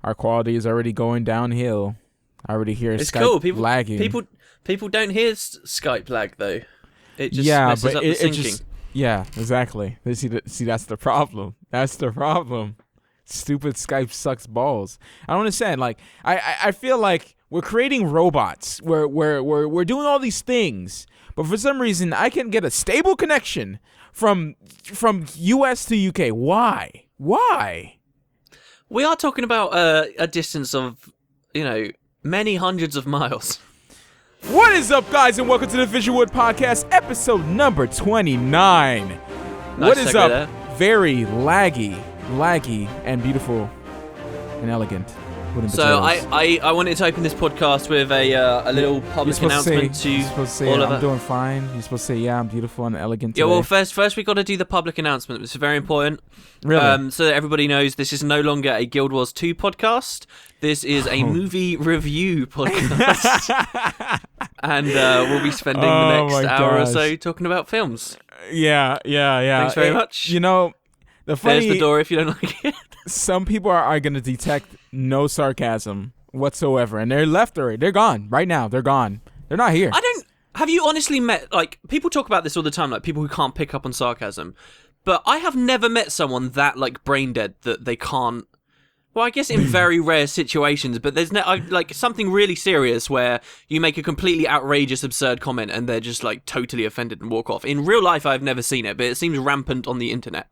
our quality is already going downhill. I already hear it's Skype cool. People lagging. People don't hear Skype lag though. It just yeah, messes but up the syncing. Yeah, exactly. See, that's the problem. That's the problem. Stupid Skype sucks balls. I don't understand. Like, I feel like we're creating robots. We're doing all these things, but for some reason, I can get a stable connection from US to UK. Why? We are talking about a distance of, many hundreds of miles. What is up, guys, and welcome to the VisualWood podcast, episode number 29. What is up? There. Very laggy, and beautiful and elegant. So I wanted to open this podcast with a little public announcement you're supposed to say, all of I'm doing fine. You're supposed to say, yeah, I'm beautiful and elegant today. Yeah, well, first we got to do the public announcement. It's very important. Really? So that everybody knows this is no longer a Guild Wars 2 podcast. This is a movie review podcast. And we'll be spending the next hour or so talking about films. Yeah. Thanks very much. There's the door if you don't like it. Some people are going to detect no sarcasm whatsoever, and they're left already. They're gone right now. They're gone. They're not here. Have you honestly met, people talk about this all the time, like people who can't pick up on sarcasm, but I have never met someone that, brain dead that they can't. Well, I guess in very rare situations, but there's something really serious where you make a completely outrageous, absurd comment and they're just totally offended and walk off. In real life, I've never seen it, but it seems rampant on the internet.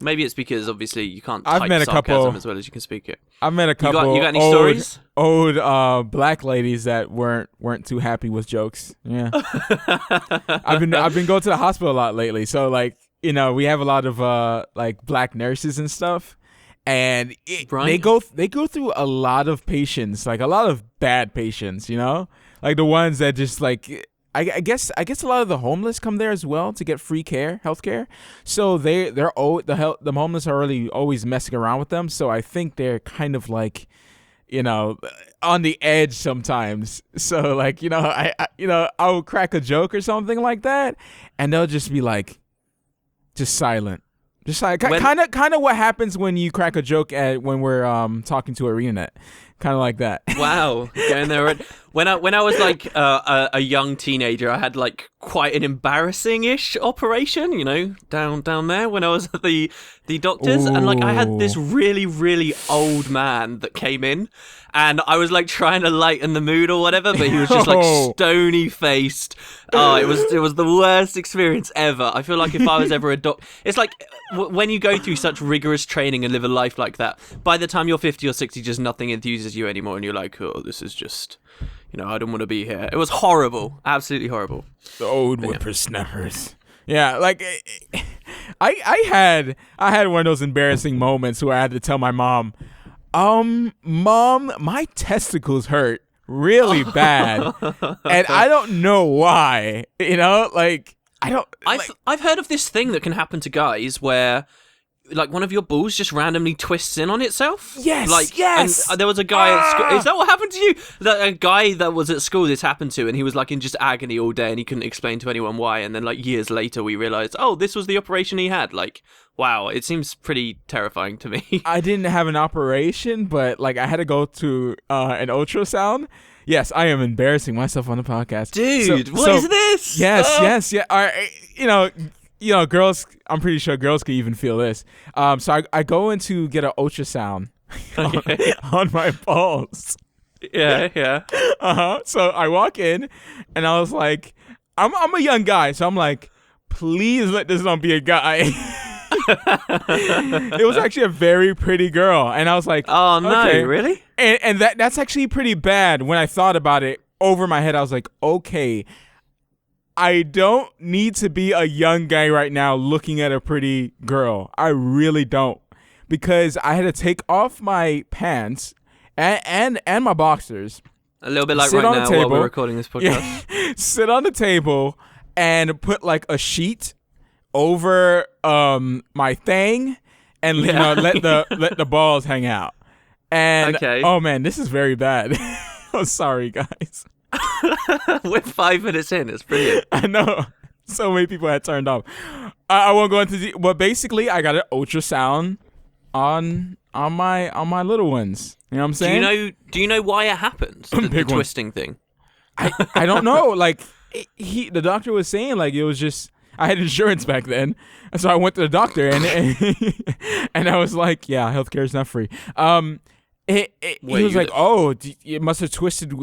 Maybe it's because obviously you can't type sarcasm as well as you can speak it. I've met a couple. You got any stories? Old black ladies that weren't too happy with jokes. Yeah, I've been going to the hospital a lot lately, so we have a lot of black nurses and stuff. And they go through a lot of patients, a lot of bad patients, the ones that just I guess a lot of the homeless come there as well to get free healthcare. So the homeless are really always messing around with them. So I think they're kind of on the edge sometimes. So I'll crack a joke or something like that, and they'll just be just silent. Just kind of what happens when you crack a joke when we're talking to ArenaNet, kind of like that. Wow, going there. When I was a young teenager, I had quite an embarrassing-ish operation, down there when I was at the doctor's. Ooh. And I had this really, really old man that came in, and I was trying to lighten the mood or whatever, but he was just stony faced. Oh, it was the worst experience ever. I feel like if I was ever a doctor, it's when you go through such rigorous training and live a life like that, by the time you're 50 or 60, just nothing enthuses you anymore, and you're this is just, I don't want to be here. It was horrible, absolutely horrible. The old whippersnappers. Yeah, I had one of those embarrassing moments where I had to tell my mom, Mom, my testicles hurt really bad, and I don't know why. I've heard of this thing that can happen to guys where one of your balls just randomly twists in on itself. Yes, yes. And there was a guy at school. Is that what happened to you? A guy that was at school this happened to, and he was in just agony all day, and he couldn't explain to anyone why. And then years later, we realized, this was the operation he had. Wow, it seems pretty terrifying to me. I didn't have an operation, but I had to go to an ultrasound. Yes, I am embarrassing myself on the podcast, dude. What is this? Yes. Girls. I'm pretty sure girls can even feel this. So I go in to get an ultrasound on my balls. Yeah. So I walk in, and I was I'm a young guy, so I'm please let this not be a guy. It was actually a very pretty girl, and I was oh no, okay. Really? And that's actually pretty bad. When I thought about it over my head, I was okay, I don't need to be a young guy right now looking at a pretty girl. I really don't, because I had to take off my pants and my boxers. A little bit right now while we're recording this podcast. Yeah, sit on the table and put a sheet over my thing, and let the balls hang out. And oh man, this is very bad. I'm sorry, guys. We're 5 minutes in. It's brilliant. I know. So many people had turned off. I won't go into but basically, I got an ultrasound my little ones. You know what I'm saying? Do you know why it happened? The twisting thing. I don't know. Like the doctor was saying, like it was just I had insurance back then, and so I went to the doctor and and I was like, yeah, healthcare is not free. He was like, oh, it must have twisted.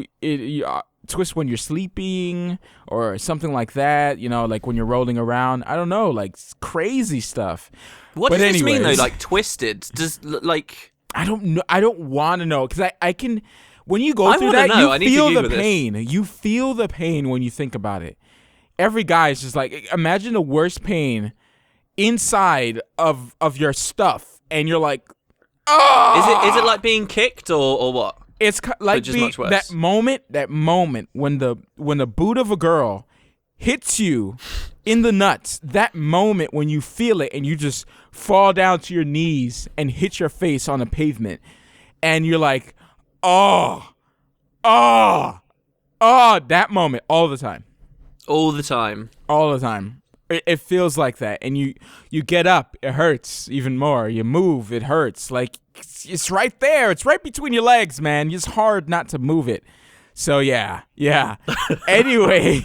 Twist when you're sleeping or something like that. You know, like when you're rolling around. I don't know, like crazy stuff. What does this mean though? Like twisted? Does like I don't know. I don't want to know because I can. When you go through that, you feel the pain. You feel the pain when you think about it. Every guy is just like, imagine the worst pain inside of your stuff, and you're like, oh! Is it like being kicked or what? It's like just much worse. that moment when the boot of a girl hits you in the nuts. That moment when you feel it and you just fall down to your knees and hit your face on the pavement, and you're like, oh, that moment all the time. All the time. All the time. It feels like that. And you get up, it hurts even more. You move, it hurts. Like, it's right there. It's right between your legs, man. It's hard not to move it. So, yeah. Anyway.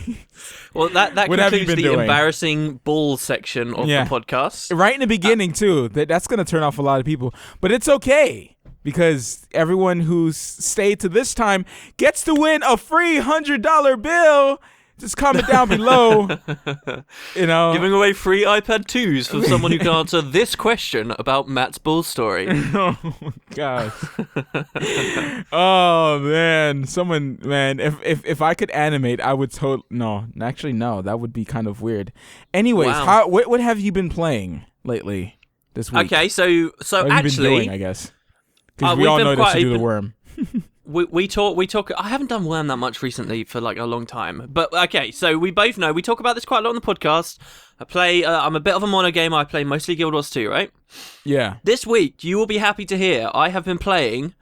Well, that concludes the embarrassing balls section of the podcast. Right in the beginning, too. That's going to turn off a lot of people. But it's okay. Because everyone who's stayed to this time gets to win a free $100 bill. Just comment down below, you know. Giving away free iPad 2s for someone who can answer this question about Matt's bull story. Oh, gosh. Oh, man. If I could animate, I would no, that would be kind of weird. Anyways, wow. What have you been playing lately this week? Okay, so what have you been doing, I guess. Because we all know that you do the worm. We talk. I haven't done Worm that much recently for like a long time, but okay. So we both know we talk about this quite a lot on the podcast. I play. I'm a bit of a mono gamer. I play mostly Guild Wars 2, right? Yeah. This week you will be happy to hear I have been playing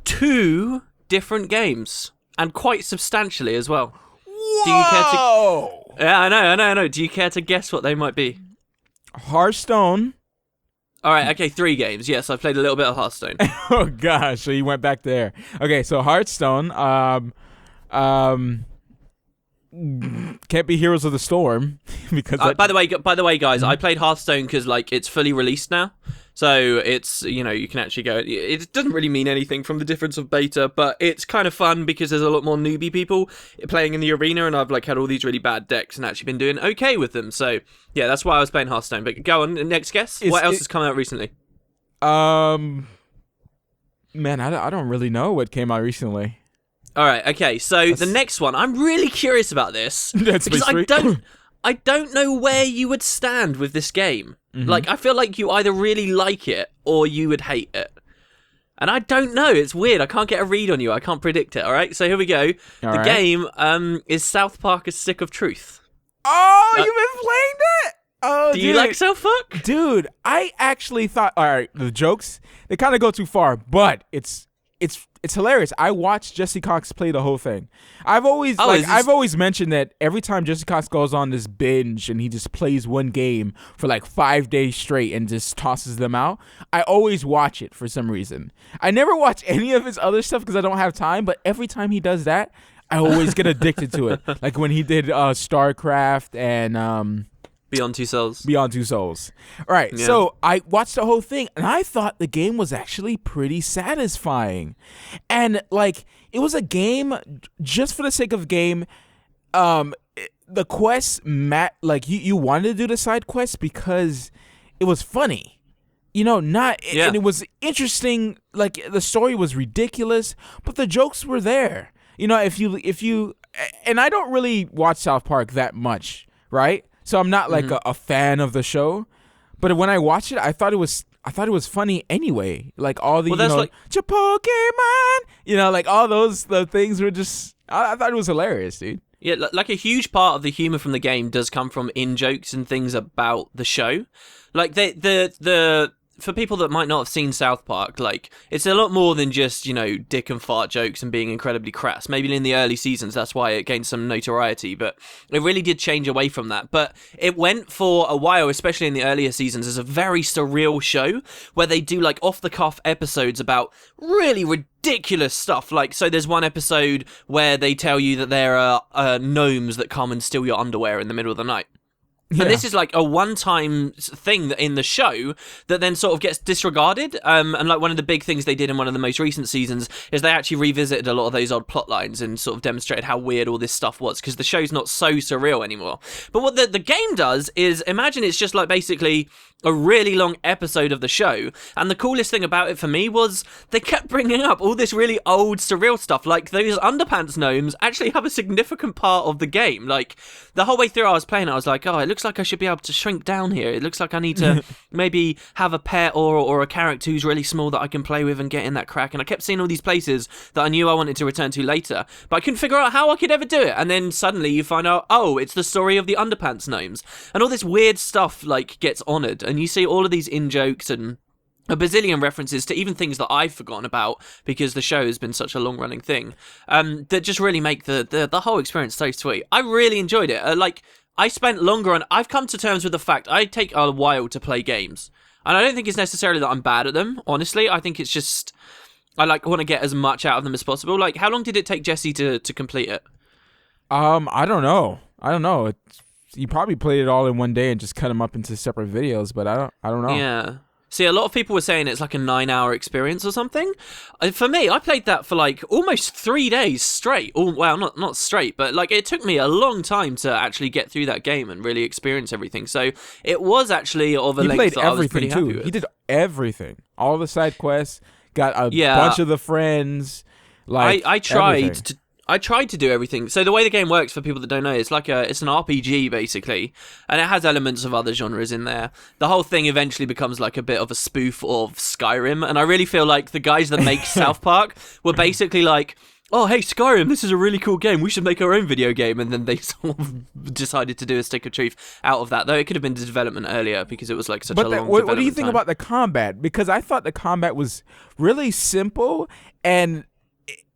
2 different games and quite substantially as well. Whoa! Do you care to? Yeah, I know. Do you care to guess what they might be? Hearthstone. All right, okay, 3 games. Yes, I played a little bit of Hearthstone. Oh gosh, so you went back there. Okay, so Hearthstone, can't be Heroes of the Storm because. By the way, guys, I played Hearthstone because like it's fully released now, so it's you can actually go. It doesn't really mean anything from the difference of beta, but it's kind of fun because there's a lot more newbie people playing in the arena, and I've like had all these really bad decks and actually been doing okay with them. So yeah, that's why I was playing Hearthstone. But go on, next guess. What else has come out recently? Man, I don't really know what came out recently. All right, okay. So the next one, I'm really curious about this because I don't know where you would stand with this game. Mm-hmm. Like, I feel like you either really like it or you would hate it. And I don't know. It's weird. I can't get a read on you. I can't predict it. All right, so here we go. The game is South Park: A Stick of Truth. Oh, you've been playing that? Oh, do you like South Park? Dude, I actually thought. All right, the jokes they kind of go too far, but it's hilarious. I watched Jesse Cox play the whole thing. I've always mentioned that every time Jesse Cox goes on this binge and he just plays one game for like 5 days straight and just tosses them out, I always watch it for some reason. I never watch any of his other stuff because I don't have time, but every time he does that, I always get addicted to it. Like when he did StarCraft and Beyond Two Souls. All right, yeah. So I watched the whole thing, and I thought the game was actually pretty satisfying. And, like, it was a game just for the sake of game. The quests, you wanted to do the side quests because it was funny. And it was interesting. Like, the story was ridiculous, but the jokes were there. If you, and I don't really watch South Park that much, right? So I'm not like a fan of the show, but when I watched it, I thought it was funny anyway. Like all the Pokemon, like all the things were just. I thought it was hilarious, dude. Yeah, like a huge part of the humor from the game does come from in jokes and things about the show. Like the for people that might not have seen South Park, like, it's a lot more than just, you know, dick and fart jokes and being incredibly crass. Maybe in the early seasons, that's why it gained some notoriety, but it really did change away from that. But it went for a while, especially in the earlier seasons, as a very surreal show where they do, like, off-the-cuff episodes about really ridiculous stuff. Like, so there's one episode where they tell you that there are gnomes that come and steal your underwear in the middle of the night. Yeah. And this is like a one-time thing in the show that then sort of gets disregarded. And like one of the big things they did in one of the most recent seasons is they actually revisited a lot of those old plot lines and sort of demonstrated how weird all this stuff was, because the show's not so surreal anymore. But what the game does is, imagine it's just like basically a really long episode of the show, and the coolest thing about it for me was they kept bringing up all this really old surreal stuff. Like, those underpants gnomes actually have a significant part of the game. Like, the whole way through I was playing, I was like, oh, it looks like I should be able to shrink down here. It looks like I need to maybe have a pet or a character who's really small that I can play with and get in that crack. And I kept seeing all these places that I knew I wanted to return to later, but I couldn't figure out how I could ever do it. And then suddenly you find out, oh, it's the story of the underpants gnomes, and all this weird stuff like gets honoured. And you see all of these in-jokes and a bazillion references to even things that I've forgotten about because the show has been such a long-running thing, that just really make the whole experience so sweet. I really enjoyed it. I spent longer on... I've come to terms with the fact I take a while to play games. And I don't think it's necessarily that I'm bad at them, honestly. I think it's just... I want to get as much out of them as possible. Like, how long did it take Jesse to complete it? I don't know. You probably played it all in one day and just cut them up into separate videos, but I don't know. Yeah. See, a lot of people were saying it's like a 9-hour experience or something. For me, I played that for like almost 3 days straight. Well, not straight, but like it took me a long time to actually get through that game and really experience everything. So it was actually of a length that I was pretty happy with. He did everything. All the side quests, got a bunch of the friends. Like I tried to do everything. So the way the game works, for people that don't know, it's an RPG basically, and it has elements of other genres in there. The whole thing eventually becomes like a bit of a spoof of Skyrim, and I really feel like the guys that make South Park were basically like, oh, hey, Skyrim, this is a really cool game. We should make our own video game. And then they sort of decided to do a stick of truth out of that, though it could have been the development earlier because it was like such a long development What do you think time. about the combat? Because I thought the combat was really simple, and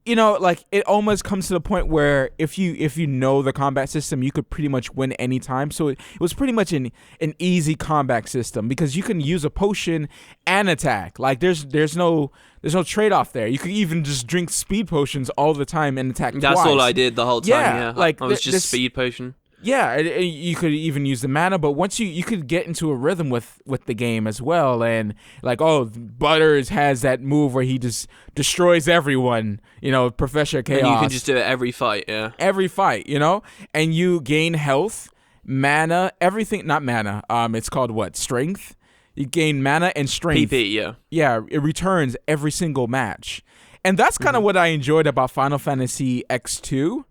you know, like it almost comes to the point where if you know the combat system, you could pretty much win any time. So it was pretty much an easy combat system because you can use a potion and attack. Like there's no trade-off there. You could even just drink speed potions all the time and attack That's twice. all I did the whole time. Yeah, like I was just speed potion. Yeah, you could even use the mana, but once you could get into a rhythm with the game as well, and like, oh, Butters has that move where he just destroys everyone, you know, Professor Chaos. And you can just do it every fight, yeah. Every fight, you know, and you gain health, mana, everything, not mana, it's called what, strength? You gain mana and strength. PP, yeah. Yeah, it returns every single match. And that's kind of what I enjoyed about Final Fantasy X2,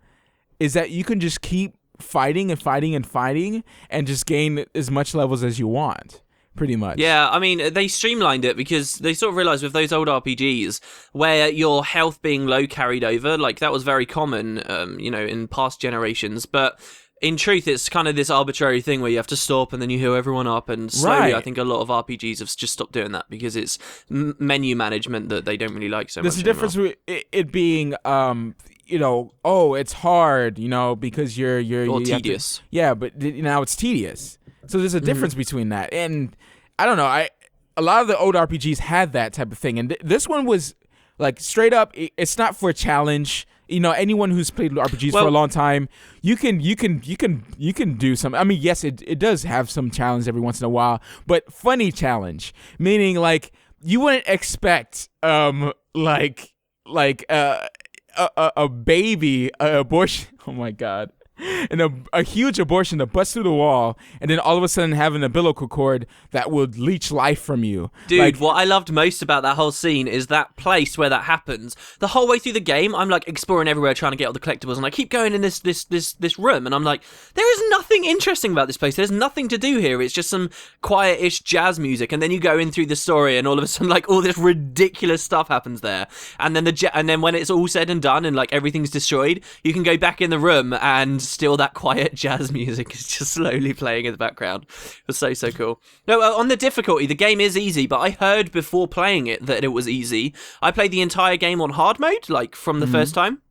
is that you can just keep fighting and just gain as much levels as you want, pretty much. Yeah, I mean, they streamlined it because they sort of realized with those old RPGs where your health being low carried over, like that was very common, you know, in past generations, but in truth, it's kind of this arbitrary thing where you have to stop and then you heal everyone up, and slowly Right. I think a lot of RPGs have just stopped doing that because it's menu management that they don't really like so much. There's a difference with it being you know, oh, it's hard, you know, because you're tedious. But now it's tedious. So there's a difference between that, and I don't know. A lot of the old RPGs had that type of thing, and this one was like straight up. It's not for a challenge. You know, anyone who's played RPGs for a long time, you can do some. I mean, yes, it does have some challenge every once in a while, but funny challenge, meaning like you wouldn't expect a baby abortion. Oh my God. And a huge abortion to bust through the wall, and then all of a sudden have an umbilical cord that would leech life from you. Dude, like, what I loved most about that whole scene is that place where that happens. The whole way through the game, I'm like exploring everywhere trying to get all the collectibles, and I keep going in this room, and I'm like, there is nothing interesting about this place. There's nothing to do here. It's just some quiet-ish jazz music, and then you go in through the story, and all of a sudden, like all this ridiculous stuff happens there. And then when it's all said and done, and like everything's destroyed, you can go back in the room and still that quiet jazz music is just slowly playing in the background. It was so cool. No, on the difficulty, the game is easy, but I heard before playing it that it was easy. I played the entire game on hard mode, like from the first time.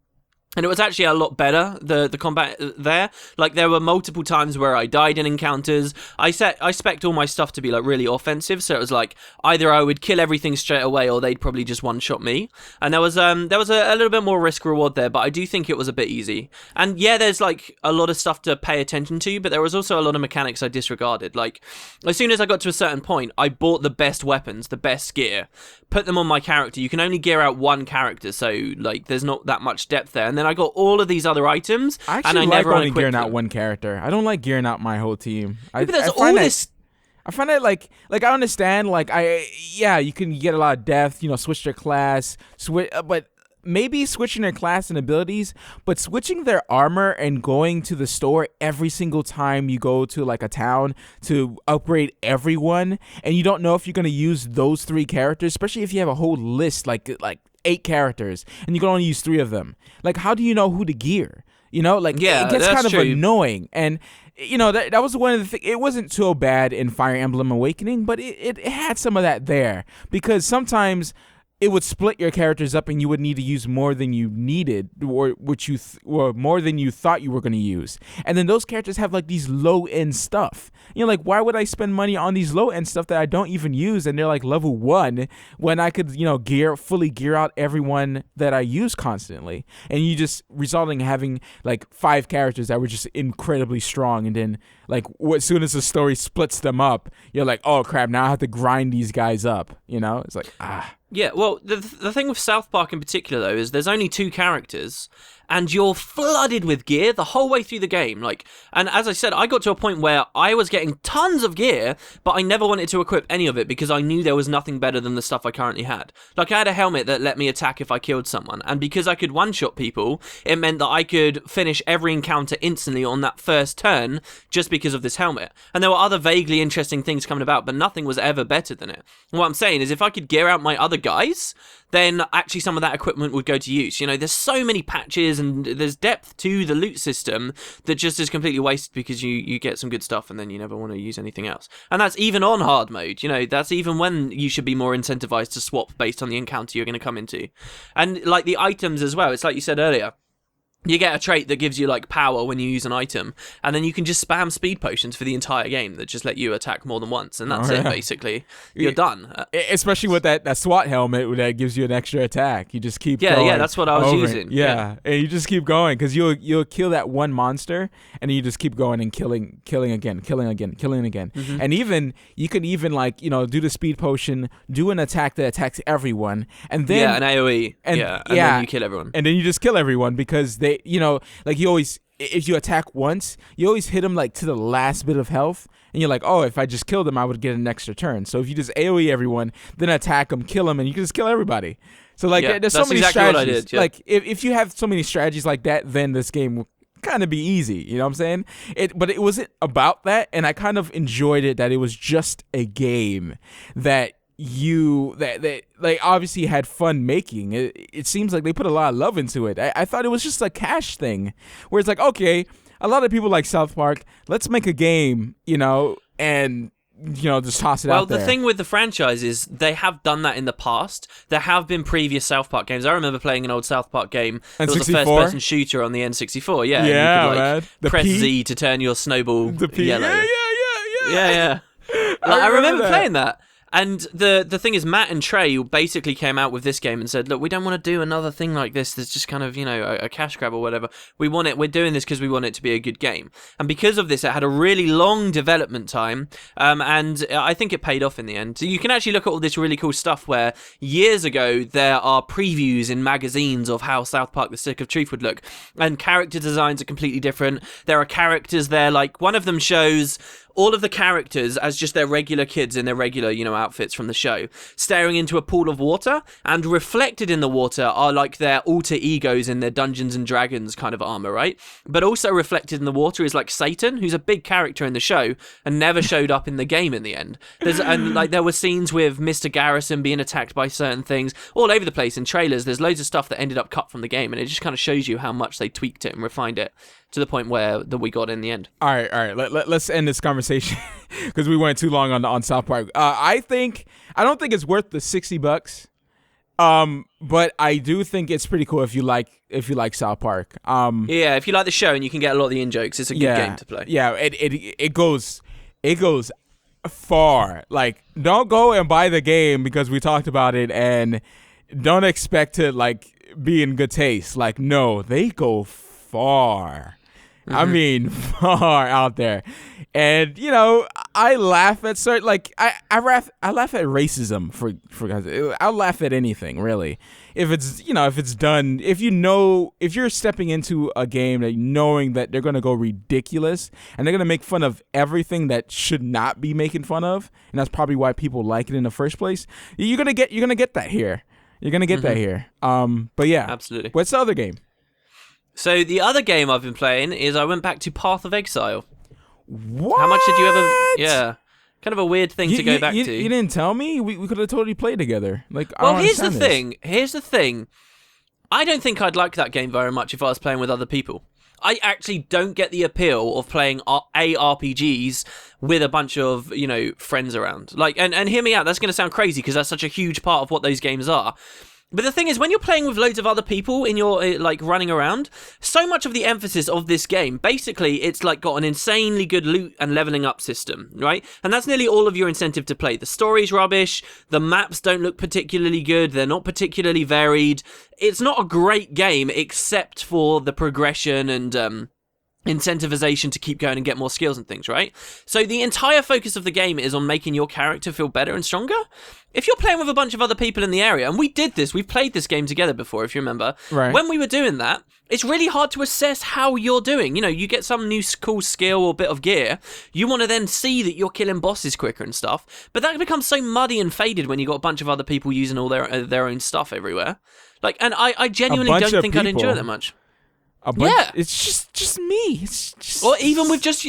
And it was actually a lot better, the combat there. Like, there were multiple times where I died in encounters. I spec'd all my stuff to be, like, really offensive, so it was like, either I would kill everything straight away, or they'd probably just one-shot me. And there was a little bit more risk-reward there, but I do think it was a bit easy. And yeah, there's, like, a lot of stuff to pay attention to, but there was also a lot of mechanics I disregarded. Like, as soon as I got to a certain point, I bought the best weapons, the best gear, put them on my character. You can only gear out one character, so, like, there's not that much depth there. And then I got all of these other items, and I never only gearing out one character. I don't like gearing out my whole team. But there's all this. I find it like I understand, like, you can get a lot of depth, you know, switch their class, but maybe switching their class and abilities, but switching their armor and going to the store every single time you go to, like, a town to upgrade everyone, and you don't know if you're going to use those 3 characters, especially if you have a whole list, like 8 characters, and you can only use 3 of them. Like, how do you know who to gear? You know, like, yeah, it gets kind of true. Annoying. And, you know, that was one of the things. It wasn't so bad in Fire Emblem Awakening, but it had some of that there, because sometimes it would split your characters up and you would need to use more than you needed, or more than you thought you were going to use. And then those characters have, like, these low-end stuff. You know, like, why would I spend money on these low-end stuff that I don't even use, and they're, like, level 1, when I could, you know, fully gear out everyone that I use constantly? And you just resulting in having, like, 5 characters that were just incredibly strong, and then, like, as soon as the story splits them up, you're like, oh crap, now I have to grind these guys up. You know, it's like, Yeah, well, the thing with South Park in particular, though, is there's only 2 characters, and you're flooded with gear the whole way through the game. Like, and as I said, I got to a point where I was getting tons of gear, but I never wanted to equip any of it because I knew there was nothing better than the stuff I currently had. Like, I had a helmet that let me attack if I killed someone, and because I could one-shot people, it meant that I could finish every encounter instantly on that first turn just because of this helmet. And there were other vaguely interesting things coming about, but nothing was ever better than it. And what I'm saying is, if I could gear out my other guys, then actually some of that equipment would go to use. You know, there's so many patches and there's depth to the loot system that just is completely wasted because you get some good stuff and then you never want to use anything else. And that's even on hard mode, you know, that's even when you should be more incentivized to swap based on the encounter you're going to come into. And like the items as well, it's like you said earlier, you get a trait that gives you, like, power when you use an item, and then you can just spam speed potions for the entire game that just let you attack more than once, and that's it, basically. You're done. Especially with that SWAT helmet that gives you an extra attack. You just keep going. Yeah, that's what I was using. Yeah, and you just keep going, because you'll kill that one monster, and then you just keep going and killing again. Mm-hmm. And you can even, like, you know, do the speed potion, do an attack that attacks everyone, and then... Yeah, an AoE. And then you kill everyone. And then you just kill everyone, because they... You know, like, you always, if you attack once, you always hit them, like, to the last bit of health, and you're like, oh, if I just killed them, I would get an extra turn. So if you just AoE everyone, then attack them, kill them, and you can just kill everybody. So, like, there's so many strategies. What I did, yeah. Like, if you have so many strategies like that, then this game will kind of be easy. You know what I'm saying? But it wasn't about that, and I kind of enjoyed it that it was just a game that they obviously had fun making. It seems like they put a lot of love into it. I thought it was just a cash thing, where it's like, okay, a lot of people like South Park, let's make a game, you know, and, you know, just toss it out there. Well, the thing with the franchise is they have done that in the past. There have been previous South Park games. I remember playing an old South Park game. It was a first-person shooter on the N64. Yeah, yeah, you could, like, man. The press P? Z to turn your snowball yellow. Yeah. I remember playing that. And the thing is, Matt and Trey basically came out with this game and said, look, we don't want to do another thing like this that's just kind of, you know, a cash grab or whatever. We're doing this because we want it to be a good game. And because of this, it had a really long development time, and I think it paid off in the end. So you can actually look at all this really cool stuff where years ago there are previews in magazines of how South Park The Stick of Truth would look, and character designs are completely different. There are characters there, like one of them shows all of the characters as just their regular kids in their regular, you know, outfits from the show, staring into a pool of water, and reflected in the water are like their alter egos in their Dungeons and Dragons kind of armor, right? But also reflected in the water is like Satan, who's a big character in the show and never showed up in the game in the end. And like there were scenes with Mr. Garrison being attacked by certain things all over the place in trailers. There's loads of stuff that ended up cut from the game, and it just kind of shows you how much they tweaked it and refined it to the point where that we got in the end. All right. Let's end this conversation because we went too long on South Park. I don't think it's worth the $60. But I do think it's pretty cool if you like South Park. Yeah, if you like the show and you can get a lot of the in-jokes, it's a good game to play. Yeah, it goes far. Like, don't go and buy the game because we talked about it, and don't expect to like be in good taste. Like, no, they go far. I mean, far out there. And, you know, I laugh at certain, like, I laugh at racism for I'll laugh at anything, really. If it's done, if you're stepping into a game that knowing that they're going to go ridiculous and they're going to make fun of everything that should not be making fun of, and that's probably why people like it in the first place, you're going to get that here. You're going to get that here. But yeah. Absolutely. What's the other game? So the other game I've been playing is I went back to Path of Exile. What? How much did you ever... Yeah. Kind of a weird thing to go back to. You didn't tell me? We could have totally played together. Like, well, here's the thing. I don't think I'd like that game very much if I was playing with other people. I actually don't get the appeal of playing ARPGs with a bunch of, friends around. Like, and hear me out, that's going to sound crazy because that's such a huge part of what those games are. But the thing is, when you're playing with loads of other people in your, running around, so much of the emphasis of this game, basically, it's, got an insanely good loot and leveling up system, right? And that's nearly all of your incentive to play. The story's rubbish, the maps don't look particularly good, they're not particularly varied. It's not a great game, except for the progression and, incentivization to keep going and get more skills and things, right? So the entire focus of the game is on making your character feel better and stronger. If you're playing with a bunch of other people in the area, and we did this, we've played this game together before, if you remember, right. When we were doing that, it's really hard to assess how you're doing. You get some new cool skill or bit of gear, you want to then see that you're killing bosses quicker and stuff, but that becomes so muddy and faded when you got a bunch of other people using all their own stuff everywhere. And I genuinely don't think I'd enjoy it that much. Yeah, it's just me. It's just... Or even with just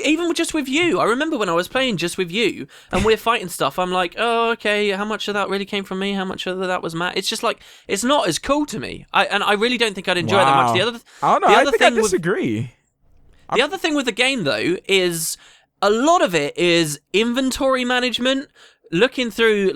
with you. I remember when I was playing just with you, and we're fighting stuff. I'm like, oh, okay. How much of that really came from me? How much of that was Matt? It's just like it's not as cool to me. I really don't think I'd enjoy it that much. I don't know. I think I disagree. The other thing with the game though is a lot of it is inventory management. Looking through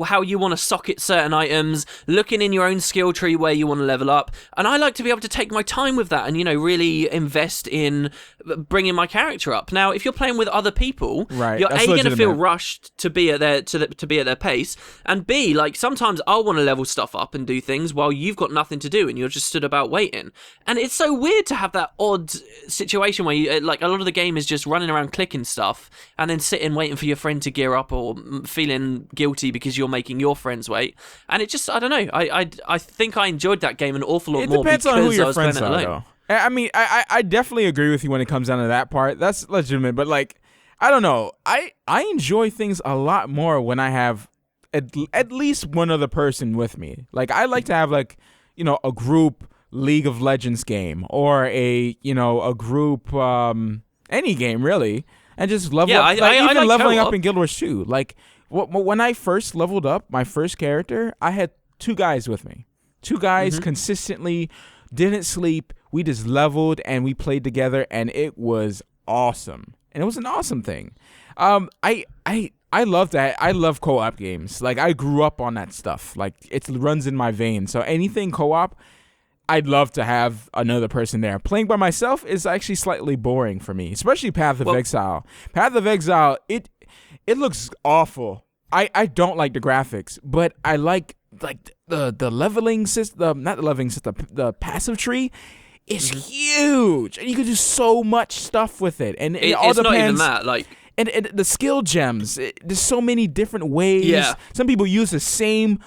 how you want to socket certain items, looking in your own skill tree where you want to level up, and I like to be able to take my time with that and really invest in bringing my character up. Now, if you're playing with other people, right, you're A, going to feel rushed to be at their pace, and B, sometimes I'll want to level stuff up and do things while you've got nothing to do and you're just stood about waiting. And it's so weird to have that odd situation where you a lot of the game is just running around clicking stuff and then sitting waiting for your friend to gear up or feeling guilty because you're making your friends wait, and it just I don't know. I think I enjoyed that game an awful lot more because on who your I was friends playing it are, alone. though. I mean, I definitely agree with you when it comes down to that part. That's legitimate, but I don't know. I enjoy things a lot more when I have at least one other person with me. I like to have a group League of Legends game or a group any game really, and just level up. Even leveling up in Guild Wars 2. When I first leveled up my first character, I had 2 guys with me. 2 guys consistently, didn't sleep. We just leveled and we played together, and it was awesome. And it was an awesome thing. I love that. I love co-op games. I grew up on that stuff. It runs in my veins. So anything co-op, I'd love to have another person there. Playing by myself is actually slightly boring for me, especially Path of Exile. Path of Exile, it looks awful. I don't like the graphics, but I like the leveling system, not the leveling system, the passive tree is huge, and you can do so much stuff with it. And it all depends. Not even that, and the skill gems. There's so many different ways. Yeah. Some people use the same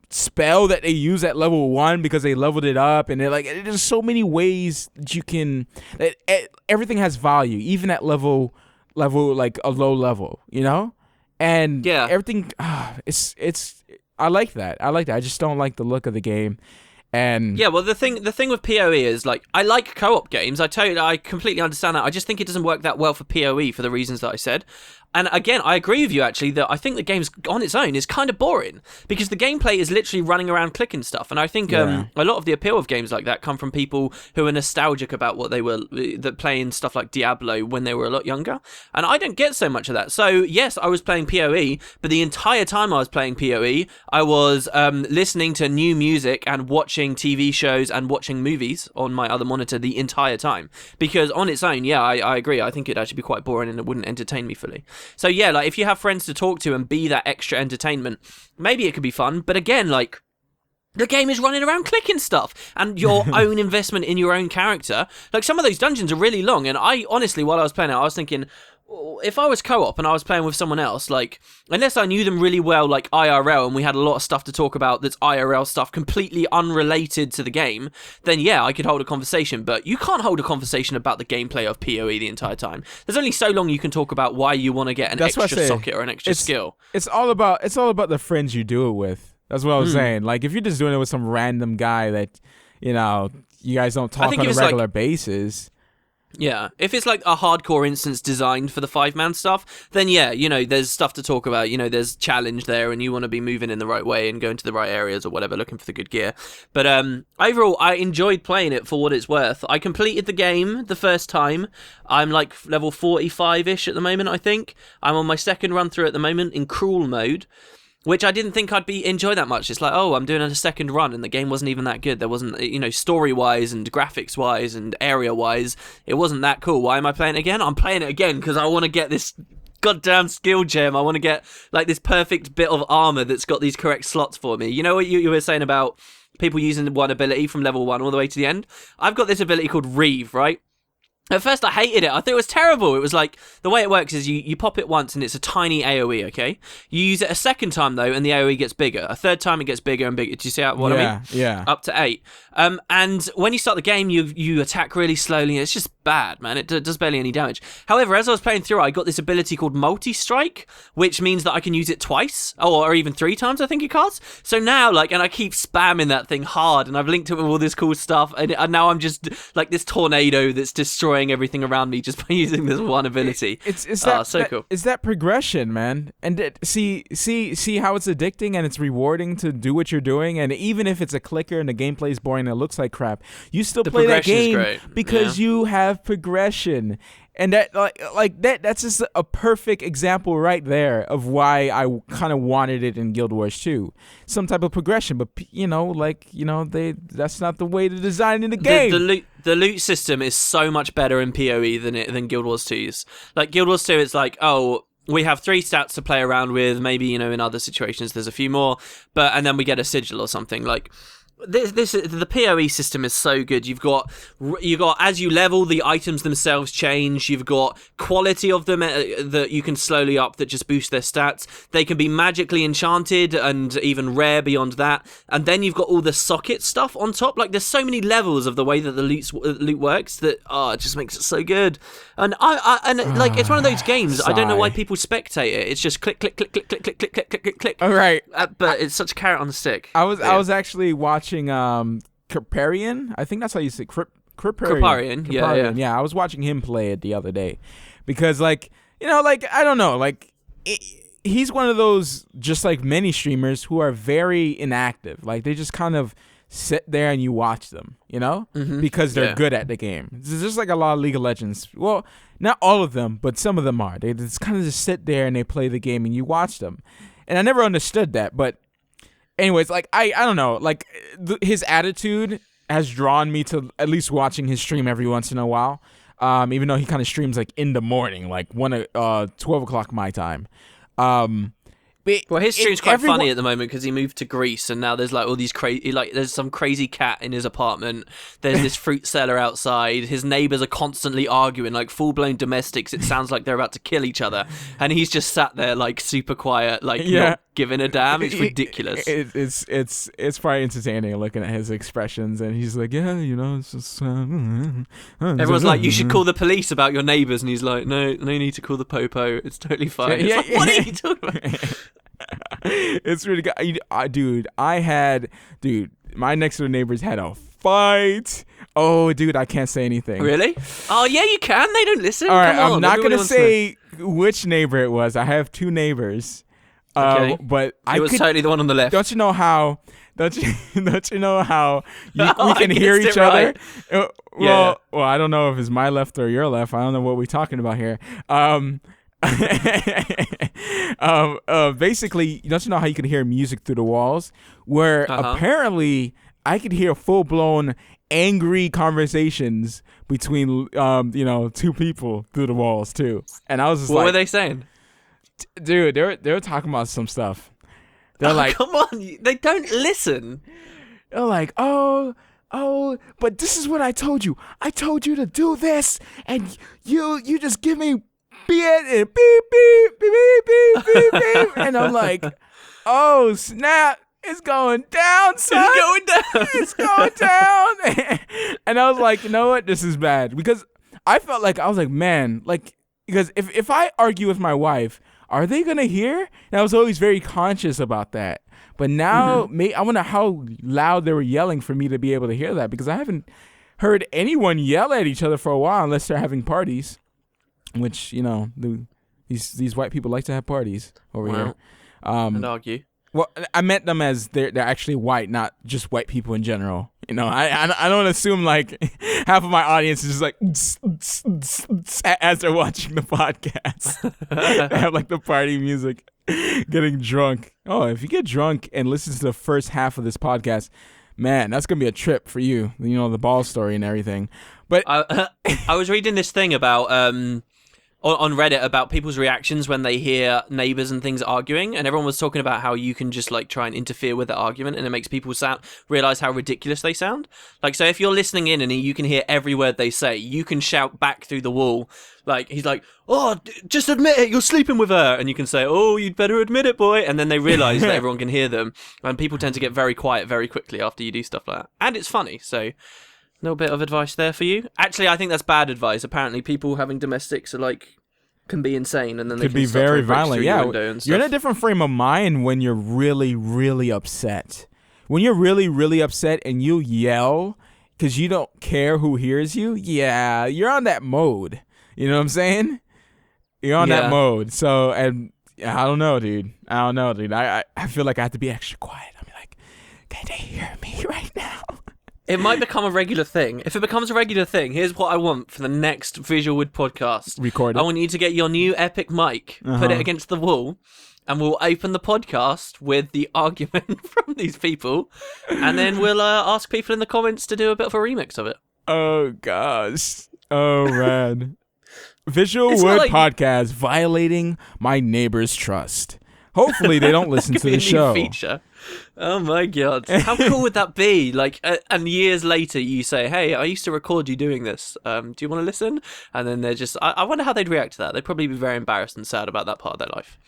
spell that they use at level 1 because they leveled it up, and there's so many ways that you can. Everything has value, even at level a low level, and everything. It's I like that. I just don't like the look of the game. And yeah, well, the thing with PoE is I like co-op games. I completely understand that. I just think it doesn't work that well for PoE for the reasons that I said. And again, I agree with you, actually, that I think the game's on its own is kind of boring because the gameplay is literally running around clicking stuff. And I think a lot of the appeal of games like that come from people who are nostalgic about what they were playing stuff like Diablo when they were a lot younger. And I don't get so much of that. So, yes, I was playing PoE, but the entire time I was playing PoE, I was listening to new music and watching TV shows and watching movies on my other monitor the entire time. Because on its own, yeah, I agree. I think it'd actually be quite boring and it wouldn't entertain me fully. So yeah, like if you have friends to talk to and be that extra entertainment, maybe it could be fun. But again, like the game is running around clicking stuff and your own investment in your own character. Like some of those dungeons are really long. And I honestly, while I was playing it, I was thinking, if I was co-op and I was playing with someone else, like, unless I knew them really well, like IRL, and we had a lot of stuff to talk about that's IRL stuff completely unrelated to the game, then yeah, I could hold a conversation. But you can't hold a conversation about the gameplay of PoE the entire time. There's only so long you can talk about why you want to get an extra socket or an extra skill. It's all about the friends you do it with. That's what I was saying. Like, if you're just doing it with some random guy that, you know, you guys don't talk on a regular basis. Yeah, if it's like a hardcore instance designed for the 5-man stuff, then yeah, you know, there's stuff to talk about, you know, there's challenge there and you want to be moving in the right way and going to the right areas or whatever, looking for the good gear. But overall, I enjoyed playing it for what it's worth. I completed the game the first time. I'm like level 45-ish at the moment, I think. I'm on my second run through at the moment in cruel mode, which I didn't think I'd enjoy that much. It's like, oh, I'm doing a second run, and the game wasn't even that good. There wasn't, you know, story-wise and graphics-wise and area-wise, it wasn't that cool. Why am I playing it again? I'm playing it again because I want to get this goddamn skill gem. I want to get, like, this perfect bit of armor that's got these correct slots for me. You know what you were saying about people using one ability from level 1 all the way to the end? I've got this ability called Reeve, right? At first, I hated it. I thought it was terrible. It was like, the way it works is you pop it once and it's a tiny AoE, okay? You use it a second time, though, and the AoE gets bigger. A third time, it gets bigger and bigger. Do you see what I mean? Yeah. Up to 8. And when you start the game, you attack really slowly. It's just bad, man. It does barely any damage. However, as I was playing through, I got this ability called Multi-Strike, which means that I can use it twice, or even 3 times, I think it costs. So now, like, and I keep spamming that thing hard, and I've linked it with all this cool stuff, and now I'm just, like, this tornado that's destroying everything around me just by using this one ability. It's cool. It's that progression, man. And see how it's addicting and it's rewarding to do what you're doing. And even if it's a clicker and the gameplay is boring and it looks like crap, you still play that game because you have progression. And that that's just a perfect example right there of why I kind of wanted it in Guild Wars 2. Some type of progression, but that's not the way to design in the game. The loot system is so much better in PoE than Guild Wars 2's. Like Guild Wars 2, it's like, oh, we have 3 stats to play around with. Maybe, you know, in other situations there's a few more, and then we get a sigil or something. Like the PoE system is so good. You've got as you level, the items themselves change. You've got quality of them that you can slowly up that just boost their stats. They can be magically enchanted and even rare beyond that. And then you've got all the socket stuff on top. Like there's so many levels of the way that the loot works that it just makes it so good. And like it's one of those games. I don't know why people spectate it. It's just click click click click click click click click click click. All right, but it's such a carrot on the stick. I was actually watching Kriparian. I think that's how you say Kriparian. Yeah, I was watching him play it the other day because, like, you know, like, I don't know, like, he's one of those, just like many streamers, who are very inactive. Like, they just kind of sit there and you watch them, you know, because they're good at the game. It's just like a lot of League of Legends. Well, not all of them, but some of them are. They just kind of just sit there and they play the game and you watch them. And I never understood that, but anyways, like, I don't know, like, his attitude has drawn me to at least watching his stream every once in a while, even though he kind of streams, like, in the morning, like 12 o'clock my time. Well, his stream's quite funny at the moment because he moved to Greece and now there's like all these crazy, like there's some crazy cat in his apartment. There's this fruit seller outside. His neighbors are constantly arguing, like full-blown domestics. It sounds like they're about to kill each other, and he's just sat there like super quiet, like not giving a damn. It's ridiculous. It's probably entertaining looking at his expressions, and he's like, yeah, you know, it's just. Everyone's like, you should call the police about your neighbors, and he's like, no need to call the popo. It's totally fine. It's like, what are you talking about? It's really good. Dude, my next door neighbors had a fight Oh, dude, I can't say anything. Really? Oh, yeah, you can. They don't listen. All right, Come on, I'm not everybody gonna wants to say which neighbor it was. I have 2 neighbors. Okay. But It was totally the one on the left. Don't you know how? Don't you know how we can hear guessed each it right. other? Yeah. Well, I don't know if it's my left or your left. I don't know what we're talking about here. Basically, don't you know how you can hear music through the walls? Where apparently I could hear full blown angry conversations between 2 people through the walls too. And I was just What were they saying? Dude, they were talking about some stuff. They're like, come on, they don't listen. They're like, oh, but this is what I told you. I told you to do this, and you just give me beep and beep beep beep beep beep beep, and I'm like, oh snap, it's going down, son. It's going down. It's going down. And I was like, you know what, this is bad, because I felt like I was like, man, like, because if I argue with my wife, are they gonna hear? And I was always very conscious about that. But now, I wonder how loud they were yelling for me to be able to hear that, because I haven't heard anyone yell at each other for a while unless they're having parties, which these white people like to have parties over here. And argue. Well, I meant them as they're actually white, not just white people in general. I don't assume like half of my audience is just like as they're watching the podcast. They have like the party music, getting drunk. Oh, if you get drunk and listen to the first half of this podcast, man, that's gonna be a trip for you. The ball story and everything. But I was reading this thing about on Reddit about people's reactions when they hear neighbors and things arguing, and everyone was talking about how you can just like try and interfere with the argument, and it makes people realize how ridiculous they sound. Like, so if you're listening in and you can hear every word they say, you can shout back through the wall. Like, he's like, oh, just admit it, you're sleeping with her. And you can say, oh, you'd better admit it, boy. And then they realize that everyone can hear them, and people tend to get very quiet very quickly after you do stuff like that. And it's funny, so little bit of advice there for you. Actually, I think that's bad advice. Apparently, people having domestics are can be insane, and then they could can be very violent. Yeah, you're in a different frame of mind when you're really, really upset. When you're really, really upset and you yell because you don't care who hears you. Yeah, you're on that mode. You know what I'm saying? You're on that mode. So, and I don't know, dude. I feel like I have to be extra quiet. I'm like, can they hear me right now? It might become a regular thing. If it becomes a regular thing, here's what I want for the next VisualWood podcast. Record it. I want you to get your new epic mic, put it against the wall, and we'll open the podcast with the argument from these people, and then we'll ask people in the comments to do a bit of a remix of it. Oh, gosh. Oh, man. VisualWood podcast, violating my neighbor's trust. Hopefully they don't listen to the show. Feature. Oh my god. How cool would that be? Like, and years later you say, hey, I used to record you doing this. Do you want to listen? And then they're just, I wonder how they'd react to that. They'd probably be very embarrassed and sad about that part of their life.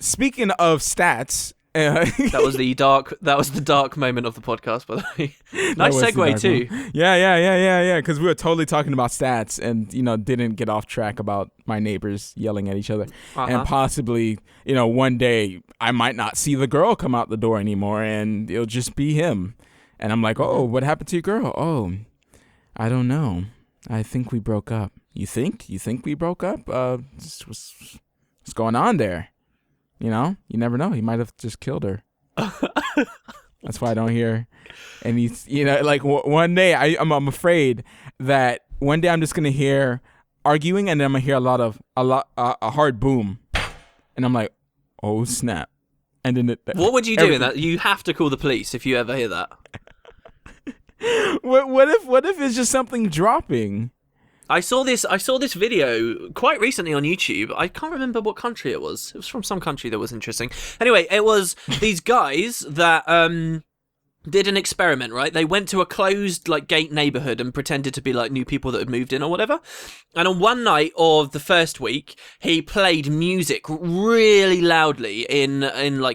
Speaking of stats, that was the dark moment of the podcast, by the way. Nice segue too. Yeah. Because we were totally talking about stats, and didn't get off track about my neighbors yelling at each other, and possibly one day I might not see the girl come out the door anymore, and it'll just be him. And I'm like, oh, what happened to your girl? Oh, I don't know. I think we broke up. You think? You think we broke up? What's going on there? You never know. He might have just killed her. That's why I don't hear any. One day I'm afraid that one day I'm just gonna hear arguing, and then I'm gonna hear a hard boom, and I'm like, oh snap! And then what would you do in that? You have to call the police if you ever hear that. What if it's just something dropping? I saw this video quite recently on YouTube. I can't remember what country it was. It was from some country that was interesting. Anyway, it was these guys that did an experiment, right? They went to a closed gate neighborhood and pretended to be new people that had moved in or whatever. And on one night of the first week, he played music really loudly in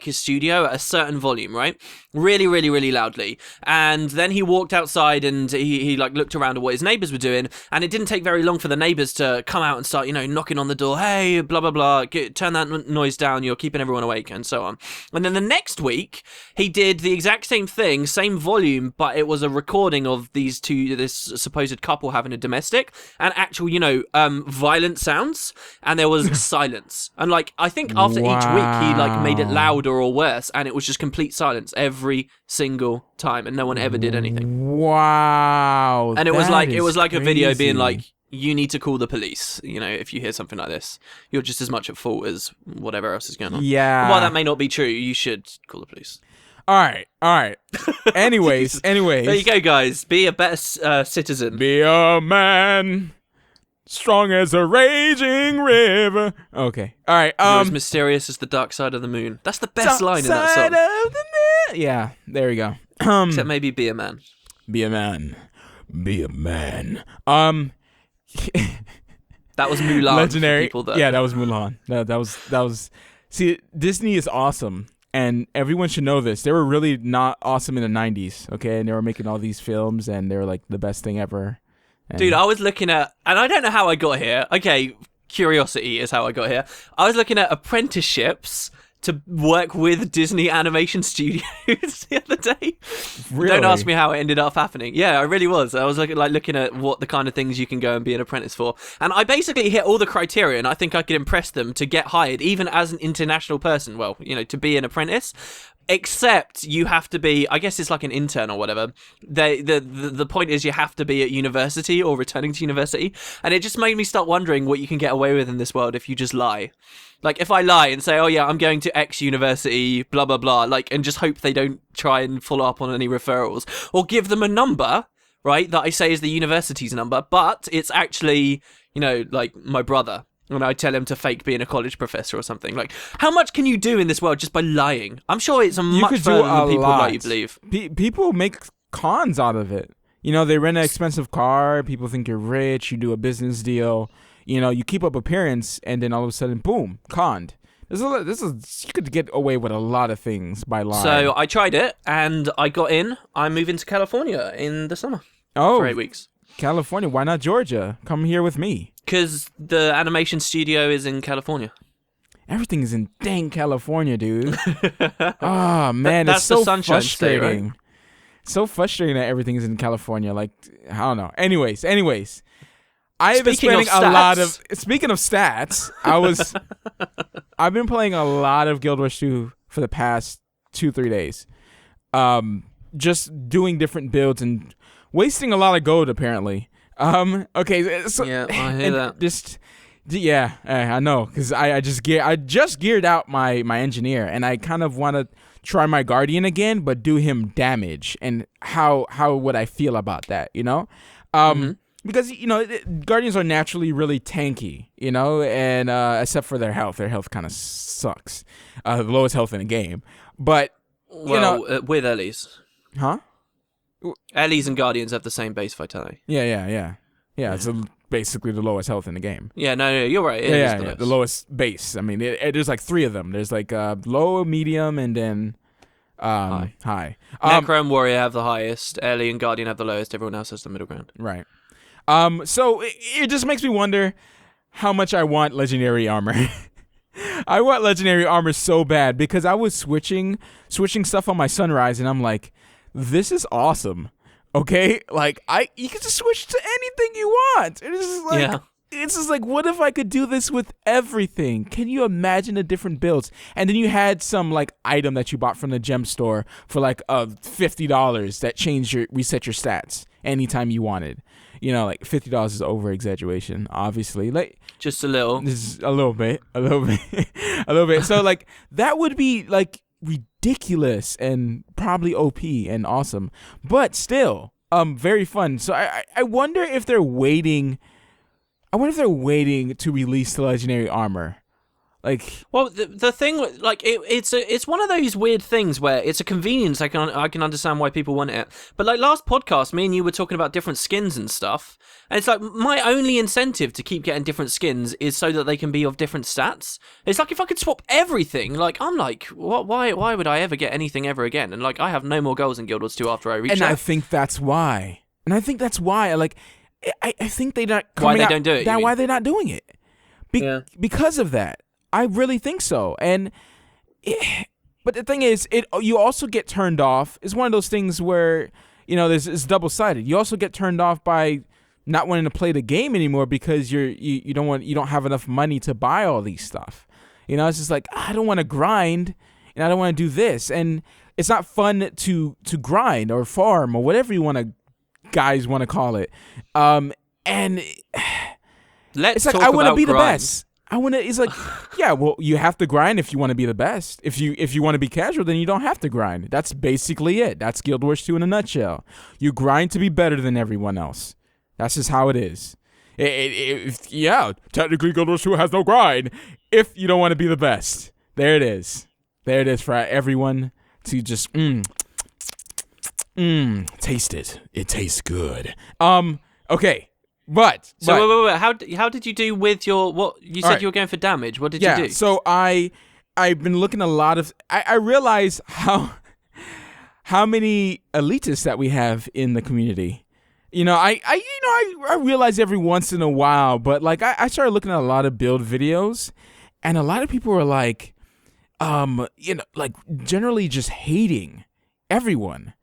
his studio at a certain volume, right? Really, really, really loudly. And then he walked outside and he looked around at what his neighbors were doing. And it didn't take very long for the neighbors to come out and start, knocking on the door. Hey, blah, blah, blah. Turn that noise down. You're keeping everyone awake, and so on. And then the next week, he did the exact same thing, playing, same volume, but it was a recording of this supposed couple having a domestic, and actual, violent sounds, and there was silence. And like, I think after each week, he like made it louder or worse, and it was just complete silence every single time, and no one ever did anything. Wow. And it was like crazy. a video being like, you need to call the police, if you hear something like this. You're just as much at fault as whatever else is going on. Yeah. While that may not be true, you should call the police. All right. Anyways. There you go, guys. Be a better citizen. Be a man, strong as a raging river. Okay. All right. You're as mysterious as the dark side of the moon. That's the best line in that song. Side of the moon. Yeah, there we go. Except maybe be a man. Be a man. Be a man. That was Mulan. Legendary. For people that... Yeah, that was Mulan. That was. See, Disney is awesome, and everyone should know this. They were really not awesome in the 90s, okay? And they were making all these films, and they were like the best thing ever. And Dude, I was looking at, and I don't know how I got here. Okay, curiosity is how I got here. I was looking at apprenticeships to work with Disney Animation Studios the other day. Really? Don't ask me how it ended up happening. Yeah, I really was. I was looking at what the kind of things you can go and be an apprentice for. And I basically hit all the criteria, and I think I could impress them to get hired, even as an international person. Well, to be an apprentice. Except you have to be, I guess it's like an intern or whatever. The point is you have to be at university or returning to university. And it just made me start wondering what you can get away with in this world if you just lie. Like, if I lie and say, oh yeah, I'm going to X university, blah, blah, blah, like, and just hope they don't try and follow up on any referrals. Or give them a number, right, that I say is the university's number, but it's actually, like, my brother. And I tell him to fake being a college professor or something. Like, how much can you do in this world just by lying? I'm sure it's much further than people let you believe. People make cons out of it. They rent an expensive car. People think you're rich. You do a business deal. You keep up appearance, and then all of a sudden, boom, conned. You could get away with a lot of things by lying. So I tried it, and I got in. I'm moving to California in the summer. Oh, for 8 weeks. California? Why not Georgia? Come here with me. Because the animation studio is in California. Everything is in dang California, dude. Oh man, that's it's so the Sunshine State, frustrating. right? So frustrating that everything is in California. Like, I don't know. Anyways. I've been spending a lot of. Speaking of stats, I've been playing a lot of Guild Wars 2 for the past 2-3 days. Just doing different builds and wasting a lot of gold apparently. Okay, so yeah, I hear that. I know, because I just geared out my engineer, and I kind of want to try my guardian again, but do him damage. And how would I feel about that? Because guardians are naturally really tanky, and except for their health kind of sucks. The lowest health in the game, but with Ellie's, huh? Ellie's and Guardians have the same base vitality. Yeah. It's basically the lowest health in the game. Yeah, no, you're right. It is the lowest base. I mean, there's like 3 of them. There's like low, medium, and then high. Necro and Warrior have the highest. Ellie and Guardian have the lowest. Everyone else has the middle ground. Right. So it just makes me wonder how much I want legendary armor. I want legendary armor so bad because I was switching stuff on my Sunrise, and I'm like, this is awesome. Okay, like you can just switch to anything you want. It's just like, what if I could do this with everything? Can you imagine the different builds? And then you had some like item that you bought from the gem store for like $50 that reset your stats anytime you wanted. Like $50 is over exaggeration, obviously. Like just a little. This is a little bit. So like that would be like ridiculous and probably OP and awesome, but still very fun. So I wonder if they're waiting to release the legendary armor. Like, well, the thing, like, it's one of those weird things where it's a convenience. I can understand why people want it, but like last podcast, me and you were talking about different skins and stuff, and it's like my only incentive to keep getting different skins is so that they can be of different stats. It's like if I could swap everything, like I'm like, what? Why would I ever get anything ever again? And like I have no more goals in Guild Wars 2 after I reach. And that. I think that's why. Like, I think they're not why coming they out, don't do it. Why they're not doing it? Because of that. I really think so. And But the thing is, you also get turned off. It's one of those things where, it's double-sided. You also get turned off by not wanting to play the game anymore because you don't have enough money to buy all these stuff. It's just like, I don't want to grind and I don't want to do this. And it's not fun to grind or farm or whatever guys want to call it. And Let's it's like, talk I want to about be the grind. best. It's like, yeah, well, you have to grind if you want to be the best. If you want to be casual, then you don't have to grind. That's basically it. That's Guild Wars 2 in a nutshell. You grind to be better than everyone else. That's just how it is. Technically Guild Wars 2 has no grind if you don't want to be the best. There it is. There it is for everyone to just taste it. It tastes good. Okay. But wait. How did you do with your what you said? Right. You were going for damage. What did you do? So I've been looking a lot of. I realize how many elitists that we have in the community. I realize every once in a while, but like I started looking at a lot of build videos, and a lot of people are like, like generally just hating everyone.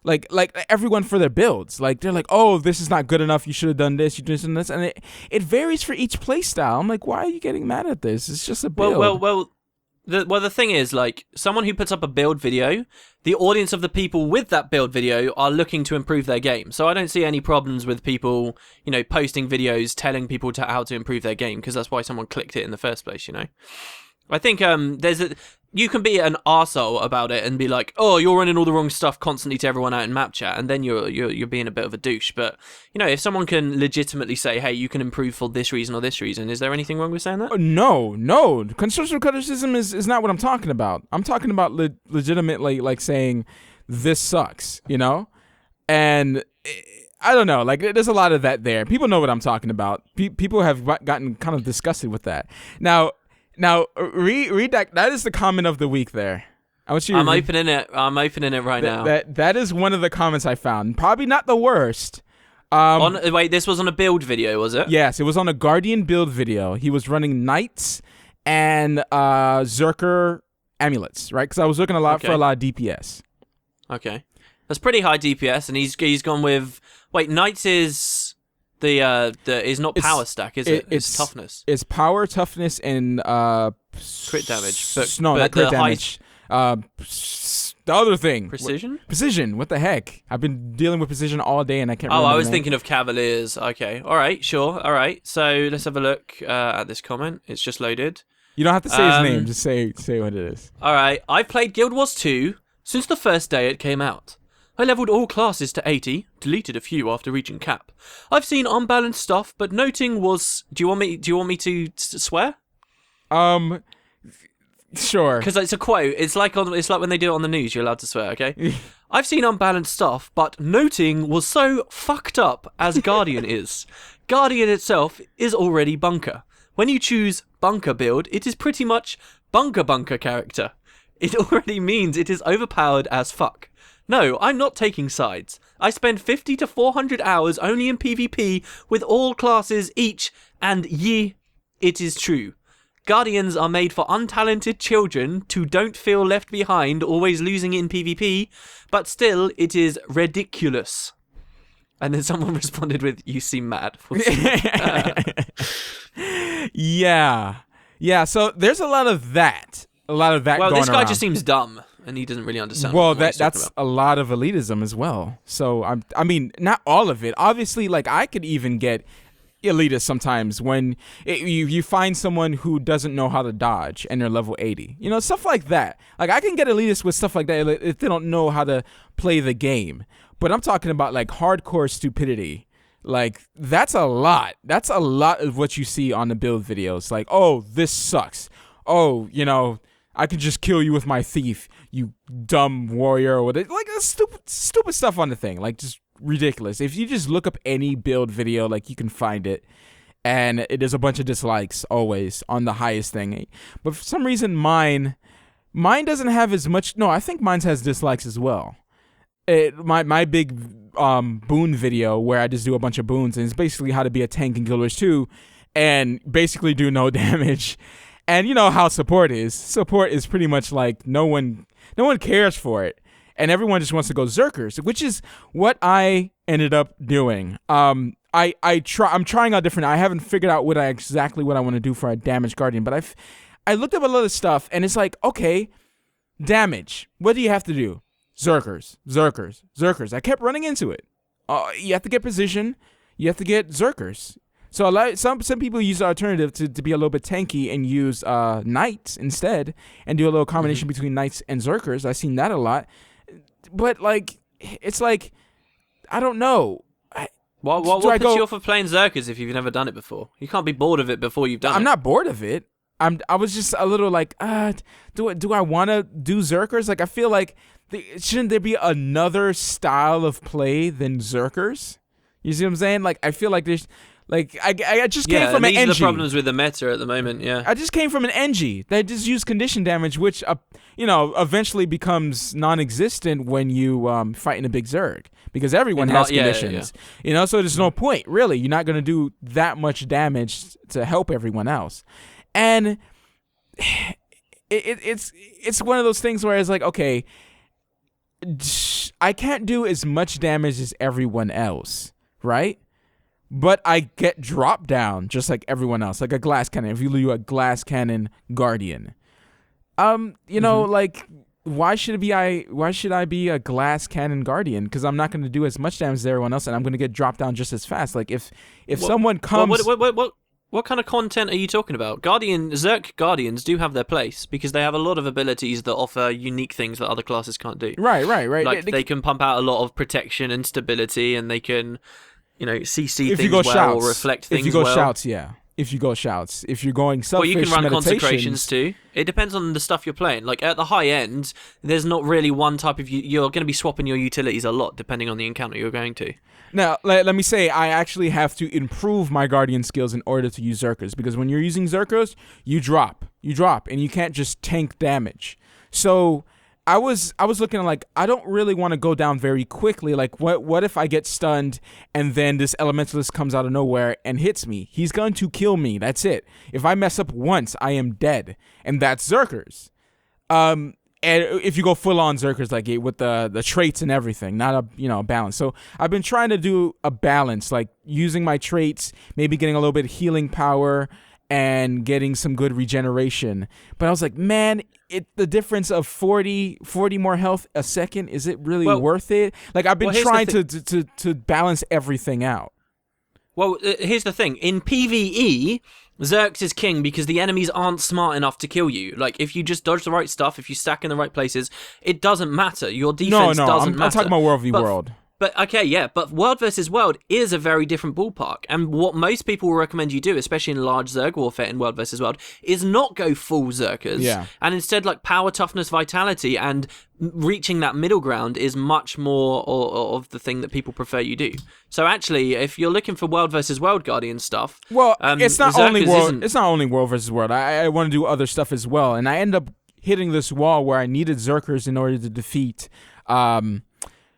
Like everyone for their builds. Like they're like, oh, this is not good enough. You should have done this. You did this, and it varies for each play style. I'm like, why are you getting mad at this? It's just a build. Well. The thing is, like, someone who puts up a build video, the audience of the people with that build video are looking to improve their game. So I don't see any problems with people, posting videos telling people how to improve their game, because that's why someone clicked it in the first place. I think you can be an arsehole about it and be like, oh, you're running all the wrong stuff constantly to everyone out in map chat, and then you're being a bit of a douche. But if someone can legitimately say, hey, you can improve for this reason or this reason, is there anything wrong with saying that? No. Constructive criticism is not what I'm talking about. I'm talking about legitimately like saying this sucks, and I don't know, like there's a lot of that there. People know what I'm talking about. People have gotten kind of disgusted with that. Now, read that. That is the comment of the week there. I'm opening it right now. That is one of the comments I found. Probably not the worst. Wait, this was on a build video, was it? Yes, it was on a Guardian build video. He was running Knights and Zerker amulets, right? Because I was looking for a lot of DPS. Okay. That's pretty high DPS, and he's gone with... Wait, Knights is... is not power stack, is it? It's toughness. It's power, toughness, and crit damage. Not crit damage. The other thing. Precision? Precision. What the heck? I've been dealing with precision all day and I can't remember. Oh, I was thinking of Cavaliers. Okay. All right. Sure. All right. So let's have a look at this comment. It's just loaded. You don't have to say his name. Just say what it is. All right. I've played Guild Wars 2 since the first day it came out. I leveled all classes to 80, deleted a few after reaching cap. I've seen unbalanced stuff, but noting was... Do you want me to swear? Sure. Because it's a quote. It's like when they do it on the news. You're allowed to swear, okay? I've seen unbalanced stuff, but noting was so fucked up as Guardian is. Guardian itself is already bunker. When you choose bunker build, it is pretty much bunker character. It already means it is overpowered as fuck. No, I'm not taking sides. I spend 50 to 400 hours only in PvP with all classes each, and it is true. Guardians are made for untalented children who don't feel left behind, always losing in PvP, but still, it is ridiculous. And then someone responded with, you seem mad. Yeah, so there's a lot of that. Well, this guy around. just seems dumb, and he doesn't really understand. Well, that's a lot of elitism as well. So I mean, not all of it. Obviously, like I could even get elitist sometimes when you find someone who doesn't know how to dodge and they're level 80. Stuff like that. Like I can get elitist with stuff like that if they don't know how to play the game. But I'm talking about like hardcore stupidity. Like that's a lot. That's a lot of what you see on the build videos. Like, oh, this sucks. Oh, I could just kill you with my thief, you dumb warrior, or whatever. Like that's stupid stuff on the thing. Like just ridiculous. If you just look up any build video, like you can find it, and there's a bunch of dislikes always on the highest thing. But for some reason, mine doesn't have as much. No, I think mine has dislikes as well. My big boon video where I just do a bunch of boons, and it's basically how to be a tank in Guild Wars 2 and basically do no damage. And you know how support is. Support is pretty much like no one cares for it, and everyone just wants to go Zerkers, which is what I ended up doing. I'm trying out different. I haven't figured out exactly what I want to do for a damage guardian, but I looked up a lot of stuff, and it's like, okay, damage. What do you have to do? Zerkers. I kept running into it. You have to get position. You have to get Zerkers. So some people use the alternative to be a little bit tanky and use Knights instead and do a little combination between Knights and Zerkers. I've seen that a lot. But, like, it's like, I don't know. What puts you off of playing Zerkers if you've never done it before? You can't be bored of it before you've done it. I'm not bored of it. I was just a little like, do I want to do Zerkers? Like, I feel like, shouldn't there be another style of play than Zerkers? You see what I'm saying? Like, I feel like there's... Like, I just came from an NG. These are the problems with the meta at the moment, yeah. I just came from an NG. They just use condition damage, which, eventually becomes non-existent when you fight in a big Zerg. Because everyone has conditions. Yeah. So there's no point, really. You're not going to do that much damage to help everyone else. And it's one of those things where it's like, okay, I can't do as much damage as everyone else, right? But I get dropped down just like everyone else, like a glass cannon. If you do a glass cannon guardian, like why should I be a glass cannon guardian? Because I'm not going to do as much damage as everyone else, and I'm going to get dropped down just as fast. Like if someone comes, what kind of content are you talking about? Zerk Guardians do have their place because they have a lot of abilities that offer unique things that other classes can't do. Right. Like they can pump out a lot of protection and stability, and they can. CC if things well or reflect things well. If you go shouts, yeah. If you go shouts. If you're going selfish you can run consecrations too. It depends on the stuff you're playing. Like, at the high end, there's not really one type of... You're going to be swapping your utilities a lot, depending on the encounter you're going to. Now, let me say, I actually have to improve my Guardian skills in order to use Zerkers. Because when you're using Zerkers, you drop. And you can't just tank damage. So... I was looking at, like, I don't really want to go down very quickly. Like, what if I get stunned and then this elementalist comes out of nowhere and hits me? He's going to kill me. That's it. If I mess up once, I am dead. And that's Zerkers. And if you go full on Zerkers, like with the traits and everything, not a balance. So I've been trying to do a balance, like using my traits, maybe getting a little bit of healing power and getting some good regeneration. But I was like, man, the difference of 40 more health a second, is it really worth it? Like, I've been trying to balance everything out. Well, here's the thing. In PvE, Zerks is king because the enemies aren't smart enough to kill you. Like, if you just dodge the right stuff, if you stack in the right places, it doesn't matter. Your defense doesn't matter. I'm talking about World v. World. But okay, yeah, but World versus World is a very different ballpark. And what most people will recommend you do, especially in large Zerg warfare in World versus World, is not go full Zerkers. And instead, like, power, toughness, vitality, and reaching that middle ground is much more of the thing that people prefer you do. So actually, if you're looking for World versus World Guardian stuff, it's not only World. It's not only World versus World. I want to do other stuff as well, and I end up hitting this wall where I needed Zerkers in order to defeat.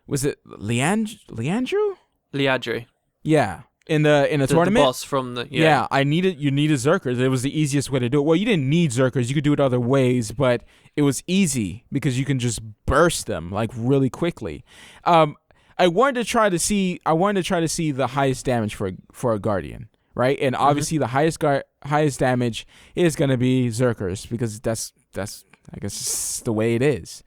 Was it Liandru? Liadri. Yeah, in the tournament. The boss from the you needed Zerkers. It was the easiest way to do it. Well, you didn't need Zerkers. You could do it other ways, but it was easy because you can just burst them like really quickly. I wanted to try to see the highest damage for a Guardian, right? And obviously the highest damage is going to be Zerkers because that's I guess the way it is.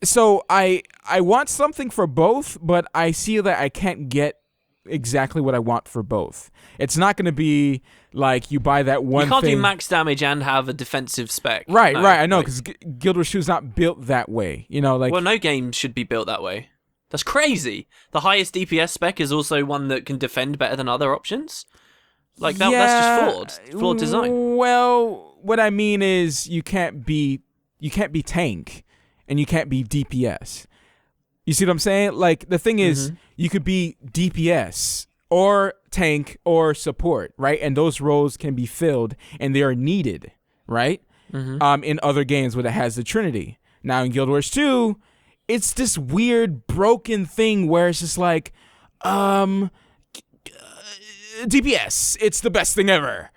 So I want something for both, but I see that I can't get exactly what I want for both. It's not going to be like you buy that one thing. You can't do max damage and have a defensive spec. Right. I know, because Guild Wars 2 is not built that way. Well, no game should be built that way. That's crazy. The highest DPS spec is also one that can defend better than other options. Like, that's just flawed design. Well, what I mean is you can't be tank. And you can't be DPS. You see what I'm saying? Like, the thing is, you could be DPS or tank or support, right? And those roles can be filled, and they are needed, right? In other games where it has the Trinity. Now, in Guild Wars 2, it's this weird, broken thing where it's just like, DPS, it's the best thing ever.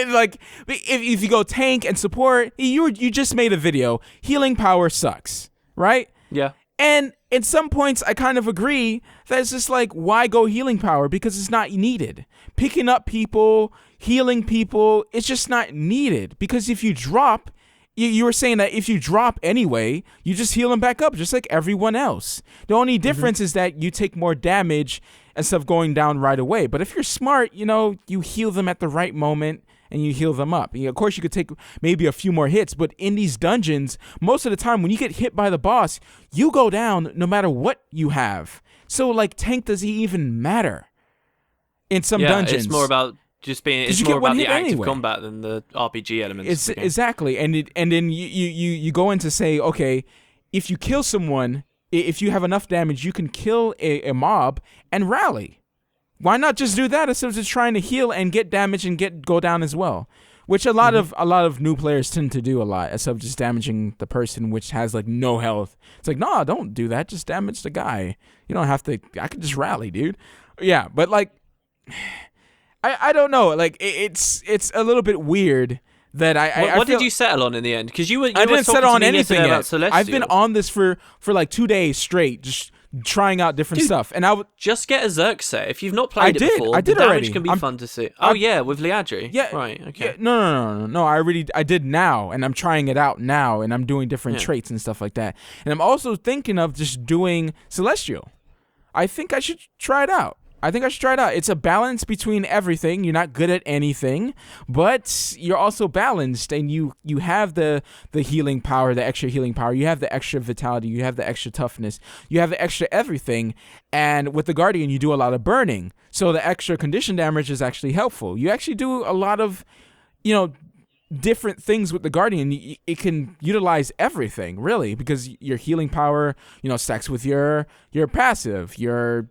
Like, if you go tank and support, you just made a video. Healing power sucks, right? Yeah. And at some points, I kind of agree that it's just like, why go healing power? Because it's not needed. Picking up people, healing people, it's just not needed. Because if you drop, you were saying that if you drop anyway, you just heal them back up, just like everyone else. The only difference is that you take more damage instead of going down right away. But if you're smart, you heal them at the right moment and you heal them up. Of course, you could take maybe a few more hits, but in these dungeons, most of the time when you get hit by the boss, you go down no matter what you have. So, like, tank doesn't even matter in some dungeons. It's more about just being. It's more about the active combat than the RPG elements. Exactly, and then you go in to say, okay, if you kill someone, if you have enough damage, you can kill a mob and rally. Why not just do that instead of just trying to heal and get damage and go down as well? Which a lot of new players tend to do a lot, instead of just damaging the person which has like no health. It's like, nah, don't do that. Just damage the guy. You don't have to. I could just rally, dude. Yeah, but like, I don't know. Like, it's a little bit weird that What did you settle on in the end? Because you didn't settle on anything yet. About Celestial. I've been on this for like 2 days straight, just trying out different stuff, and I would just get a Zerk set. If you've not played it before, I did the damage already. can be fun to see. Oh yeah, with Liadri. Yeah, right. Okay. Yeah, no. I did now, and I'm trying it out now, and I'm doing different traits and stuff like that. And I'm also thinking of just doing Celestial. I think I should try it out. It's a balance between everything. You're not good at anything, but you're also balanced, and you have the healing power, the extra healing power. You have the extra vitality. You have the extra toughness. You have the extra everything. And with the Guardian, you do a lot of burning. So the extra condition damage is actually helpful. You actually do a lot of, different things with the Guardian. It can utilize everything, really, because your healing power, stacks with your passive, your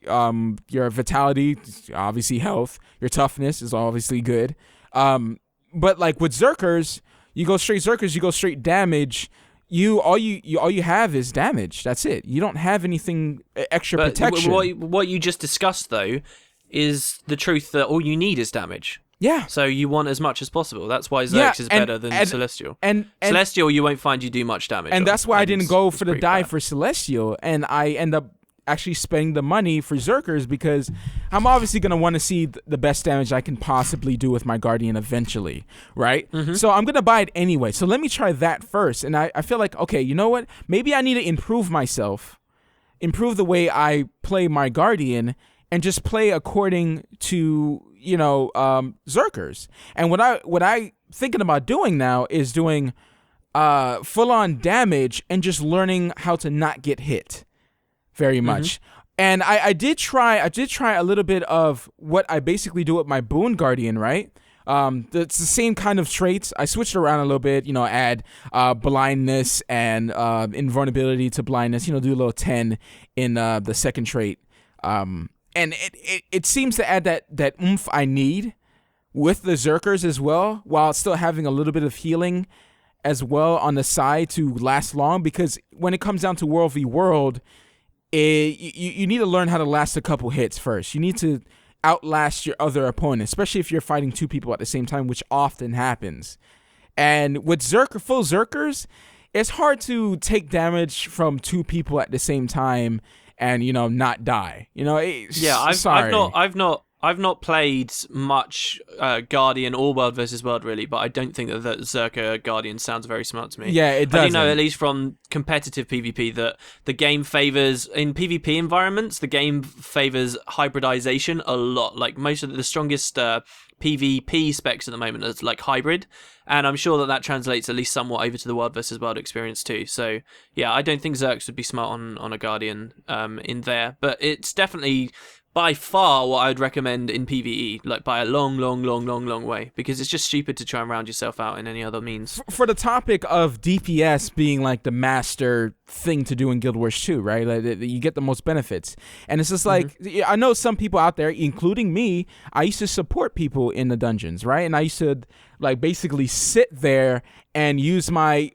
vitality, obviously health, your toughness is obviously good. But like with Zerkers, you go straight damage. All you have is damage. That's it. You don't have anything extra protection. What you just discussed though is the truth that all you need is damage. Yeah. So you want as much as possible. That's why Zerk is better than Celestial. And Celestial, you won't find you do much damage. And that's why I didn't go for the dive for Celestial, and I end up actually spending the money for Zerkers because I'm obviously going to want to see the best damage I can possibly do with my Guardian eventually, right? So I'm going to buy it anyway. So let me try that first. And I feel like, okay, you know what? Maybe I need to improve myself, improve the way I play my Guardian, and just play according to, Zerkers. And what I thinking about doing now is doing full-on damage and just learning how to not get hit very much. And I did try a little bit of what I basically do with my Boon Guardian, right? It's the same kind of traits. I switched around a little bit, add blindness and invulnerability to blindness, do a little 10 in the second trait. And it seems to add that oomph I need with the Zerkers as well, while still having a little bit of healing as well on the side to last long, because when it comes down to World v World, you need to learn how to last a couple hits first. You need to outlast your other opponent, especially if you're fighting two people at the same time, which often happens. And with full Zerkers, it's hard to take damage from two people at the same time and not die. I've not played much Guardian or World versus World really, but I don't think that Zerker Guardian sounds very smart to me. Yeah, it does. I do know, at least from competitive PvP, that the game favors, in PvP environments, the game favors hybridization a lot. Like most of the strongest PvP specs at the moment is like hybrid, and I'm sure that translates at least somewhat over to the World versus World experience too. So yeah, I don't think Zerks would be smart on a Guardian in there, but it's definitely by far what I'd recommend in PvE, like by a long way, because it's just stupid to try and round yourself out in any other means. For the topic of DPS being like the master thing to do in Guild Wars 2, right? Like, you get the most benefits. And it's just like, I know some people out there, including me, I used to support people in the dungeons, right? And I used to like basically sit there and use my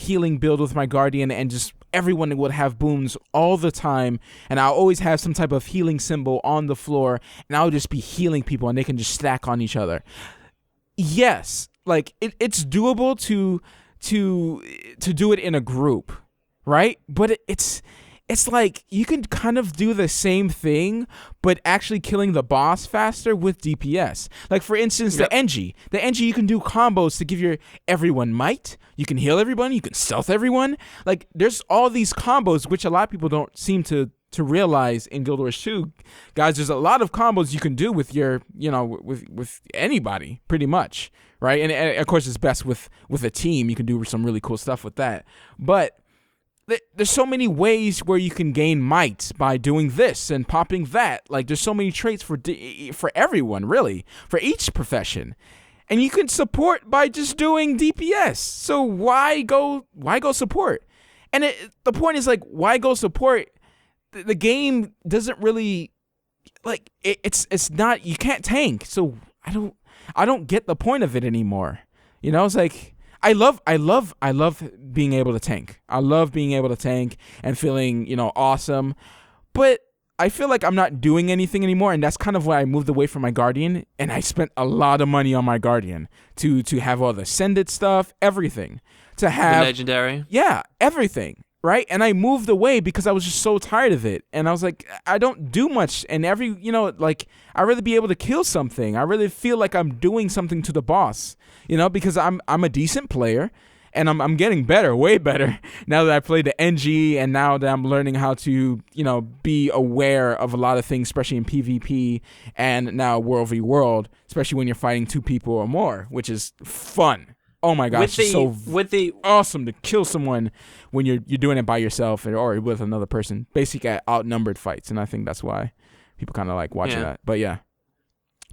healing build with my Guardian and just everyone would have booms all the time, and I'll always have some type of healing symbol on the floor, and I'll just be healing people, and they can just stack on each other. Yes, like it's doable to do it in a group, right? But it's like you can kind of do the same thing, but actually killing the boss faster with DPS. Like, for instance, the NG, you can do combos to give everyone might. You can heal everyone. You can stealth everyone. Like, there's all these combos, which a lot of people don't seem to realize in Guild Wars 2. Guys, there's a lot of combos you can do with your, with anybody, pretty much, right? And of course, it's best with a team. You can do some really cool stuff with that. But there's so many ways where you can gain might by doing this and popping that. Like, there's so many traits for everyone, really, for each profession, and you can support by just doing DPS. So why go support? And the point is, like, why go support? The game doesn't really, like, it's not, you can't tank. So I don't get the point of it anymore. It's like, I love being able to tank. I love being able to tank and feeling, awesome. But I feel like I'm not doing anything anymore, and that's kind of why I moved away from my Guardian, and I spent a lot of money on my Guardian to have all the Ascended stuff, everything. To have the legendary. Yeah, everything. Right? And I moved away because I was just so tired of it. And I was like, I don't do much. And I'd rather be able to kill something. I really feel like I'm doing something to the boss, because I'm a decent player, and I'm getting better, way better, now that I played the NG, and now that I'm learning how to, be aware of a lot of things, especially in PvP and now World v World, especially when you're fighting 2 people or more, which is fun. Oh my gosh, it's so awesome to kill someone when you're doing it by yourself or with another person. Basically, at outnumbered fights, and I think that's why people kind of like watching that. But yeah,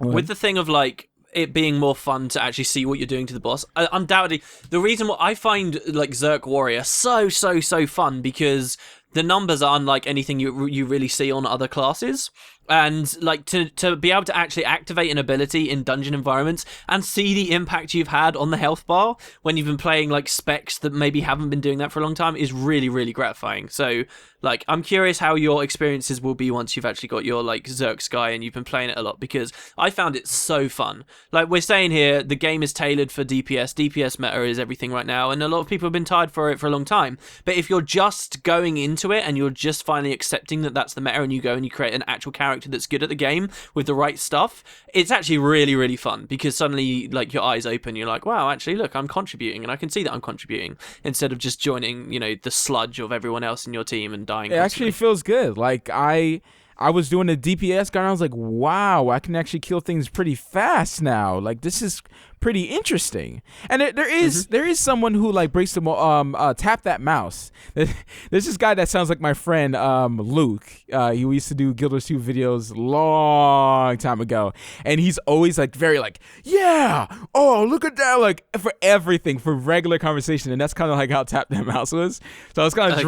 with the thing of like it being more fun to actually see what you're doing to the boss, undoubtedly the reason why I find like Zerk Warrior so fun, because the numbers are unlike anything you really see on other classes. And like to be able to actually activate an ability in dungeon environments and see the impact you've had on the health bar when you've been playing like specs that maybe haven't been doing that for a long time is really, really gratifying. So like, I'm curious how your experiences will be once you've actually got your like Zerk Sky and you've been playing it a lot, because I found it so fun. Like we're saying here, the game is tailored for DPS. DPS meta is everything right now, and a lot of people have been tired for it for a long time. But if you're just going into it and you're just finally accepting that that's the meta, and you go and you create an actual character that's good at the game with the right stuff, it's actually really, really fun, because suddenly like your eyes open, you're like, wow, actually look, I'm contributing, and I can see that I'm contributing, instead of just joining the sludge of everyone else in your team and dying. It actually feels good. Like I was doing a DPS guy, and I was like, wow, I can actually kill things pretty fast now. Like, this is pretty interesting. And there is someone who like breaks the tap that mouse. There's this guy that sounds like my friend Luke. He used to do Guild Wars 2 videos long time ago, and he's always like very like, yeah, oh look at that, like for everything, for regular conversation, and that's kind of like how tap that mouse was. So I was kind of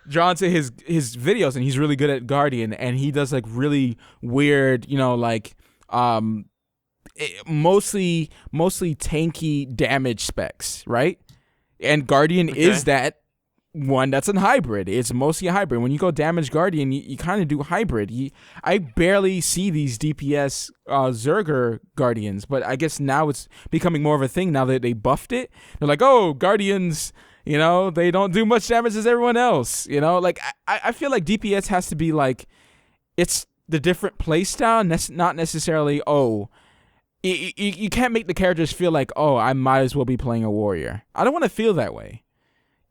drawn to his videos, and he's really good at Guardian, and he does like really weird, mostly tanky damage specs, right? And Guardian is that one that's a hybrid. It's mostly a hybrid. When you go damage Guardian, you kind of do hybrid. I barely see these DPS Zerger Guardians, but I guess now it's becoming more of a thing now that they buffed it. They're like, oh, Guardians, they don't do much damage as everyone else. Like I feel like DPS has to be like, it's the different play style, not necessarily, you can't make the characters feel like, oh, I might as well be playing a warrior. I don't want to feel that way.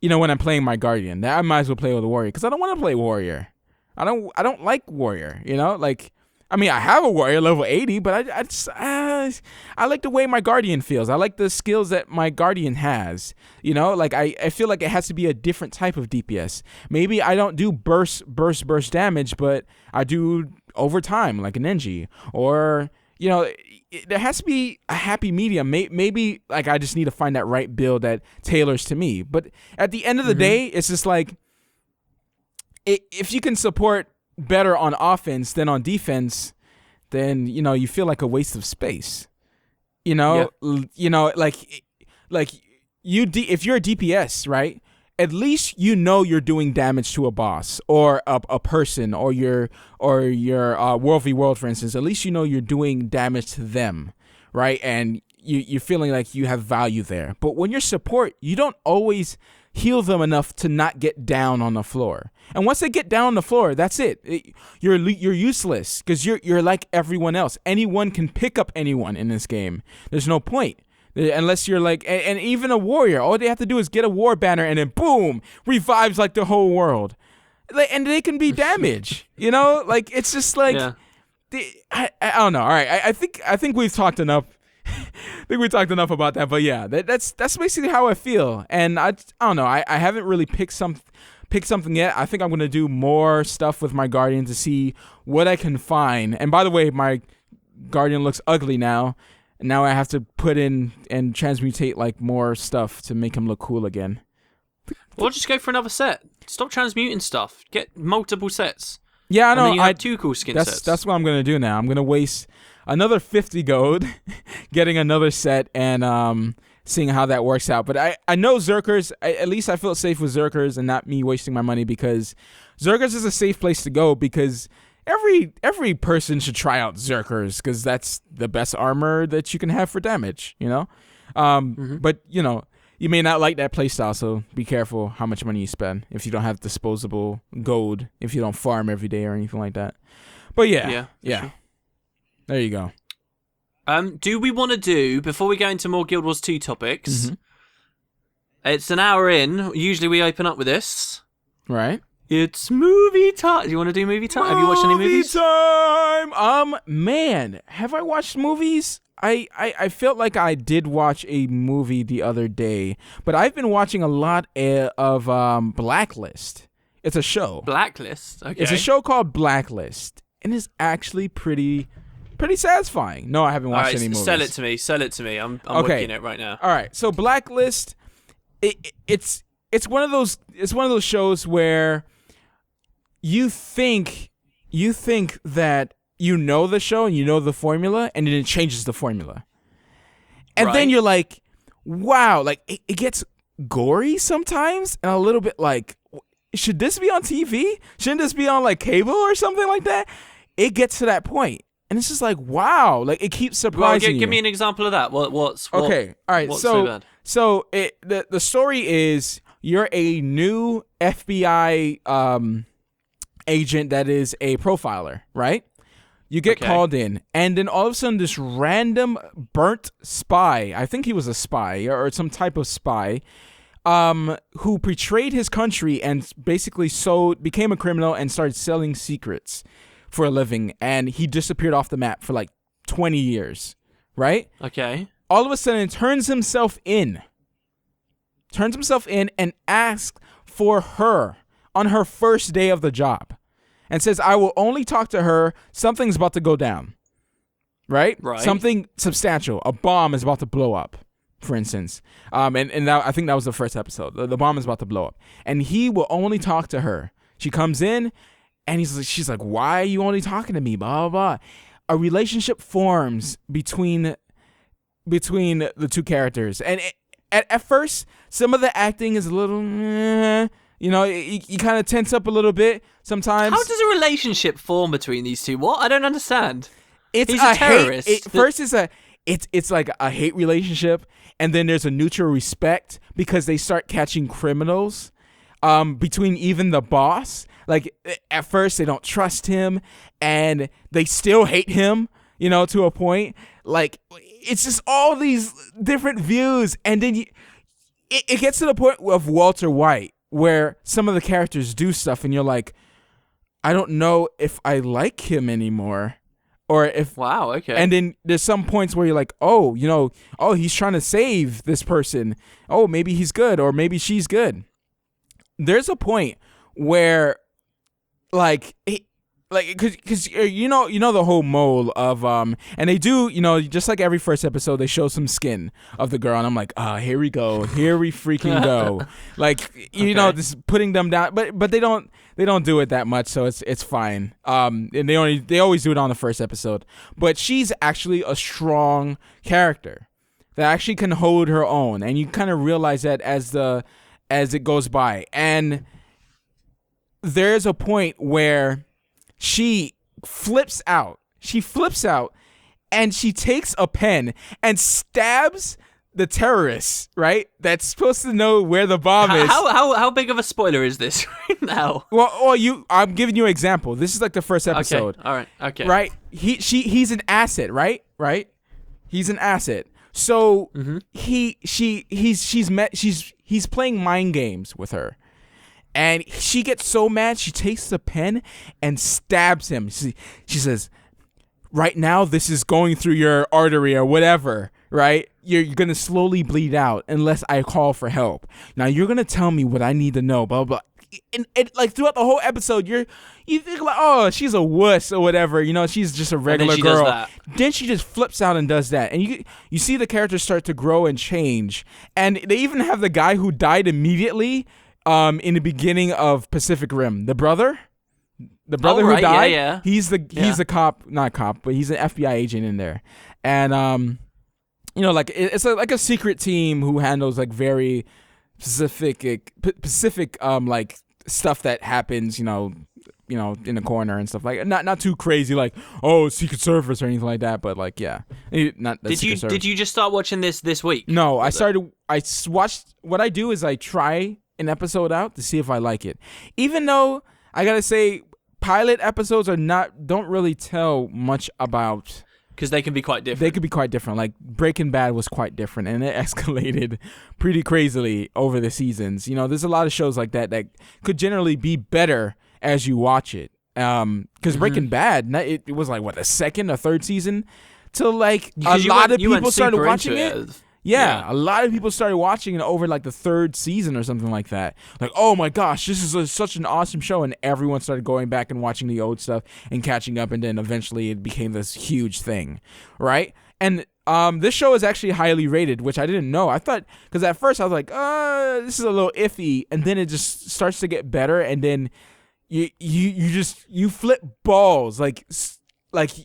When I'm playing my Guardian, I might as well play with a warrior, because I don't want to play warrior. I don't like warrior. Like, I mean, I have a warrior level 80, but I like the way my Guardian feels. I like the skills that my Guardian has. Like I feel like it has to be a different type of DPS. Maybe I don't do burst damage, but I do over time, like an NG, or there has to be a happy medium. Maybe like I just need to find that right build that tailors to me. But at the end of the day, it's just like, if you can support better on offense than on defense, then you feel like a waste of space. Like if you're a DPS, right, at least you know you're doing damage to a boss or a person or your World v World, for instance. At least you know you're doing damage to them, right? And you're feeling like you have value there. But when you're support, you don't always heal them enough to not get down on the floor. And once they get down on the floor, that's it. You're useless because you're like everyone else. Anyone can pick up anyone in this game. There's no point. Unless you're like, and even a warrior, all they have to do is get a war banner and then boom, revives like the whole world. And they can be damaged, you know? Like, it's just like, I don't know. All right, I think we've talked enough. I think we talked enough about that, but yeah, that's basically how I feel. And I don't know. I haven't really picked something yet. I think I'm gonna do more stuff with my Guardian to see what I can find. And by the way, my Guardian looks ugly now. And now I have to put in and transmutate like more stuff to make him look cool again. Or just go for another set. Stop transmuting stuff. Get multiple sets. Yeah, I know. And then you have 2 cool skin sets. That's what I'm gonna do now. I'm gonna waste another 50 gold getting another set and seeing how that works out. But I know Zerkers. At least I feel safe with Zerkers and not me wasting my money, because Zerkers is a safe place to go, because every person should try out Zerkers, because that's the best armor that you can have for damage, you know? But, you know, you may not like that playstyle, so be careful how much money you spend if you don't have disposable gold, if you don't farm every day or anything like that. But yeah. Sure. There you go. Do we want to do, before we go into more Guild Wars 2 topics, it's an hour in, usually we open up with this. Right. It's movie time. Do you want to do movie time? Have you watched any movies? Movie time! Man, have I watched movies? I felt like I did watch a movie the other day, but I've been watching a lot of Blacklist. It's a show. Blacklist? Okay. It's a show called Blacklist, and it's actually pretty satisfying. No, I haven't watched any movies. Sell it to me. I'm looking at it right now. All right. So Blacklist, it's one of those shows where you think that you know the show and you know the formula, and then it changes the formula. And then you're like, wow, like it gets gory sometimes and a little bit like, should this be on TV? Shouldn't this be on like cable or something like that? It gets to that point. And it's just like, wow, like it keeps surprising you. Give me an example of that. Okay, all right. What's so bad? So the story is you're a new FBI agent that is a profiler, right? You get called in, and then all of a sudden this random burnt spy, I think he was a spy or some type of spy, who betrayed his country and basically became a criminal and started selling secrets for a living, and he disappeared off the map for like 20 years, right? Okay. All of a sudden turns himself in and asks for her on her first day of the job, and says, I will only talk to her. Something's about to go down, right? Something substantial. A bomb is about to blow up, for instance. And that, I think that was the first episode. The bomb is about to blow up, and he will only talk to her. She comes in, and she's like, why are you only talking to me? Blah, blah, blah. A relationship forms between the two characters. And at first, some of the acting is a little, you know, you kind of tense up a little bit sometimes. How does a relationship form between these two? What? I don't understand. He's a terrorist. It's like a hate relationship, and then there's a mutual respect because they start catching criminals between even the boss. Like, at first, they don't trust him, and they still hate him, you know, to a point. Like, it's just all these different views, and then it gets to the point of Walter White, where some of the characters do stuff, and you're like, I don't know if I like him anymore. Or if wow, okay. And then there's some points where you're like, oh, you know, oh, he's trying to save this person. Oh, maybe he's good, or maybe she's good. There's a point where, like, because you know the whole mole of and they do, you know, just like every first episode, they show some skin of the girl, and I'm like, here we go, here we freaking go. Like, you know, just putting them down, but they don't do it that much, so it's fine. And they always do it on the first episode. But she's actually a strong character that actually can hold her own, and you kind of realize that as the as it goes by, and there's a point where she flips out. And she takes a pen and stabs the terrorists, right? That's supposed to know where the bomb is. How big of a spoiler is this right now? Well, I'm giving you an example. This is like the first episode. Okay. All right. Okay. Right? He's an asset, right? Right? He's an asset. So he's playing mind games with her. And she gets so mad, she takes the pen and stabs him. She says, right now, this is going through your artery or whatever, right? You're going to slowly bleed out unless I call for help. Now, you're going to tell me what I need to know, blah, blah, blah. And like throughout the whole episode, you think like, oh, she's a wuss or whatever. You know, she's just a regular girl. Does that. Then she just flips out and does that. And you see the characters start to grow and change. And they even have the guy who died immediately in the beginning of Pacific Rim. The brother who died. Yeah. He's the cop, not cop, but he's an FBI agent in there. And like it's like a secret team who handles like very specific like stuff that happens, in the corner and stuff like not too crazy like Secret Service or anything like that, but like Did you just start watching this week? No, I watched. What I do is I try an episode out to see if I like it, even though I gotta say pilot episodes don't really tell much about. Because they can be quite different. They could be quite different. Like Breaking Bad was quite different, and it escalated pretty crazily over the seasons. There's a lot of shows like that could generally be better as you watch it. Because Breaking Bad, it was like what, the second or third season, till like a lot of people started watching it. Yeah, a lot of people started watching it over like the third season or something like that. Like, oh my gosh, this is such an awesome show, and everyone started going back and watching the old stuff and catching up, and then eventually it became this huge thing, right? And this show is actually highly rated, which I didn't know. I thought, because at first I was like, this is a little iffy, and then it just starts to get better, and then you flip balls, like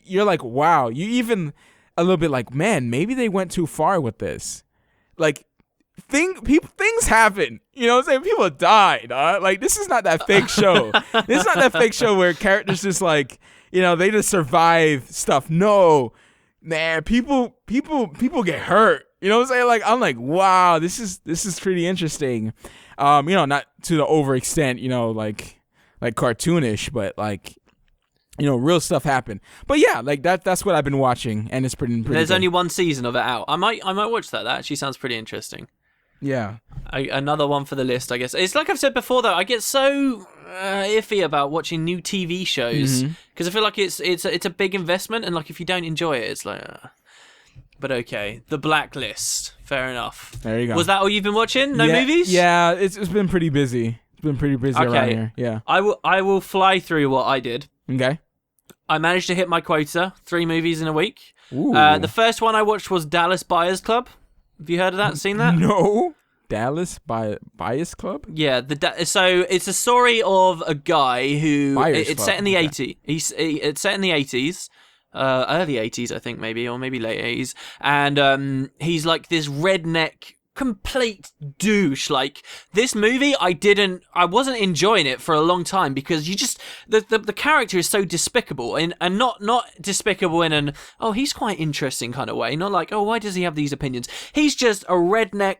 you're like, wow, you even. A little bit like, man, maybe they went too far with this. Like, things happen. You know what I'm saying? People died. Like, this is not that fake show. This is not that fake show where characters just like, they just survive stuff. No, man, people get hurt. You know what I'm saying? Like, I'm like, wow, this is pretty interesting. Not to the overextent, like cartoonish, but like. Real stuff happened. But yeah, like that's what I've been watching, and it's pretty There's good. only one season of it out. I might watch that. That actually sounds pretty interesting. Yeah. Another one for the list, I guess. It's like I've said before, though. I get so iffy about watching new TV shows because I feel like it's a big investment, and like if you don't enjoy it, it's like. But okay, The Blacklist. Fair enough. There you go. Was that all you've been watching? No movies? Yeah, it's been pretty busy. It's been pretty busy around here. Yeah. I will fly through what I did. Okay. I managed to hit my quota, 3 movies in a week. Ooh. The first one I watched was Dallas Buyers Club. Have you heard of that? Seen that? No. Dallas Buyers Club? Yeah. So it's a story of a guy who it's set in the 80s. It's set in the 80s. Early 80s, I think, maybe, or maybe late 80s. And he's like this redneck complete douche. Like, this movie, I wasn't enjoying it for a long time because the character is so despicable, and not despicable in an he's quite interesting kind of way, not like why does he have these opinions. He's just a redneck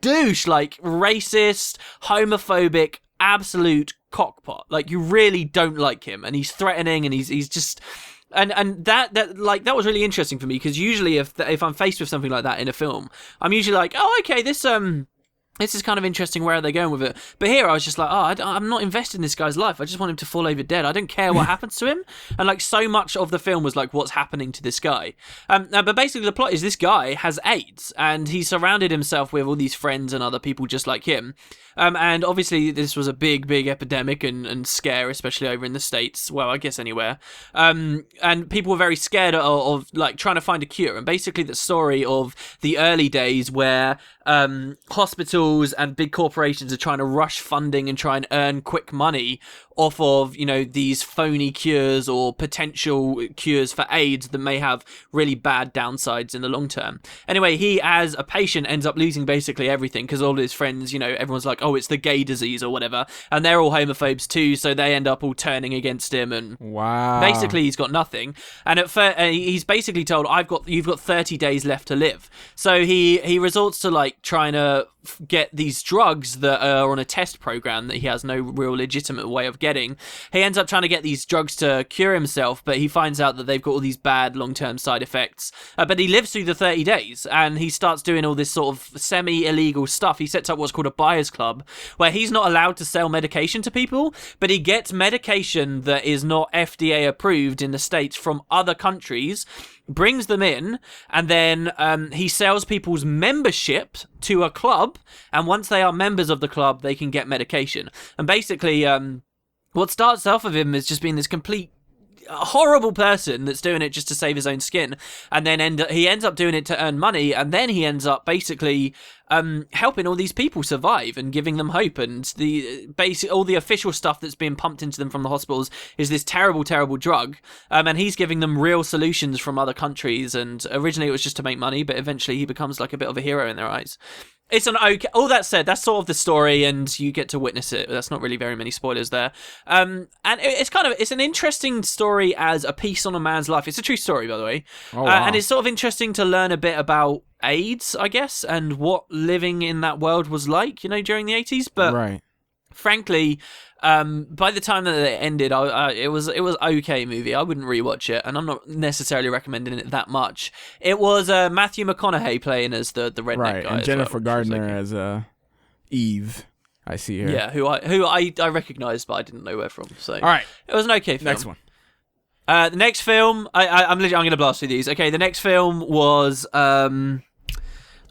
douche, like racist, homophobic, absolute cockpot. Like, you really don't like him, and he's threatening, and he's just. And that was really interesting for me, because usually if I'm faced with something like that in a film, I'm usually like, okay, this is kind of interesting. Where are they going with it? But here I was just like, I'm not invested in this guy's life. I just want him to fall over dead. I don't care what happens to him. And like, so much of the film was like, what's happening to this guy? But basically the plot is this guy has AIDS, and he surrounded himself with all these friends and other people just like him. And obviously this was a big epidemic and scare, especially over in the States. Well, I guess anywhere. And people were very scared of like trying to find a cure. And basically the story of the early days where hospitals hospitals and big corporations are trying to rush funding and try and earn quick money off of, these phony cures or potential cures for AIDS that may have really bad downsides in the long term. Anyway, he, as a patient, ends up losing basically everything because all his friends, everyone's like, oh, it's the gay disease or whatever. And they're all homophobes too, so they end up all turning against him. And wow. Basically, he's got nothing. And at first, he's basically told, you've got 30 days left to live. So he resorts to trying to get these drugs that are on a test program that he has no real legitimate way of getting. He ends up trying to get these drugs to cure himself, but he finds out that they've got all these bad long-term side effects. But he lives through the 30 days, and he starts doing all this sort of semi-illegal stuff. He sets up what's called a buyer's club, where he's not allowed to sell medication to people, but he gets medication that is not FDA approved in the States from other countries, brings them in, and then he sells people's membership to a club, and once they are members of the club, they can get medication. And basically, what starts off of him is just being this complete horrible person that's doing it just to save his own skin, and then he ends up doing it to earn money, and then he ends up basically helping all these people survive and giving them hope. And all the official stuff that's being pumped into them from the hospitals is this terrible drug, and he's giving them real solutions from other countries. And originally it was just to make money, but eventually he becomes like a bit of a hero in their eyes. It's an okay. All that said, that's sort of the story, and you get to witness it. That's not really very many spoilers there. And it's an interesting story as a piece on a man's life. It's a true story, by the way. Oh, wow. And it's sort of interesting to learn a bit about AIDS, I guess, and what living in that world was like, during the 80s. But right. Frankly, by the time that it ended, it was okay movie. I wouldn't rewatch it, and I'm not necessarily recommending it that much. It was Matthew McConaughey playing as the redneck right, guy, and Jennifer Gardner okay. as Eve. I see her. Yeah, who I recognised, but I didn't know where from. So all right, it was an okay film. Next one. The next film, I'm going to blast through these. Okay, the next film was oh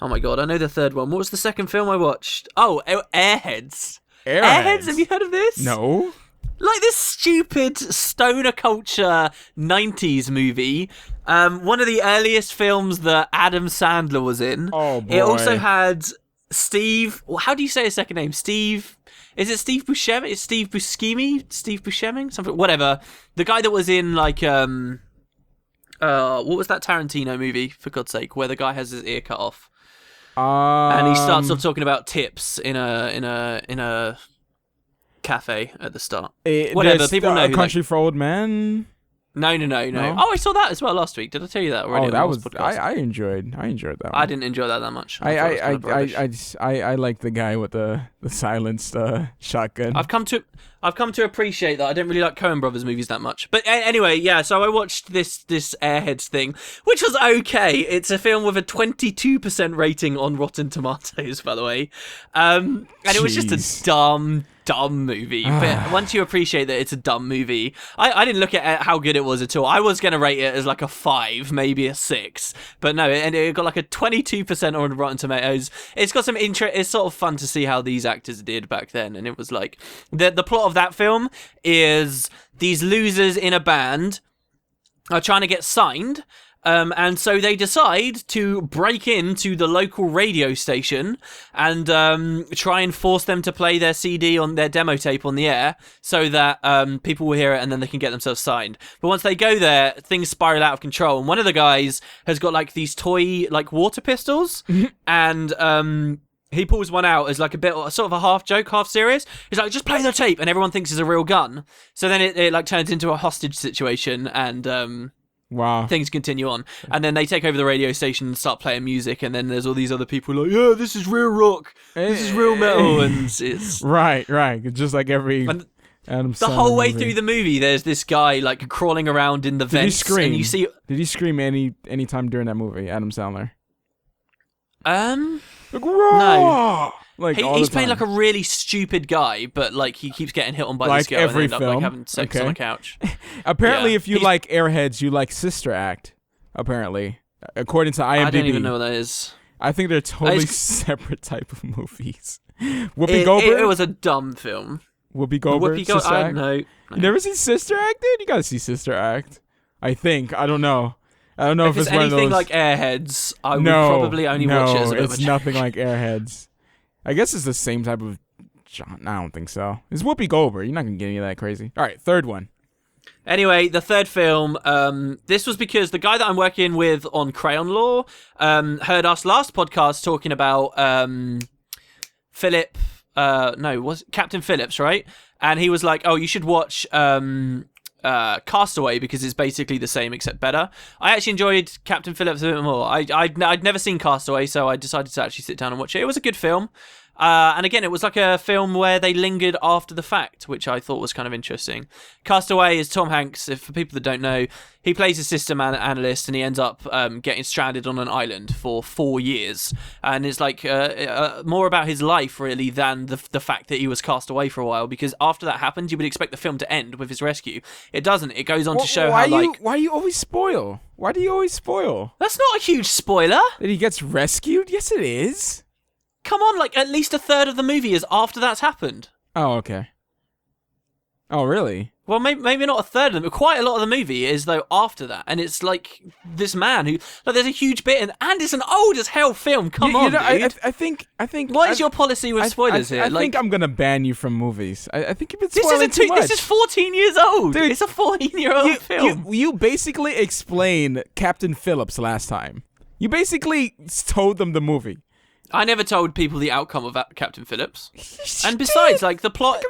my god, I know the third one. What was the second film I watched? Oh, Airheads. Airheads, have you heard of this? No. Like this stupid stoner culture 90s movie. One of the earliest films that Adam Sandler was in. Oh, boy. It also had Steve... How do you say his second name? Steve... Is it Steve Buscemi? Is Steve Buscemi? Steve Buscemi? Something... Whatever. The guy that was in, what was that Tarantino movie, for God's sake, where the guy has his ear cut off? And he starts off talking about tips in a cafe at the start. Whatever, people know. Country for Old Men. No. Oh, I saw that as well last week. Did I tell you that already? Oh, that was. I enjoyed that one. I didn't enjoy that much. I like the guy with the silenced shotgun. I've come to appreciate that. I don't really like Coen Brothers movies that much. But anyway, yeah. So I watched this Airheads thing, which was okay. It's a film with a 22% rating on Rotten Tomatoes, by the way. And it was just a dumb movie. But once you appreciate that it's a dumb movie, I didn't look at how good it was at all. I was going to rate it as like a 5, maybe a 6, but no, and it got like a 22% on Rotten Tomatoes. It's got some interest. It's sort of fun to see how these actors did back then, and it was like the plot of that film is these losers in a band are trying to get signed. And so they decide to break into the local radio station and try and force them to play their CD on their demo tape on the air so that people will hear it and then they can get themselves signed. But once they go there, things spiral out of control. And one of the guys has got like these toy like water pistols and he pulls one out as like a bit sort of a half joke, half serious. He's like, just play the tape, and everyone thinks it's a real gun. So then it like turns into a hostage situation and wow. Things continue on, and then they take over the radio station and start playing music, and then there's all these other people like, yeah, this is real rock, this is real metal, and it's right, just like every and Adam the Sandler whole way movie. through the movie, there's this guy like crawling around in the Did he vents, scream? and you see. Did he scream any time during that movie, Adam Sandler? Like, No. Like He's playing like a really stupid guy, but like he keeps getting hit on by like this girl every and end up like having sex on the couch. Apparently, Yeah. if you like Airheads, you like Sister Act. Apparently, according to IMDb. I don't even know what that is. I think they're totally separate type of movies. Whoopi Goldberg. It was a dumb film. Wuppi Goldberg. Sister Sister I Act? know. You never seen Sister Act, dude? You gotta see Sister Act. I think. I don't know. I don't know if it's one of those. Anything like Airheads, I would probably only watch it as a bit of a it's joke. nothing like Airheads. I guess it's the same type of John. I don't think so. It's Whoopi Goldberg. You're not gonna get any of that crazy. All right, third one. Anyway, the third film, this was because the guy that I'm working with on Crayon Law heard us last podcast talking about Captain Phillips, right? And he was like, oh, you should watch Castaway because it's basically the same except better. I actually enjoyed Captain Phillips a bit more. I'd never seen Castaway, so I decided to actually sit down and watch it. It was a good film. And again, it was like a film where they lingered after the fact, which I thought was kind of interesting. Castaway is Tom Hanks. For people that don't know, he plays a system analyst and he ends up getting stranded on an island for 4 years. And it's like more about his life, really, than the fact that he was cast away for a while. Because after that happened, you would expect the film to end with his rescue. It doesn't. It goes on to show how, why do you always spoil? Why do you always spoil? That's not a huge spoiler. That he gets rescued? Yes, it is. Come on, like, at least a third of the movie is after that's happened. Oh, okay. Oh, really? Well, maybe not a third of them, but quite a lot of the movie is, though, after that. And it's like this man who, like, there's a huge bit in, and it's an old as hell film. Come on, dude. I think. What is your policy with spoilers here? I think I'm gonna ban you from movies. I think you've been spoiling too much. This is 14 years old. Dude, it's a 14-year-old film. You basically explained Captain Phillips last time. You basically told them the movie. I never told people the outcome of Captain Phillips. And besides, like, the plot...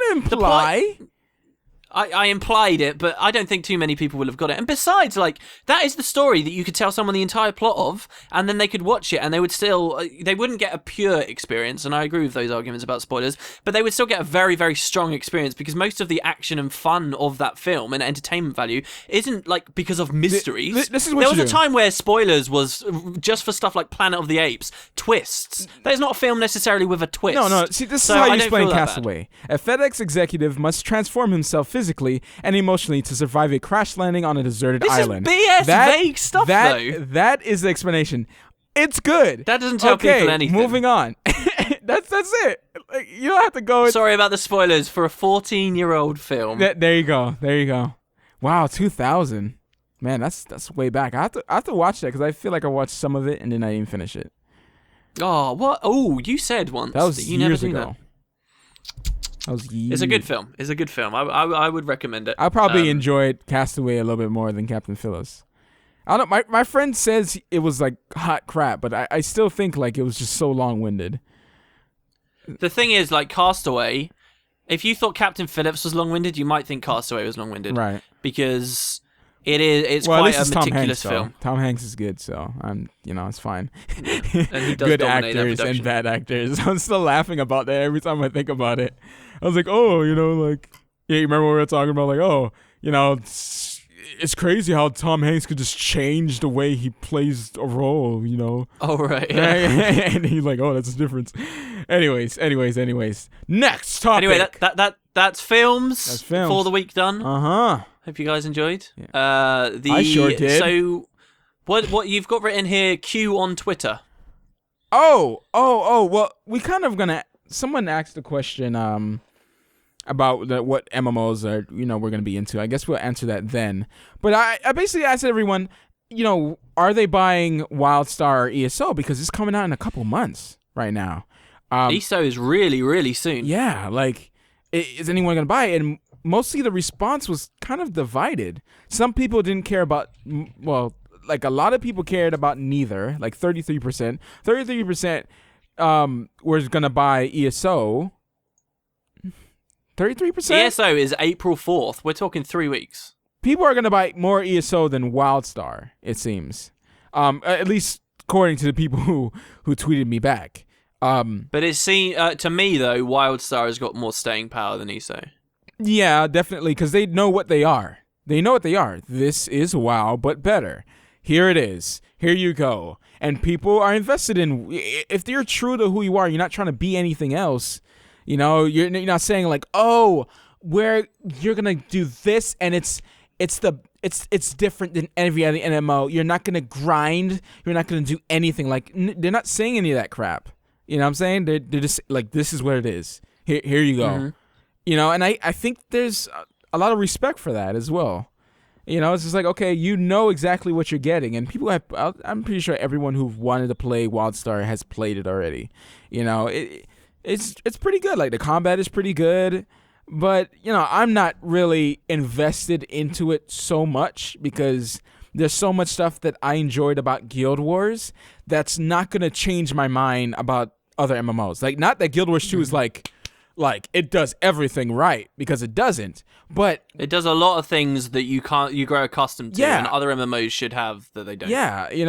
I implied it, but I don't think too many people will have got it. And besides, like, that is the story that you could tell someone the entire plot of, and then they could watch it, and they would still... they wouldn't get a pure experience, and I agree with those arguments about spoilers, but they would still get a very, very strong experience, because most of the action and fun of that film and entertainment value isn't, like, because of mysteries. This is what there was a time where spoilers was just for stuff like Planet of the Apes. Twists. That is not a film necessarily with a twist. No. See, this is how you explain Castaway. A FedEx executive must transform himself physically and emotionally to survive a crash landing on a deserted island. This is BS vague stuff, though. That is the explanation. It's good. That doesn't tell people anything. Moving on. That's it. Like, you don't have to go. Sorry about the spoilers for a 14-year-old film. There you go. Wow, 2000. Man, that's way back. I have to watch that because I feel like I watched some of it and then I didn't finish it. Oh, what? Oh, you said once that was that you years never ago. It's a good film. It's a good film. I would recommend it. I probably enjoyed Castaway a little bit more than Captain Phillips. I don't know. My friend says it was like hot crap, but I still think like it was just so long-winded. The thing is, like, Castaway, if you thought Captain Phillips was long-winded, you might think Castaway was long-winded. Right. Because it's quite a meticulous film. Tom Hanks is good, so it's fine. And he does good dominate actors that and bad actors. I'm still laughing about that every time I think about it. I was like, oh, you remember when we were talking about like, it's crazy how Tom Hanks could just change the way he plays a role, Oh, right. Yeah. And he's like, oh, that's the difference. Anyways. Next topic. Anyway, that's films for the week done. Uh-huh. Hope you guys enjoyed. Yeah. I sure did. So, what you've got written here, Q on Twitter. Oh, well, we kind of someone asked a question, about what MMOs are, we're going to be into. I guess we'll answer that then. But I basically asked everyone, are they buying Wildstar or ESO? Because it's coming out in a couple months right now. ESO is really, really soon. Yeah, like, is anyone going to buy it? And mostly the response was kind of divided. Some people didn't care about, like a lot of people cared about neither, like 33%. 33% was going to buy ESO. 33%? ESO is April 4th. We're talking 3 weeks. People are going to buy more ESO than Wildstar, it seems. At least according to the people who tweeted me back. But it seems, to me, though, Wildstar has got more staying power than ESO. Yeah, definitely, because they know what they are. This is WoW, but better. Here it is. Here you go. And people are invested in, if you're true to who you are, you're not trying to be anything else. You're not saying like, oh, you're gonna do this, and it's different than every other MMO. You're not gonna grind. You're not gonna do anything. Like they're not saying any of that crap. You know what I'm saying? They're just like, this is what it is. Here you go. Mm-hmm. And I think there's a lot of respect for that as well. It's just like, okay, exactly what you're getting, and people I'm pretty sure everyone who wanted to play Wildstar has played it already. it's pretty good. Like the combat is pretty good, but I'm not really invested into it so much because there's so much stuff that I enjoyed about Guild Wars that's not gonna change my mind about other MMOs. Like, not that Guild Wars 2 is like it does everything right, because it doesn't, but it does a lot of things that you grow accustomed to, Yeah. and other MMOs should have that they don't. yeah, even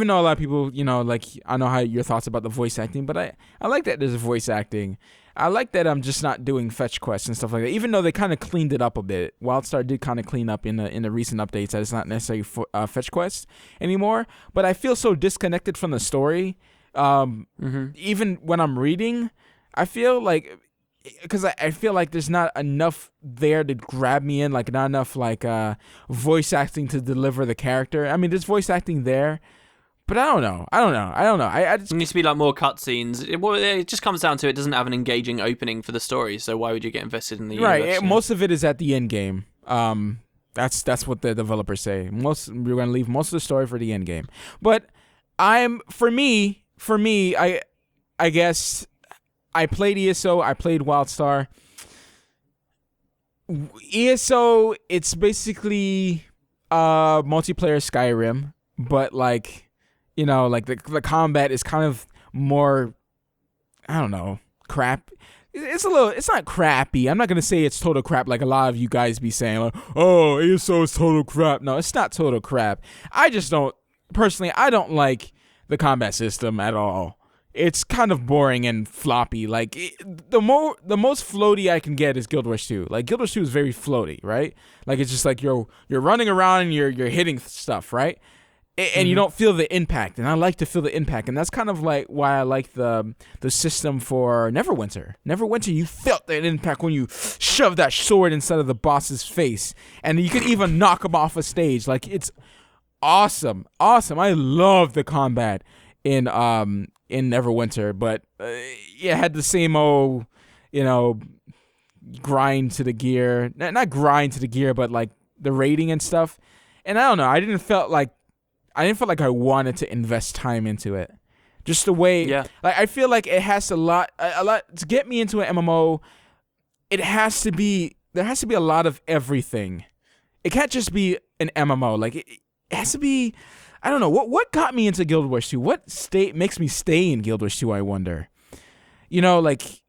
though a lot of people, like, I know how your thoughts about the voice acting, but I like that there's voice acting. I like that I'm just not doing fetch quests and stuff like that, even though they kind of cleaned it up a bit. Wildstar did kind of clean up in the recent updates that it's not necessarily fetch quests anymore, but I feel so disconnected from the story. Even when I'm reading, I feel like, because I feel like there's not enough there to grab me in, like not enough like voice acting to deliver the character. I mean, there's voice acting there, but I don't know. I just It needs to be like more cutscenes. It just comes down to it doesn't have an engaging opening for the story, so why would you get invested in the universe? Most of it is at the end game. That's what the developers say. We're gonna leave most of the story for the end game. But for me, I guess I played ESO. I played Wildstar. ESO, it's basically multiplayer Skyrim, but like, like the combat is kind of more, I don't know, crap. It's not crappy. I'm not going to say it's total crap like a lot of you guys be saying, like, oh, ESO is total crap. No, it's not total crap. I don't like the combat system at all. It's kind of boring and floppy. Like, the most floaty I can get is Guild Wars 2. Like, Guild Wars 2 is very floaty, right? Like, it's just like you're running around and you're hitting stuff, right? And you don't feel the impact, and I like to feel the impact, and that's kind of like why I like the system for Neverwinter. Neverwinter, you felt that impact when you shoved that sword inside of the boss's face, and you could even knock him off a stage. Like, it's awesome. I love the combat in Neverwinter, but it had the same old, grind to the gear. Not grind to the gear, but like the rating and stuff. And I don't know. I didn't feel like I wanted to invest time into it. Just the way, yeah. Like, I feel like it has a lot to get me into an MMO. There has to be a lot of everything. It can't just be an MMO. Like, it has to be. I don't know what got me into Guild Wars 2. What makes me stay in Guild Wars 2? I wonder. Like,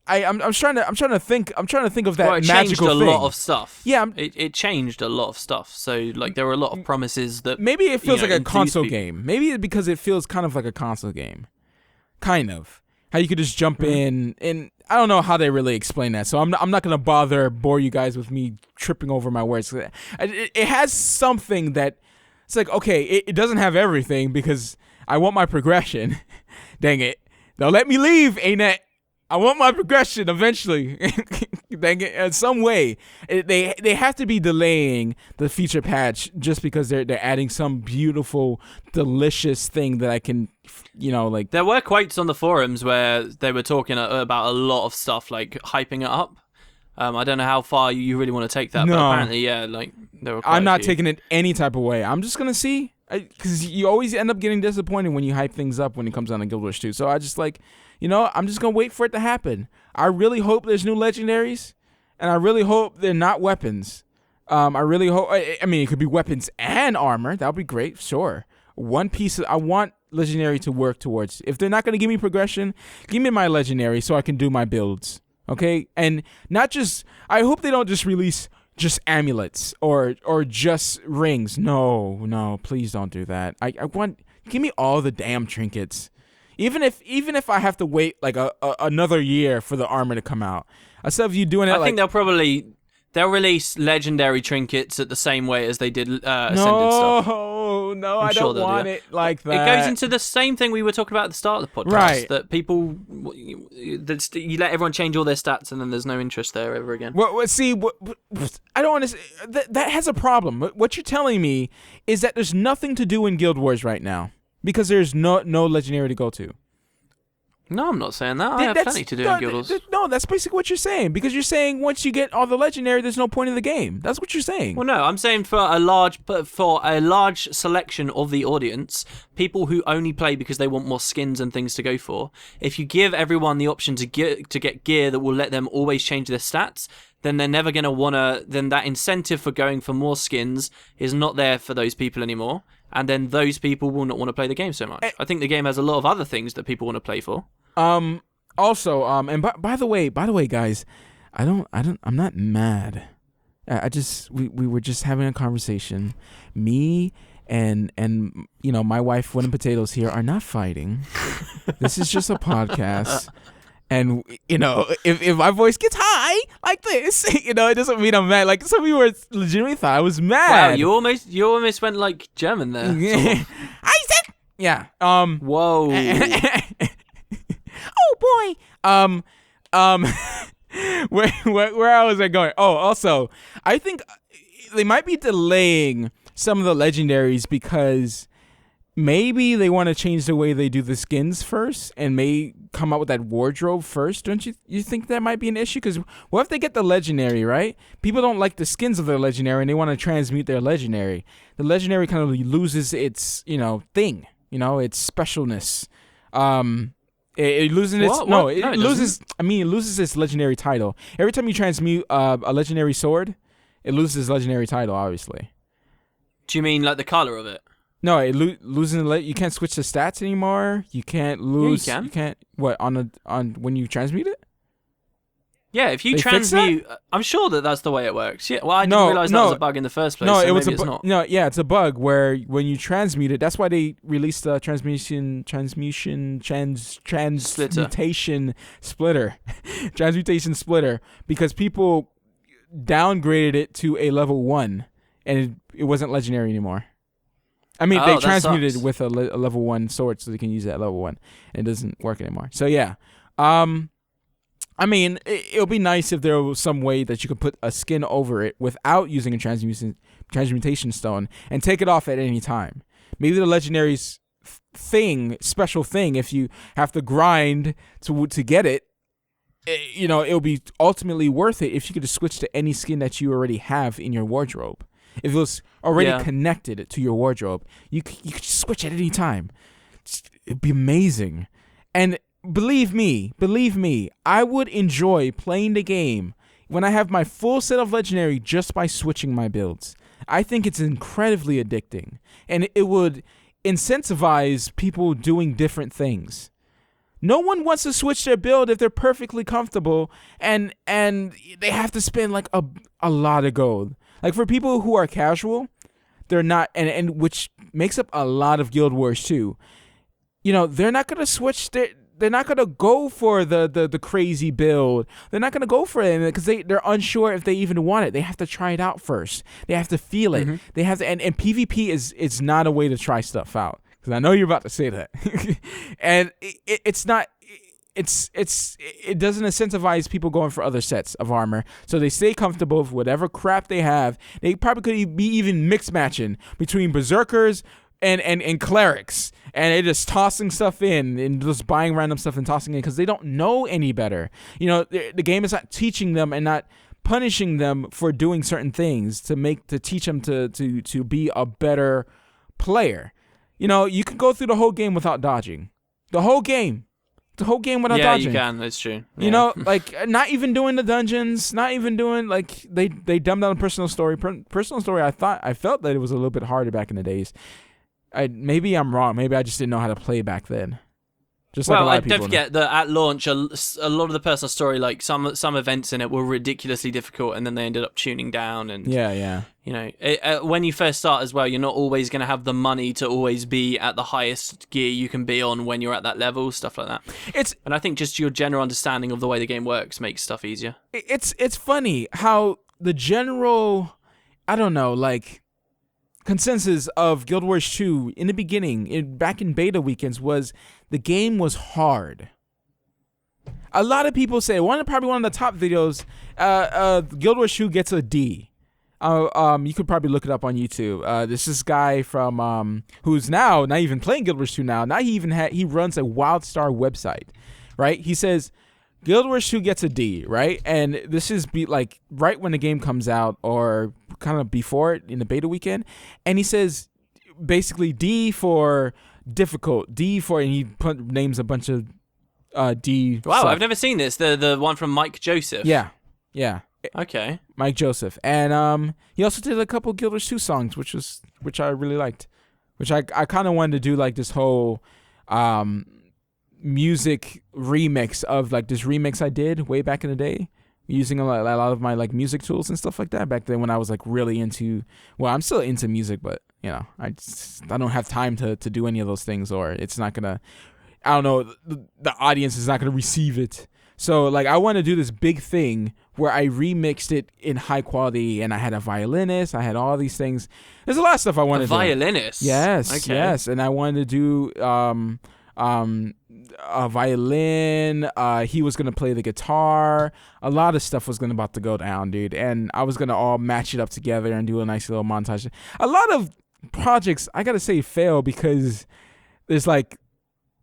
I'm trying to think. I'm trying to think of that magical thing. It changed a lot of stuff. Yeah, it changed a lot of stuff. So like there were a lot of promises that maybe it feels like a console game. Maybe because it feels kind of like a console game, kind of how you could just jump in, and I don't know how they really explain that. So I'm not gonna bore you guys with me tripping over my words. It has something that it's like, okay, it doesn't have everything because I want my progression. Dang it, they'll let me leave, ain't it? I want my progression eventually. Dang it, in some way. They have to be delaying the feature patch just because they're adding some beautiful, delicious thing that I can, like. There were quotes on the forums where they were talking about a lot of stuff, like hyping it up. I don't know how far you really want to take that, but apparently, yeah, like there were. I'm not taking it any type of way. I'm just gonna see, because you always end up getting disappointed when you hype things up when it comes down to Guild Wars 2. So I just like. I'm just going to wait for it to happen. I really hope there's new legendaries, and I really hope they're not weapons. I really hope, I mean, it could be weapons and armor. That would be great, sure. One piece, I want legendary to work towards. If they're not going to give me progression, give me my legendary so I can do my builds, okay? And not just, I hope they don't just release just amulets or just rings. No, please don't do that. I want, give me all the damn trinkets. Even if I have to wait like another year for the armor to come out, instead of you doing it, I think they'll release legendary trinkets at the same way as they did Ascended stuff. No, I don't want it like that. It goes into the same thing we were talking about at the start of the podcast, right? That people, you let everyone change all their stats, and then there's no interest there ever again. Well, see, I don't understand. That has a problem. What you're telling me is that there's nothing to do in Guild Wars right now. Because there's no legendary to go to. No, I'm not saying that. I have plenty to do in Guild Wars. No, that's basically what you're saying. Because you're saying once you get all the legendary, there's no point in the game. That's what you're saying. Well, no, I'm saying for a large selection of the audience, people who only play because they want more skins and things to go for, if you give everyone the option to get gear that will let them always change their stats, then they're never going to want to... Then that incentive for going for more skins is not there for those people anymore. And then those people will not want to play the game so much. I think the game has a lot of other things that people want to play for. Also, and by the way, guys, I'm not mad. We were just having a conversation. Me and my wife, Wooden Potatoes here, are not fighting. This is just a podcast. And, if my voice gets high like this, it doesn't mean I'm mad. Like, some people legitimately thought I was mad. Wow, you almost went, like, German there. I said... Yeah. Whoa. Oh, boy. Where was I going? Oh, also, I think they might be delaying some of the legendaries because... Maybe they want to change the way they do the skins first and may come out with that wardrobe first. Don't you think that might be an issue? Because what if they get the legendary, right? People don't like the skins of their legendary and they want to transmute their legendary. The legendary kind of loses its, thing, its specialness. It loses its... No, it loses... I mean, it loses its legendary title. Every time you transmute a legendary sword, it loses its legendary title, obviously. Do you mean like the color of it? No, losing you can't switch the stats anymore. You can't lose. Yeah, you can. You can't what on when you transmute it. Yeah, if you transmute, I'm sure that's the way it works. Yeah, well, I didn't realize that was a bug in the first place. No, so it was it's not. No, yeah, it's a bug where when you transmute it, that's why they released the transmutation splitter, transmutation splitter, because people downgraded it to a level 1, and it wasn't legendary anymore. I mean, they transmuted with a level 1 sword so they can use that level 1. And it doesn't work anymore. So, yeah. I mean, it'll be nice if there was some way that you could put a skin over it without using a transmutation stone and take it off at any time. Maybe the legendary's special thing, if you have to grind to get it, it'll be ultimately worth it if you could just switch to any skin that you already have in your wardrobe. If it was already connected to your wardrobe, you could just switch at any time. It'd be amazing. And believe me, I would enjoy playing the game when I have my full set of legendary just by switching my builds. I think it's incredibly addicting. And it would incentivize people doing different things. No one wants to switch their build if they're perfectly comfortable and they have to spend like a lot of gold. Like for people who are casual, they're not, and which makes up a lot of Guild Wars too. They're not gonna switch. They're not gonna go for the crazy build. They're not gonna go for it because they're unsure if they even want it. They have to try it out first. They have to feel it. Mm-hmm. They have to, and PvP is not a way to try stuff out. Because I know you're about to say that, and it's not. It doesn't incentivize people going for other sets of armor, so they stay comfortable with whatever crap they have. They probably could be even mix matching between berserkers and clerics, and they're just tossing stuff in and just buying random stuff and tossing it because they don't know any better. The game is not teaching them and not punishing them for doing certain things to teach them to be a better player. You can go through the whole game without dodging. The whole game without dodging. Yeah, you can. That's true. Yeah. Like not even doing the dungeons, not even doing like they dumbed down personal story. Personal story. I felt that it was a little bit harder back in the days. Maybe I'm wrong. Maybe I just didn't know how to play back then. Just like a lot of people. Don't forget that at launch, a lot of the personal story, like some events in it, were ridiculously difficult, and then they ended up tuning down. And yeah. When you first start as well, you're not always going to have the money to always be at the highest gear you can be on when you're at that level, stuff like that. And I think just your general understanding of the way the game works makes stuff easier. It's funny how the general, I don't know, like consensus of Guild Wars 2 in the beginning, back in beta weekends, was the game was hard. A lot of people say probably one of the top videos, Guild Wars 2 gets a D. You could probably look it up on YouTube. This is guy from who's now not even playing Guild Wars 2 now. Now he runs a Wildstar website right? He says Guild Wars 2 gets a D, right? And this is like right when the game comes out or kind of before it in the beta weekend. And he says basically D for difficult, D for, and he names a bunch of D. Wow, stuff. I've never seen this. The one from Mike Joseph. Yeah. Okay. Mike Joseph. And he also did a couple Guild Wars 2 songs, which I really liked. Which I kind of wanted to do like this whole music remix of like this remix I did way back in the day, using a lot of my like music tools and stuff like that back then when I was like really into, well, I'm still into music, but you know, I don't have time to do any of those things, or it's not gonna, I don't know, the audience is not gonna receive it. So like I want to do this big thing where I remixed it in high quality, and I had a violinist, I had all these things. There's a lot of stuff I wanted to do. A violinist? Yes, okay. yes, and I wanted to do a violin. He was gonna play the guitar. A lot of stuff was about to go down, dude, and I was gonna all match it up together and do a nice little montage. A lot of projects, I gotta say, fail because there's like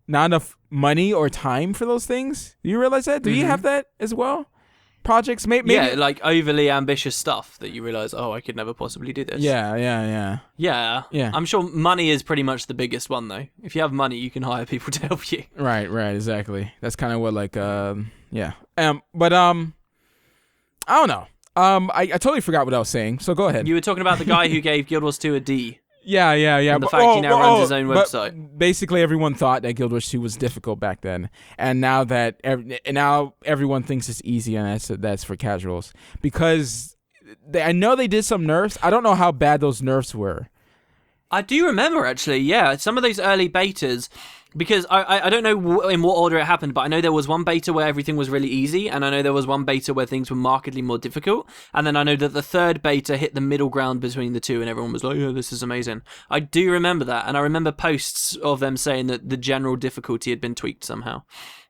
not enough money or time for those things. Do you realize that? Do you have that as well? Projects, maybe. Yeah, like overly ambitious stuff that you realize, oh, I could never possibly do this. Yeah. I'm sure money is pretty much the biggest one, though. If you have money, you can hire people to help you. Right, exactly. That's kind of what like, yeah. But I don't know. I totally forgot what I was saying. So go ahead. You were talking about the guy who gave Guild Wars 2 a D. Yeah. And the fact he now runs his own website. Basically, everyone thought that Guild Wars 2 was difficult back then, and now that now everyone thinks it's easy, and that's for casuals. Because I know they did some nerfs. I don't know how bad those nerfs were. I do remember, actually, yeah, some of those early betas, because I don't know in what order it happened, but I know there was one beta where everything was really easy, and I know there was one beta where things were markedly more difficult, and then I know that the third beta hit the middle ground between the two, and everyone was like, yeah, this is amazing. I do remember that, and I remember posts of them saying that the general difficulty had been tweaked somehow.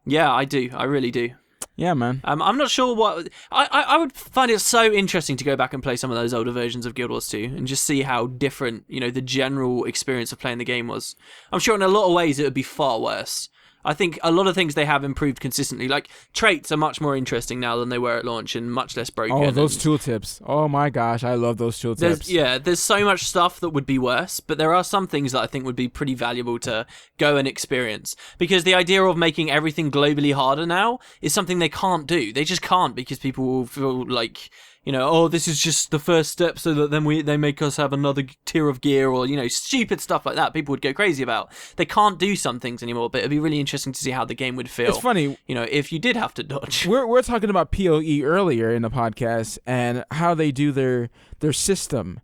Yeah, I do. I really do. Yeah, man. I'm not sure what... I would find it so interesting to go back and play some of those older versions of Guild Wars 2 and just see how different, you know, the general experience of playing the game was. I'm sure in a lot of ways it would be far worse. I think a lot of things they have improved consistently. Like, traits are much more interesting now than they were at launch and much less broken. Oh, those tooltips. Oh my gosh, I love those tooltips. There's so much stuff that would be worse, but there are some things that I think would be pretty valuable to go and experience. Because the idea of making everything globally harder now is something they can't do. They just can't, because people will feel like, you know, oh, this is just the first step so that then they make us have another tier of gear, or, you know, stupid stuff like that people would go crazy about. They can't do some things anymore, but it'd be really interesting to see how the game would feel. It's funny. You know, if you did have to dodge. We're talking about PoE earlier in the podcast and how they do their system.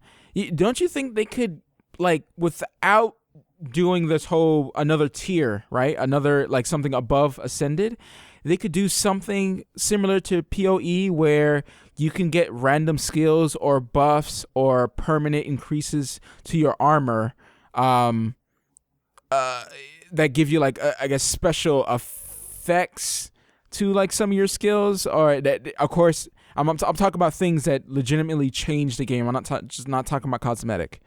Don't you think they could, like, without doing this whole another tier, right? Another, like, something above Ascended, they could do something similar to PoE where you can get random skills or buffs or permanent increases to your armor that give you, like, I guess, special effects to, like, some of your skills. Or that, of course, I'm talking about things that legitimately change the game. I'm not just not talking about cosmetic.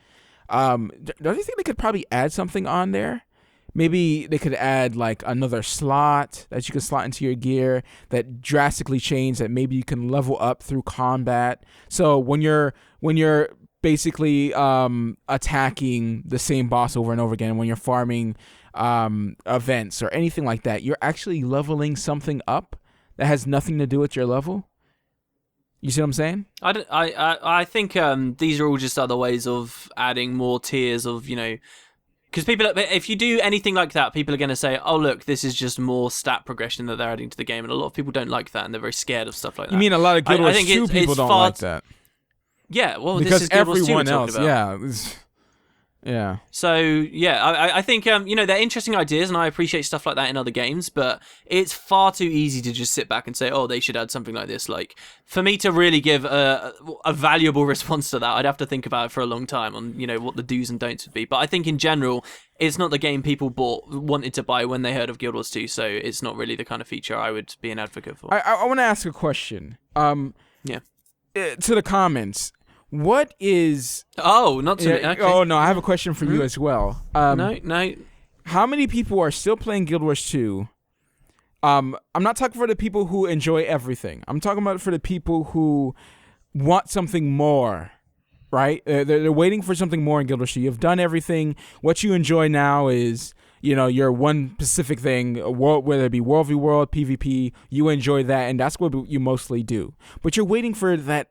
Don't you think they could probably add something on there? Maybe they could add, like, another slot that you can slot into your gear that drastically change, that maybe you can level up through combat. So when you're basically attacking the same boss over and over again, when you're farming events or anything like that, you're actually leveling something up that has nothing to do with your level. You see what I'm saying? I think these are all just other ways of adding more tiers of, you know... Because people, if you do anything like that, people are going to say, oh, look, this is just more stat progression that they're adding to the game. And a lot of people don't like that, and they're very scared of stuff like that. You mean a lot of Guild Wars 2 people don't like that? Yeah, well, because this is Guild Wars 2 everyone we're else, talking about. Yeah. So, yeah, I think, you know, they're interesting ideas, and I appreciate stuff like that in other games, but it's far too easy to just sit back and say, oh, they should add something like this. Like, for me to really give a valuable response to that, I'd have to think about it for a long time on, you know, what the do's and don'ts would be. But I think in general, it's not the game people wanted to buy when they heard of Guild Wars 2, so it's not really the kind of feature I would be an advocate for. I want to ask a question. Yeah. To the comments. What is... Oh, not to me. Okay. Oh, no, I have a question for you as well. No. How many people are still playing Guild Wars 2 I'm not talking for the people who enjoy everything. I'm talking about for the people who want something more, right? They're waiting for something more in Guild Wars 2. You've done everything. What you enjoy now is, your one specific thing, whether it be World v World, PvP, you enjoy that, and that's what you mostly do. But you're waiting for that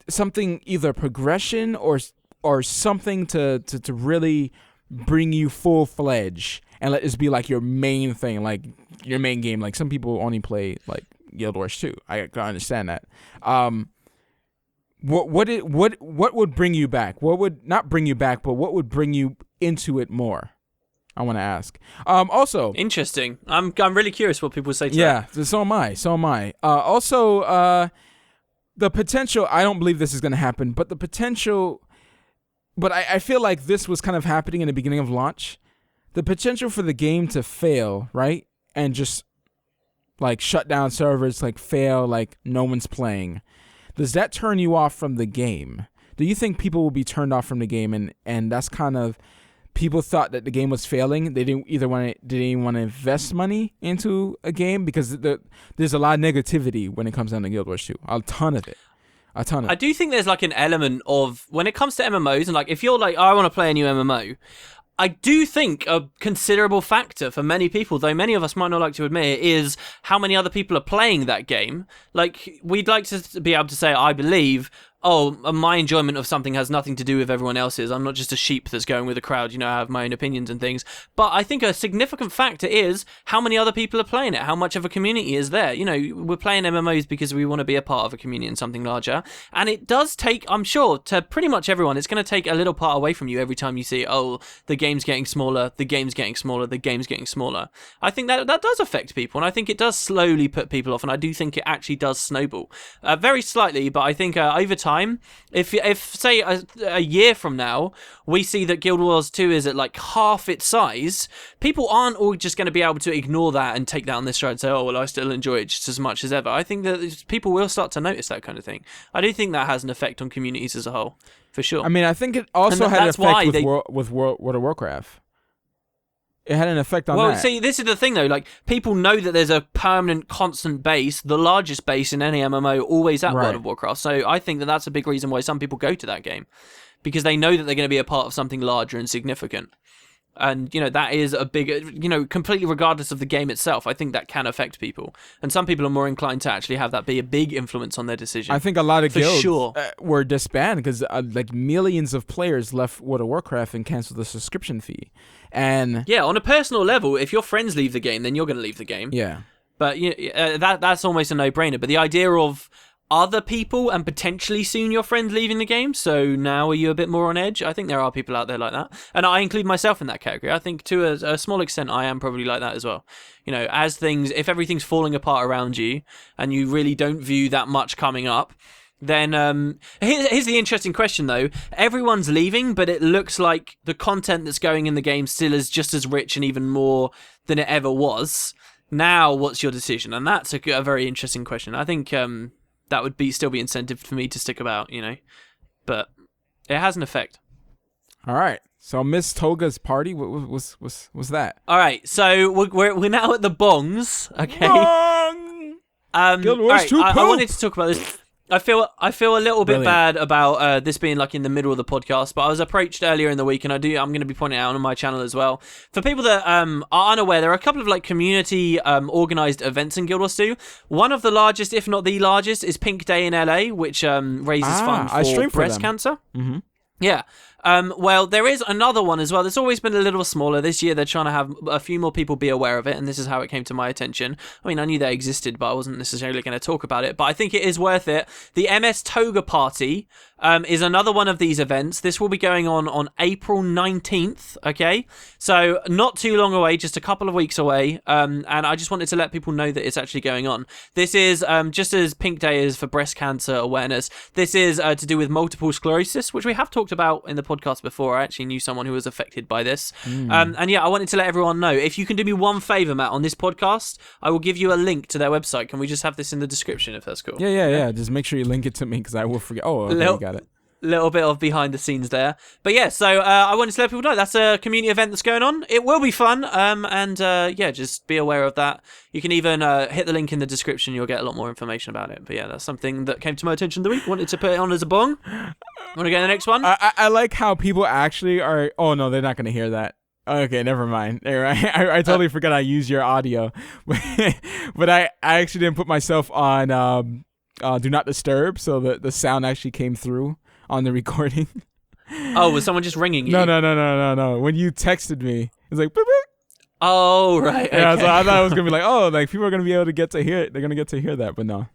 something, either progression or something to really bring you full-fledged and let this be like your main thing, like your main game. Like some people only play like Guild Wars 2. I understand that. What would bring you back? What would not bring you back, but what would bring you into it more? I want to ask. Also, interesting. I'm really curious what people say to that. Yeah, so am I. Also, the potential. I don't believe this is going to happen, but the potential. But I feel like this was kind of happening in the beginning of launch. The potential for the game to fail, right, and just like shut down servers, like fail, like no one's playing. Does that turn you off from the game? Do you think people will be turned off from the game, and that's kind of people thought that the game was failing? They didn't want to invest money into a game because there's a lot of negativity when it comes down to Guild Wars 2. A ton of it. I do think there's like an element of, when it comes to MMOs, and like if you're like, I want to play a new MMO, I do think a considerable factor for many people, though many of us might not like to admit, is how many other people are playing that game. Like, we'd like to be able to say, I believe, my enjoyment of something has nothing to do with everyone else's. I'm not just a sheep that's going with the crowd, I have my own opinions and things. But I think a significant factor is how many other people are playing it, how much of a community is there. We're playing MMOs because we want to be a part of a community and something larger. And it does take, I'm sure, to pretty much everyone, it's going to take a little part away from you every time you see, the game's getting smaller, the game's getting smaller, the game's getting smaller. I think that does affect people, and I think it does slowly put people off, and I do think it actually does snowball. Very slightly, but I think over time, if say a year from now we see that Guild Wars 2 is at like half its size, people aren't all just going to be able to ignore that and take that on their stride and say, I still enjoy it just as much as ever. I think that people will start to notice that kind of thing. I do think that has an effect on communities as a whole, for sure. I mean, I think it also had an effect with World of Warcraft. It had an effect on that. Well, see, this is the thing, though. Like, people know that there's a permanent, constant base, the largest base in any MMO, always at World of Warcraft. So I think that that's a big reason why some people go to that game, because they know that they're going to be a part of something larger and significant. And, that is a big, completely regardless of the game itself, I think that can affect people. And some people are more inclined to actually have that be a big influence on their decision. I think a lot of guilds were disbanded because like millions of players left World of Warcraft and canceled the subscription fee. And yeah, on a personal level, if your friends leave the game, then you're going to leave the game. Yeah. But that's almost a no-brainer. But the idea of other people and potentially soon your friends leaving the game, so now are you a bit more on edge? I think there are people out there like that, and I include myself in that category. I think to a small extent I am probably like that as well. If everything's falling apart around you and you really don't view that much coming up, then here's the interesting question though. Everyone's leaving, but it looks like the content that's going in the game still is just as rich and even more than it ever was. Now what's your decision? And that's a very interesting question. I think that would still be incentive for me to stick about, but it has an effect. All right. So Miss Toga's party, what was that? All right. So we're now at the bongs. Okay. Bong! Guild Wars 2 I wanted to talk about this. I feel a little bit bad about this being like in the middle of the podcast, but I was approached earlier in the week, and I'm going to be pointing it out on my channel as well. For people that are unaware, there are a couple of like community organized events in Guild Wars 2. One of the largest, if not the largest, is Pink Day in LA, which raises funds for breast cancer. Mm-hmm. Yeah. Well, there is another one as well. It's always been a little smaller. This year, they're trying to have a few more people be aware of it, and this is how it came to my attention. I mean, I knew they existed, but I wasn't necessarily going to talk about it. But I think it is worth it. The MS Toga Party is another one of these events. This will be going on April 19th, okay? So not too long away, just a couple of weeks away. And I just wanted to let people know that it's actually going on. This is, just as Pink Day is for breast cancer awareness, this is to do with multiple sclerosis, which we have talked about in the podcast before. I actually knew someone who was affected by this. And yeah, I wanted to let everyone know, if you can do me one favor, Matt, on this podcast, I will give you a link to their website. Can we just have this in the description if that's cool? Yeah. Just make sure you link it to me because I will forget. Oh, okay, you got it. little bit of behind the scenes there. But yeah, so I wanted to let people know that's a community event that's going on. It will be fun, and yeah, just be aware of that. You can even hit the link in the description. You'll get a lot more information about it. But yeah, that's something that came to my attention the week. Wanted to put it on as a bong. Want to go to the next one? I like how people actually are... Oh, no, they're not going to hear that. Okay, never mind. I totally forgot I used your audio. But I actually didn't put myself on Do Not Disturb, so the sound actually came through on the recording. Oh, was someone just ringing you? No. When you texted me, it was like... Boop, boop. Oh, right. Okay. Yeah, so I thought it was going to be like, oh, like people are going to be able to get to hear it. They're going to get to hear that, but no.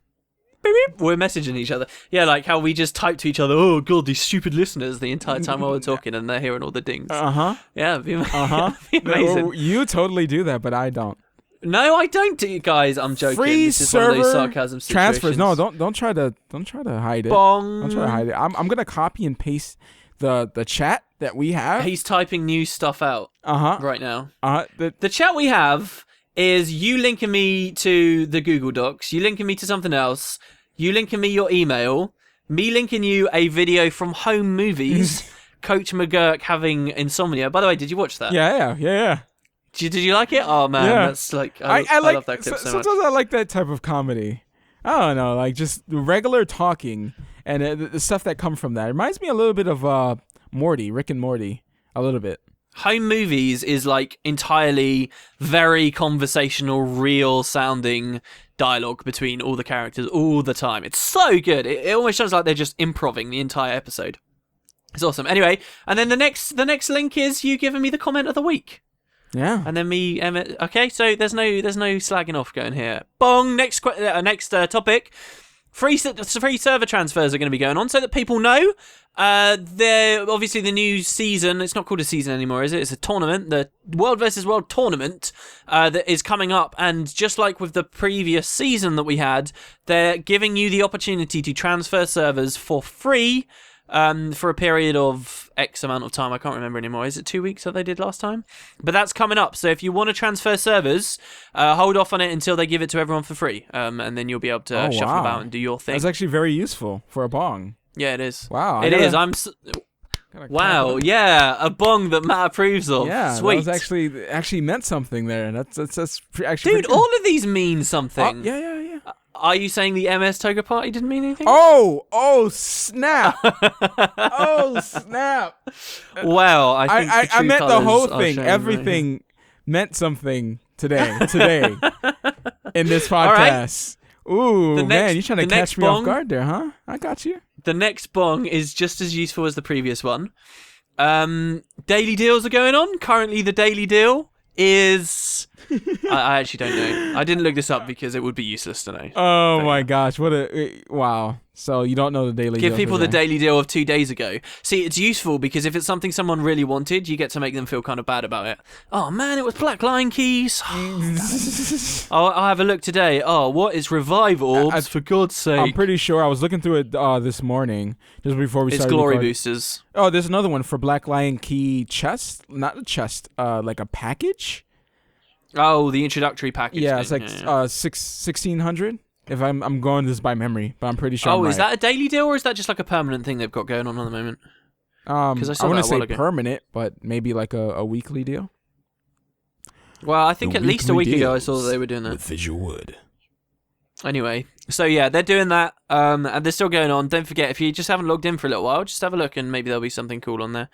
We're messaging each other. Yeah, like how we just type to each other, oh god, these stupid listeners the entire time while we're talking and they're hearing all the dings. Yeah, it'd be amazing. You totally do that, but I don't. No, I don't do, guys. I'm joking. Free this is server one of those sarcasm situations. transfers. No, don't try to hide it. Bong. Don't try to hide it. I'm gonna copy and paste the chat that we have. He's typing new stuff out right now. The chat we have is you linking me to the Google Docs, you linking me to something else, you linking me your email, me linking you a video from Home Movies, Coach McGurk having insomnia. By the way, did you watch that? Yeah. Did you like it? Oh man, that's like I love that clip so much. Sometimes I like that type of comedy. I don't know, like just regular talking and the stuff that come from that. It reminds me a little bit of Morty, Rick and Morty, a little bit. Home Movies is like entirely very conversational, real sounding dialogue between all the characters all the time. It's so good. It almost sounds like they're just improvising the entire episode. It's awesome. Anyway, and then the next link is you giving me the comment of the week. Yeah. And then me, okay, so there's no slagging off going here. Bong, next topic. Free server transfers are going to be going on so that people know. They're obviously the new season. It's not called a season anymore, is it? It's a tournament. The World versus World tournament that is coming up. And just like with the previous season that we had, they're giving you the opportunity to transfer servers for free for a period of X amount of time. I can't remember anymore. Is it 2 weeks that they did last time? But that's coming up. So if you want to transfer servers, hold off on it until they give it to everyone for free. And then you'll be able to shuffle about and do your thing. That's actually very useful for a bong. Yeah, it is. Wow. It is. Wow, yeah, a bong that Matt approves of. Yeah, sweet. That was actually meant something there. That's actually. Dude, all of these mean something. Yeah. Are you saying the MS Toga party didn't mean anything? Oh, snap! Oh, snap! Well, I meant the whole thing. Everything meant something today in this podcast. Right. Ooh, man, you're trying to catch me off guard there, huh? I got you. The next bong is just as useful as the previous one. Daily deals are going on. Currently, the daily deal is... I actually don't know. I didn't look this up because it would be useless to know. Oh my gosh, wow. So you don't know the daily deal. Give people the daily deal of 2 days ago. See, it's useful because if it's something someone really wanted, you get to make them feel kind of bad about it. Oh man, it was Black Lion Keys. I'll have a look today. Oh, what is Revive Orbs, for God's sake? I'm pretty sure I was looking through it this morning, just before we started. It's Glory recording. Boosters. Oh, there's another one for Black Lion Key chest. Not a chest, like a package. Oh, the introductory package. Yeah, it's like 1,600. If I'm going this by memory, but I'm pretty sure. Oh, is that a daily deal or is that just like a permanent thing they've got going on at the moment? I wouldn't say permanent, but maybe like a weekly deal. Well, I think at least a week ago I saw that they were doing that. With VisualWood. Anyway, so yeah, they're doing that, and they're still going on. Don't forget, if you just haven't logged in for a little while, just have a look, and maybe there'll be something cool on there.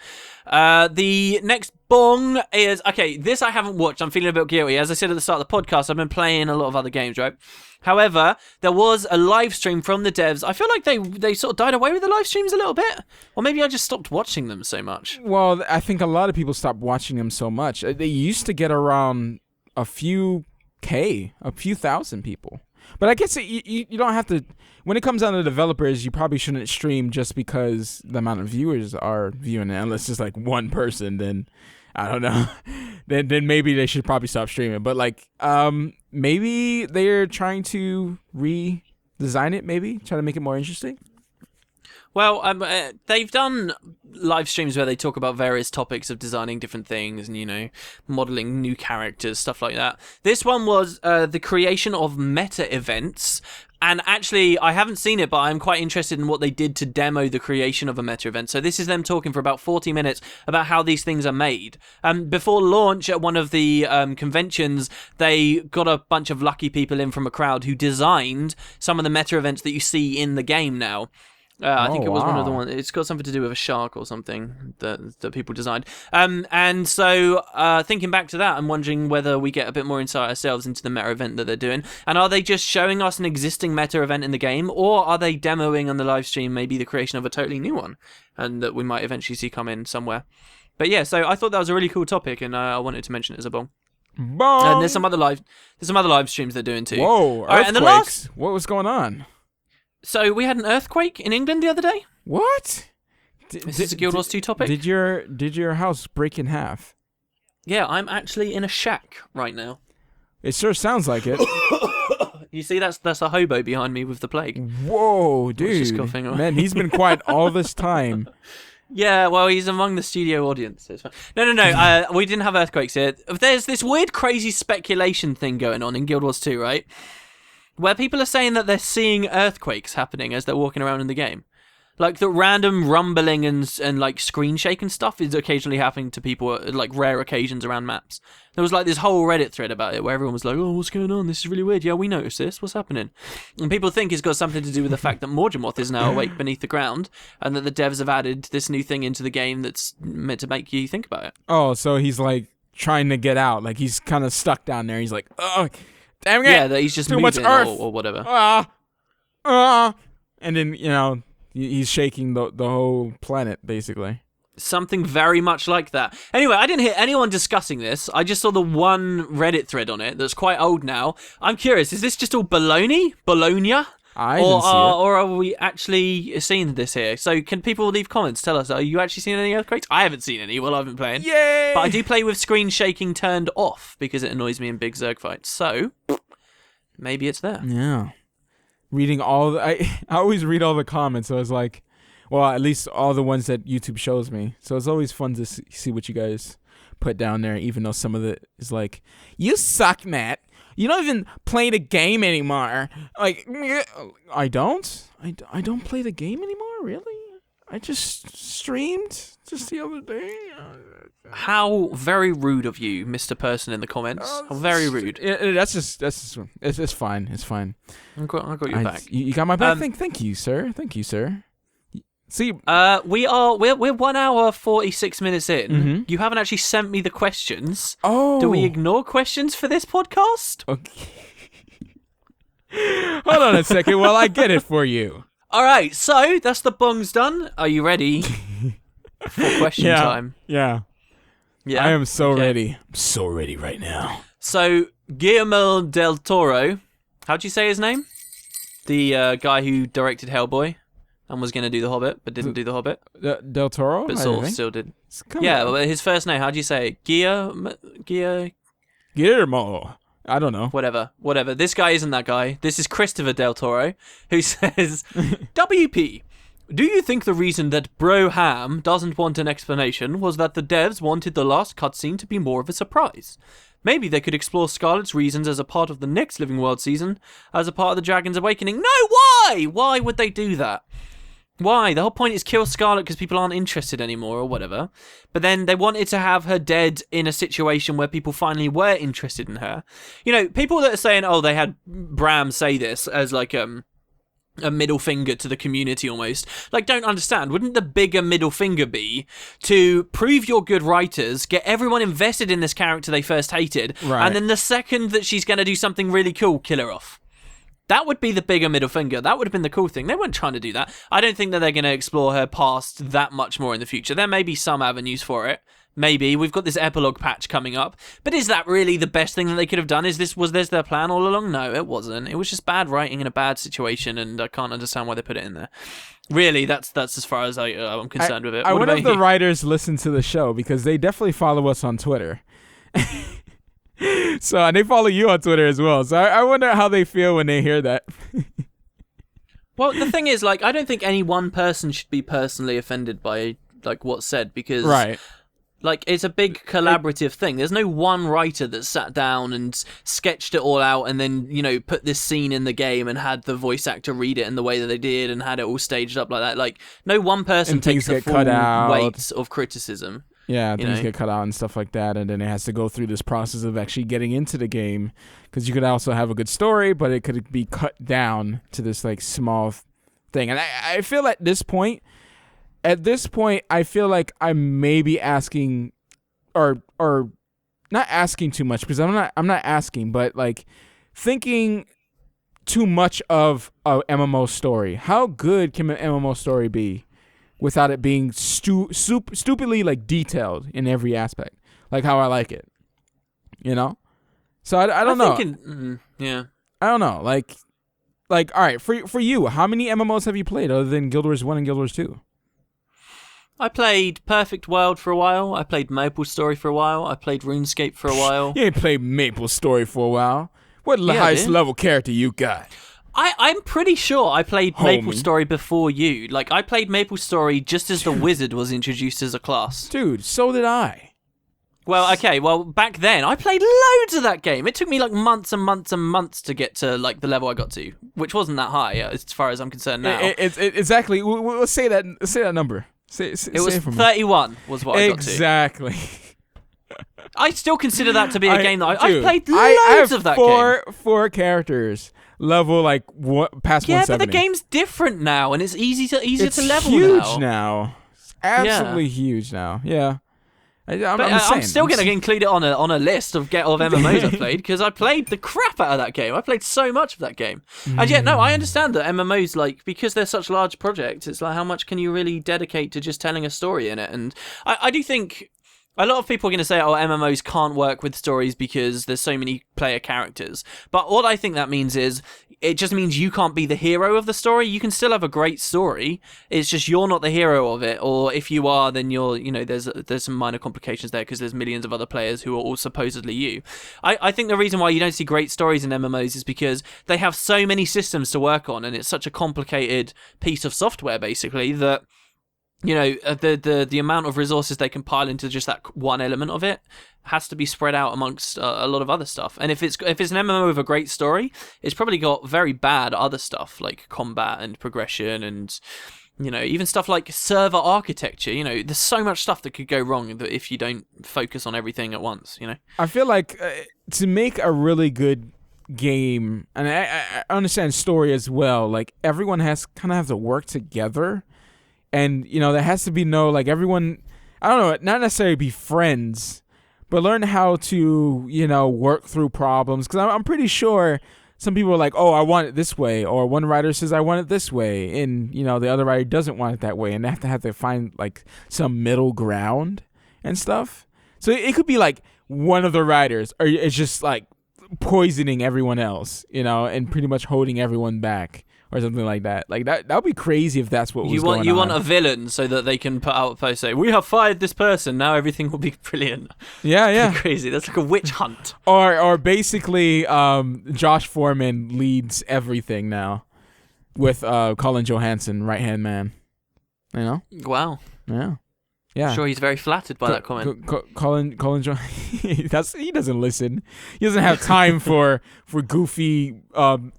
The next bong is... Okay, this I haven't watched. I'm feeling a bit guilty. As I said at the start of the podcast, I've been playing a lot of other games, right? However, there was a live stream from the devs. I feel like they sort of died away with the live streams a little bit. Or maybe I just stopped watching them so much. Well, I think a lot of people stopped watching them so much. They used to get around a few thousand people. But I guess you don't have to... When it comes down to developers, you probably shouldn't stream just because the amount of viewers are viewing it. Unless it's like one person, then I don't know. then maybe they should probably stop streaming. But like, maybe they're trying to redesign it, maybe? Try to make it more interesting? Well, they've done live streams where they talk about various topics of designing different things and, you know, modeling new characters, stuff like that. This one was the creation of meta events. And actually, I haven't seen it, but I'm quite interested in what they did to demo the creation of a meta event. So this is them talking for about 40 minutes about how these things are made. Before launch at one of the conventions, they got a bunch of lucky people in from a crowd who designed some of the meta events that you see in the game now. I think it was one of the ones. It's got something to do with a shark or something that people designed. And so thinking back to that, I'm wondering whether we get a bit more insight ourselves into the meta event that they're doing. And are they just showing us an existing meta event in the game, or are they demoing on the live stream maybe the creation of a totally new one, and that we might eventually see come in somewhere? But yeah, so I thought that was a really cool topic, and I wanted to mention it as a bong. And there's some other live streams they're doing too. Whoa, earthquakes! And the last... What was going on? So we had an earthquake in England the other day. What? This is a Guild Wars 2 topic. Did your house break in half? Yeah, I'm actually in a shack right now. It sure sounds like it. You see, that's a hobo behind me with the plague. Whoa, dude! Just coughing. Man, he's been quiet all this time. Yeah, well, he's among the studio audience. It's fine. No. We didn't have earthquakes here. There's this weird, crazy speculation thing going on in Guild Wars 2, right? Where people are saying that they're seeing earthquakes happening as they're walking around in the game. Like, the random rumbling and like, screen shaking stuff is occasionally happening to people at, like, rare occasions around maps. There was, like, this whole Reddit thread about it where everyone was like, oh, what's going on? This is really weird. Yeah, we noticed this. What's happening? And people think it's got something to do with the fact that Morgemoth is now awake beneath the ground and that the devs have added this new thing into the game that's meant to make you think about it. Oh, so he's, like, trying to get out. Like, he's kind of stuck down there. He's like, oh... Damn it. Yeah, that he's just too moving much earth or whatever. And then, you know, he's shaking the whole planet, basically. Something very much like that. Anyway, I didn't hear anyone discussing this. I just saw the one Reddit thread on it that's quite old now. I'm curious, is this just all baloney? Bologna? I didn't see it. Or are we actually seeing this here? So can people leave comments? Tell us, are you actually seeing any earthquakes? I haven't seen any while I've been playing. Yay! But I do play with screen shaking turned off because it annoys me in big Zerk fights. So maybe it's there. Yeah. Reading all the... I always read all the comments, so I was like... Well, at least all the ones that YouTube shows me. So it's always fun to see what you guys put down there, even though some of it is like, you suck, Matt. You don't even play the game anymore. Like, I don't? I don't play the game anymore? Really? I just streamed just the other day. How very rude of you, Mr. Person in the comments. How very rude. That's just it's fine. It's fine. I got your back. You got my back? Thank you, sir. Thank you, sir. See, we're 1 hour 46 minutes in. Mm-hmm. You haven't actually sent me the questions. Oh, do we ignore questions for this podcast? Okay. Hold on a second while I get it for you. All right, so that's the bongs done. Are you ready for question time? Yeah. I am so ready. I'm so ready right now. So Guillermo del Toro, how'd you say his name? The guy who directed Hellboy. And was going to do The Hobbit, but didn't do The Hobbit. Del Toro? But still did. Yeah, but his first name, how do you say it? Guillermo. I don't know. Whatever. This guy isn't that guy. This is Christopher Del Toro, who says, WP, do you think the reason that Bro Ham doesn't want an explanation was that the devs wanted the last cutscene to be more of a surprise? Maybe they could explore Scarlet's reasons as a part of the next Living World season, as a part of the Dragon's Awakening. No, why? Why would they do that? Why? The whole point is kill Scarlet because people aren't interested anymore or whatever. But then they wanted to have her dead in a situation where people finally were interested in her. You know, people that are saying, oh, they had Bram say this as like a middle finger to the community almost. Like, don't understand. Wouldn't the bigger middle finger be to prove you're good writers, get everyone invested in this character they first hated, and then the second that she's going to do something really cool, kill her off? That would be the bigger middle finger. That would have been the cool thing. They weren't trying to do that. I don't think that they're going to explore her past that much more in the future. There may be some avenues for it. Maybe. We've got this epilogue patch coming up. But is that really the best thing that they could have done? Was this their plan all along? No, it wasn't. It was just bad writing in a bad situation, and I can't understand why they put it in there. Really, that's as far as I'm concerned with it. I wonder if the writers listen to the show, because they definitely follow us on Twitter. And they follow you on Twitter as well. So I wonder how they feel when they hear that. Well, the thing is, like, I don't think any one person should be personally offended by like what's said, because like, it's a big collaborative thing. There's no one writer that sat down and sketched it all out and then, you know, put this scene in the game and had the voice actor read it in the way that they did and had it all staged up like that. Like, no one person takes the full weight of criticism. Yeah, things get cut out and stuff like that, and then it has to go through this process of actually getting into the game, because you could also have a good story, but it could be cut down to this like small thing. And I feel at this point, I feel like I'm maybe asking, or not asking too much, because I'm not asking, but like thinking too much of a MMO story. How good can an MMO story be without it being stupidly like detailed in every aspect, like how I like it, you know? So I don't know. Yeah. I don't know. Like all right, for you, how many MMOs have you played other than Guild Wars 1 and Guild Wars 2? I played Perfect World for a while. I played MapleStory for a while. I played RuneScape for a while. You ain't played MapleStory for a while. What highest level character you got? I'm pretty sure I played MapleStory before you. Like, I played MapleStory just as the wizard was introduced as a class. Dude, so did I. Well, okay, back then, I played loads of that game. It took me, like, months and months and months to get to, like, the level I got to, which wasn't that high, as far as I'm concerned now. Exactly. We'll say that number. Say it was 31 was what I got to. Exactly. I still consider that to be a game that I played loads of that game. Four characters. Level like past 170. Yeah, but the game's different now, and it's easier to level huge now. It's absolutely huge now. Yeah, I'm still going to include it on a list of MMOs I played, because I played the crap out of that game. I played so much of that game, and yet I understand that MMOs, like, because they're such large projects, it's like, how much can you really dedicate to just telling a story in it? And I do think a lot of people are going to say, oh, MMOs can't work with stories because there's so many player characters. But what I think that means is, it just means you can't be the hero of the story. You can still have a great story. It's just you're not the hero of it. Or if you are, then there's some minor complications there, because there's millions of other players who are all supposedly you. I think the reason why you don't see great stories in MMOs is because they have so many systems to work on, and it's such a complicated piece of software, basically, that, you know, the amount of resources they can pile into just that one element of it has to be spread out amongst a lot of other stuff. And if it's an MMO with a great story, it's probably got very bad other stuff like combat and progression and, you know, even stuff like server architecture. You know, there's so much stuff that could go wrong that if you don't focus on everything at once, you know. I feel like to make a really good game, and I understand story as well, like everyone has to work together. And, you know, there has to be everyone, I don't know, not necessarily be friends, but learn how to, you know, work through problems. Because I'm pretty sure some people are like, oh, I want it this way. Or one writer says, I want it this way. And, you know, the other writer doesn't want it that way. And they have to find, like, some middle ground and stuff. So it could be, like, one of the writers, or it's just, like, poisoning everyone else, you know, and pretty much holding everyone back. Or something like that. Like that would be crazy if that's what was going on. You want a villain so that they can put out a post saying, we have fired this person, now everything will be brilliant. Yeah. Crazy. That's like a witch hunt. Or basically, Josh Foreman leads everything now with Colin Johansson, right hand man. You know? Wow. Yeah. Yeah. I'm sure he's very flattered by that comment. Colin he doesn't listen. He doesn't have time for goofy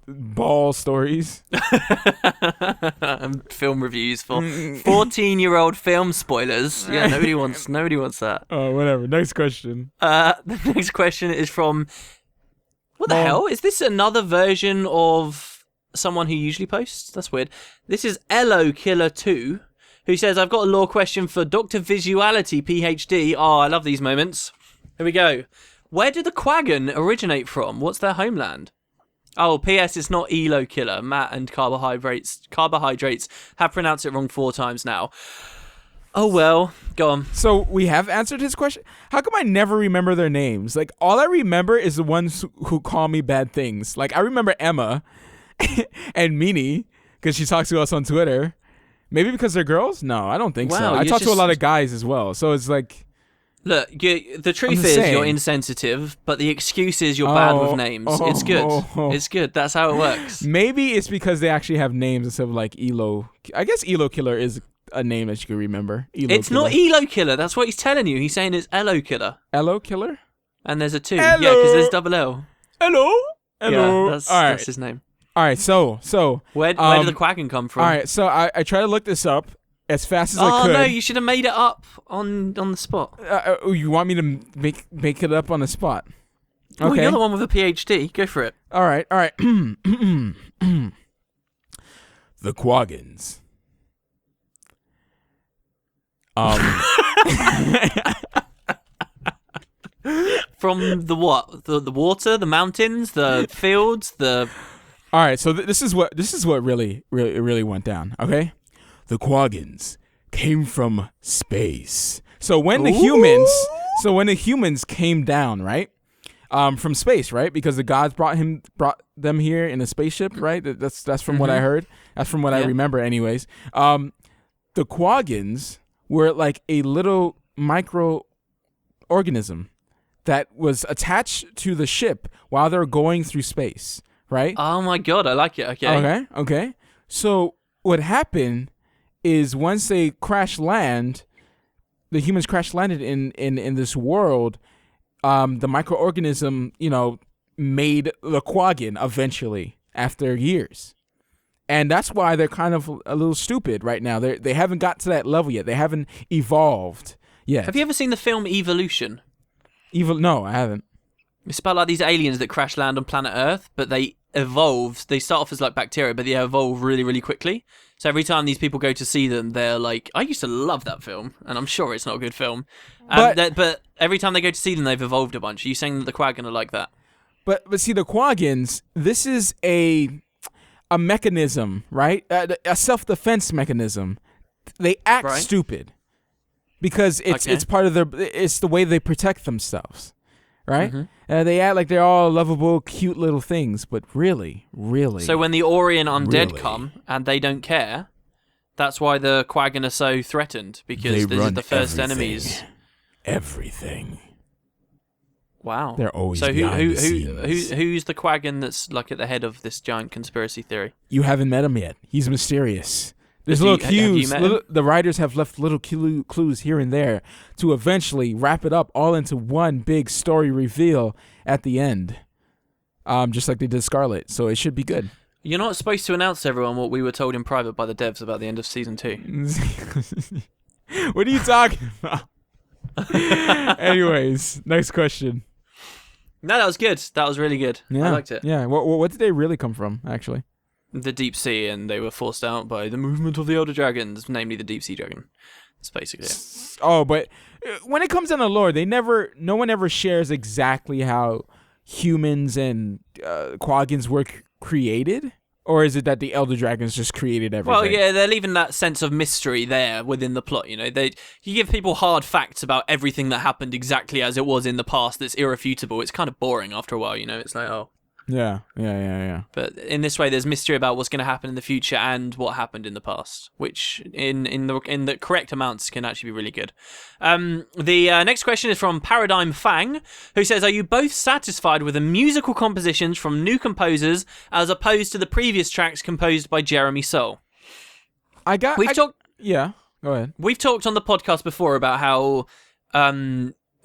ball stories. And film reviews for 14-year-old film spoilers. Yeah, nobody wants that. Oh, whatever. Next question. The next question is from, what the hell? Is this another version of someone who usually posts? That's weird. This is Elo Killer 2. Who says, I've got a law question for Dr. Visuality, PhD. Oh, I love these moments. Here we go. Where did the Quaggan originate from? What's their homeland? Oh, P.S. It's not Elo Killer. Matt and Carbohydrates have pronounced it wrong 4 times now. Oh, well. Go on. So we have answered his question? How come I never remember their names? Like, all I remember is the ones who call me bad things. Like, I remember Emma and Meanie, because she talks to us on Twitter. Maybe because they're girls? No, I don't think so. I talk to a lot of guys as well. So it's like, Look, the truth just is saying. you're insensitive, but the excuse is you're bad with names. It's good. It's good. That's how it works. Maybe it's because they actually have names instead of like Elo. I guess Elo Killer is a name that you can remember. It's not Elo Killer. That's what he's telling you. He's saying it's Elo Killer. Elo Killer? And there's a 2. Hello. Yeah, because there's double L. Hello? Yeah, that's his name. All right, so where did the Quaggan come from? All right, so I try to look this up as fast as I could. Oh no, you should have made it up on the spot. You want me to make it up on the spot? Okay. Oh, you're the one with a PhD. Go for it. All right. The Quaggans. From the what? The water, the mountains, the fields, the. All right, so this is what really went down. Okay, the Quaggans came from space. So when the humans came down, right, from space, right, because the gods brought them here in a spaceship, right? That's from what I heard. That's from what I remember, anyways. The Quaggans were like a little microorganism that was attached to the ship while they're going through space. Right? Oh my god, I like it. Okay. So what happened is once they crash land, the humans crash landed in this world. The microorganism, made the Quaggan eventually after years, and that's why they're kind of a little stupid right now. They haven't got to that level yet. They haven't evolved yet. Have you ever seen the film Evolution? No, I haven't. It's about like these aliens that crash land on planet Earth, but they evolve. They start off as like bacteria, but they evolve really, really quickly. So every time these people go to see them, they're like, I used to love that film, and I'm sure it's not a good film. But every time they go to see them, they've evolved a bunch. Are you saying that the Quaggan are like that? But see, the Quaggans, this is a mechanism, right? A self-defense mechanism. They act stupid because it's part of it's the way they protect themselves. Right? Mm-hmm. They act like they're all lovable, cute little things, but really. So when the Orion undead come and they don't care, that's why the Quaggan are so threatened, because this is the first enemies. Everything. Wow. They're always behind the scenes. Who's the Quaggan that's like at the head of this giant conspiracy theory? You haven't met him yet. He's mysterious. There's little cues. The writers have left little clues here and there to eventually wrap it up all into one big story reveal at the end, just like they did Scarlet. So it should be good. You're not supposed to announce to everyone what we were told in private by the devs about the end of season 2. What are you talking about? Anyways, next question. No, that was good. That was really good. Yeah, I liked it. Yeah. What did they really come from, actually? The deep sea, and they were forced out by the movement of the elder dragons, namely the deep sea dragon. That's basically it. Oh, but when it comes down to lore, no one ever shares exactly how humans and Quaggans were created, or is it that the elder dragons just created everything? Well, yeah, they're leaving that sense of mystery there within the plot. You give people hard facts about everything that happened exactly as it was in the past. That's irrefutable. It's kind of boring after a while. It's like, oh. Yeah. But in this way, there's mystery about what's going to happen in the future and what happened in the past, which in the correct amounts can actually be really good. The next question is from Paradigm Fang, who says, "Are you both satisfied with the musical compositions from new composers as opposed to the previous tracks composed by Jeremy Soule?" Yeah, go ahead. We've talked on the podcast before about how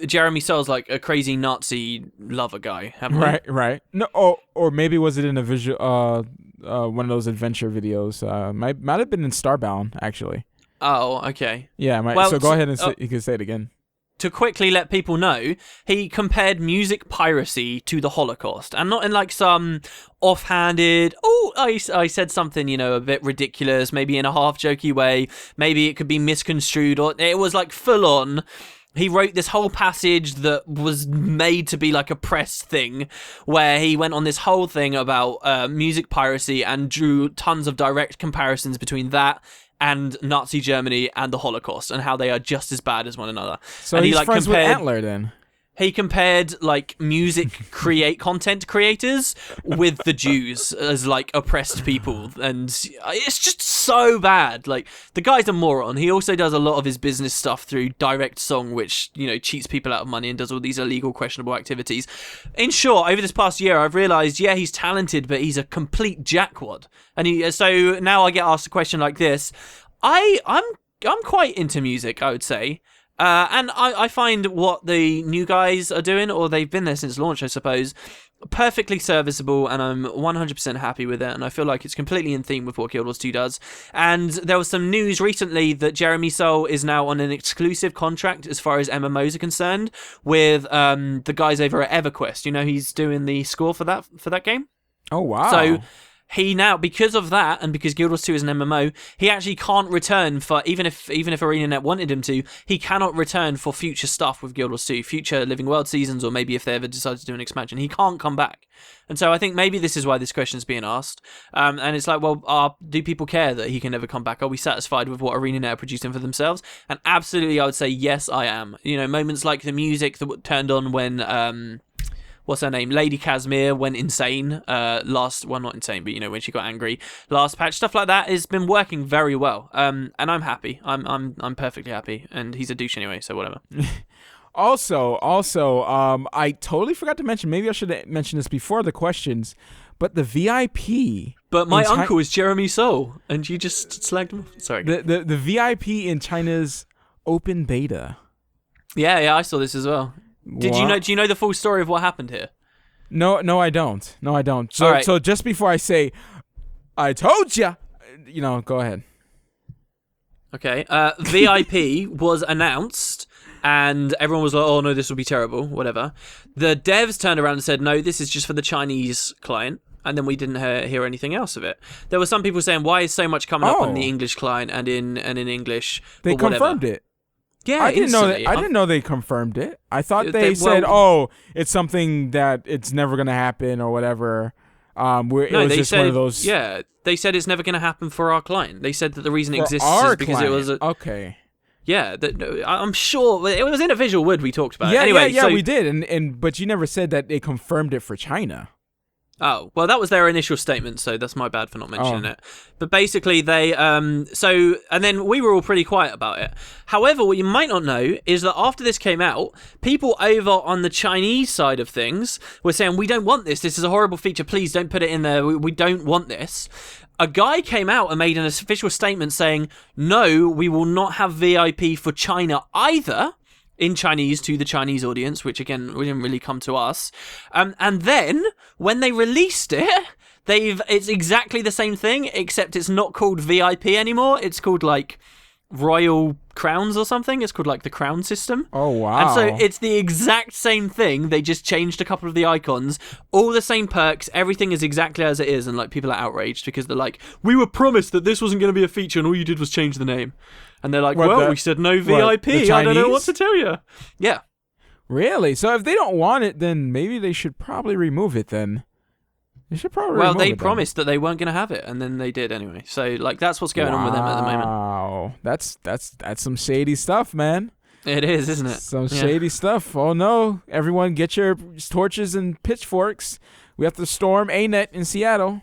Jeremy Soule's like a crazy Nazi lover guy, haven't we? Right. No, or maybe was it in a visual, one of those adventure videos? Might have been in Starbound, actually. Oh, okay. Yeah, so go ahead and you can say it again. To quickly let people know, he compared music piracy to the Holocaust, and not in like some offhanded, I said something, a bit ridiculous, maybe in a half jokey way, maybe it could be misconstrued, or it was like full on. He wrote this whole passage that was made to be like a press thing, where he went on this whole thing about music piracy and drew tons of direct comparisons between that and Nazi Germany and the Holocaust, and how they are just as bad as one another. So and he's friends with Antler then? He compared like content creators with the Jews as like oppressed people, and it's just so bad. Like, the guy's a moron. He also does a lot of his business stuff through direct song, which, you know, cheats people out of money and does all these illegal, questionable activities. In short, over this past year, I've realised, yeah, he's talented, but he's a complete jackwad. And so now I get asked a question like this. I'm quite into music, I would say. And I find what the new guys are doing, or they've been there since launch, I suppose, perfectly serviceable, and I'm 100% happy with it, and I feel like it's completely in theme with what Guild Wars 2 does. And there was some news recently that Jeremy Soule is now on an exclusive contract as far as MMOs are concerned with the guys over at EverQuest. You know, he's doing the score for that game. Oh, wow. So he now, because of that, and because Guild Wars 2 is an MMO, he actually can't return for, even if ArenaNet wanted him to, he cannot return for future stuff with Guild Wars 2, future Living World seasons, or maybe if they ever decide to do an expansion. He can't come back. And so I think maybe this is why this question's being asked. And it's like, well, do people care that he can never come back? Are we satisfied with what ArenaNet are producing for themselves? And absolutely, I would say, yes, I am. You know, moments like the music that turned on when... what's her name? Lady Casimir went insane not insane, but you know, when she got angry last patch, stuff like that has been working very well. And I'm happy. I'm perfectly happy. And he's a douche anyway, so whatever. Also, I totally forgot to mention. Maybe I should have mentioned this before the questions, but the VIP. But my uncle is Jeremy Soule, and you just slagged him off. Sorry. The VIP in China's open beta. Yeah, I saw this as well. Do you know the full story of what happened here? No, I don't. So, right. So just before I say, I told ya, go ahead. Okay. VIP was announced, and everyone was like, "Oh no, this will be terrible." Whatever. The devs turned around and said, "No, this is just for the Chinese client." And then we didn't hear anything else of it. There were some people saying, "Why is so much coming up on the English client and in English?" They confirmed it. Yeah, I didn't know they confirmed it. I thought they said, it's something that it's never gonna happen or whatever. They said one of those. Yeah, they said it's never gonna happen for our client. They said that the reason it exists is because it was okay. Yeah, I'm sure it was in a VisualWood we talked about. Yeah, anyway, yeah, we did, but you never said that they confirmed it for China. Oh, well, that was their initial statement, so that's my bad for not mentioning it. But basically, and then we were all pretty quiet about it. However, what you might not know is that after this came out, people over on the Chinese side of things were saying, "We don't want this. This is a horrible feature. Please don't put it in there. We don't want this." A guy came out and made an official statement saying, "No, we will not have VIP for China either." In Chinese to the Chinese audience, which again didn't really come to us. And then when they released it, it's exactly the same thing, except it's not called VIP anymore. It's called like Royal Crowns or something. It's called like the Crown system. Oh wow! And so it's the exact same thing. They just changed a couple of the icons, all the same perks. Everything is exactly as it is, and like people are outraged because they're like, "We were promised that this wasn't going to be a feature, and all you did was change the name." And they're like, we said no VIP. I don't know what to tell you. Yeah. Really? So if they don't want it, then maybe they should probably remove it then. They should probably remove it. Well, they promised that they weren't going to have it, and then they did anyway. So, like, that's what's going on with them at the moment. Wow. That's some shady stuff, man. It is, isn't it? Some shady stuff. Oh, no. Everyone get your torches and pitchforks. We have to storm ANET in Seattle.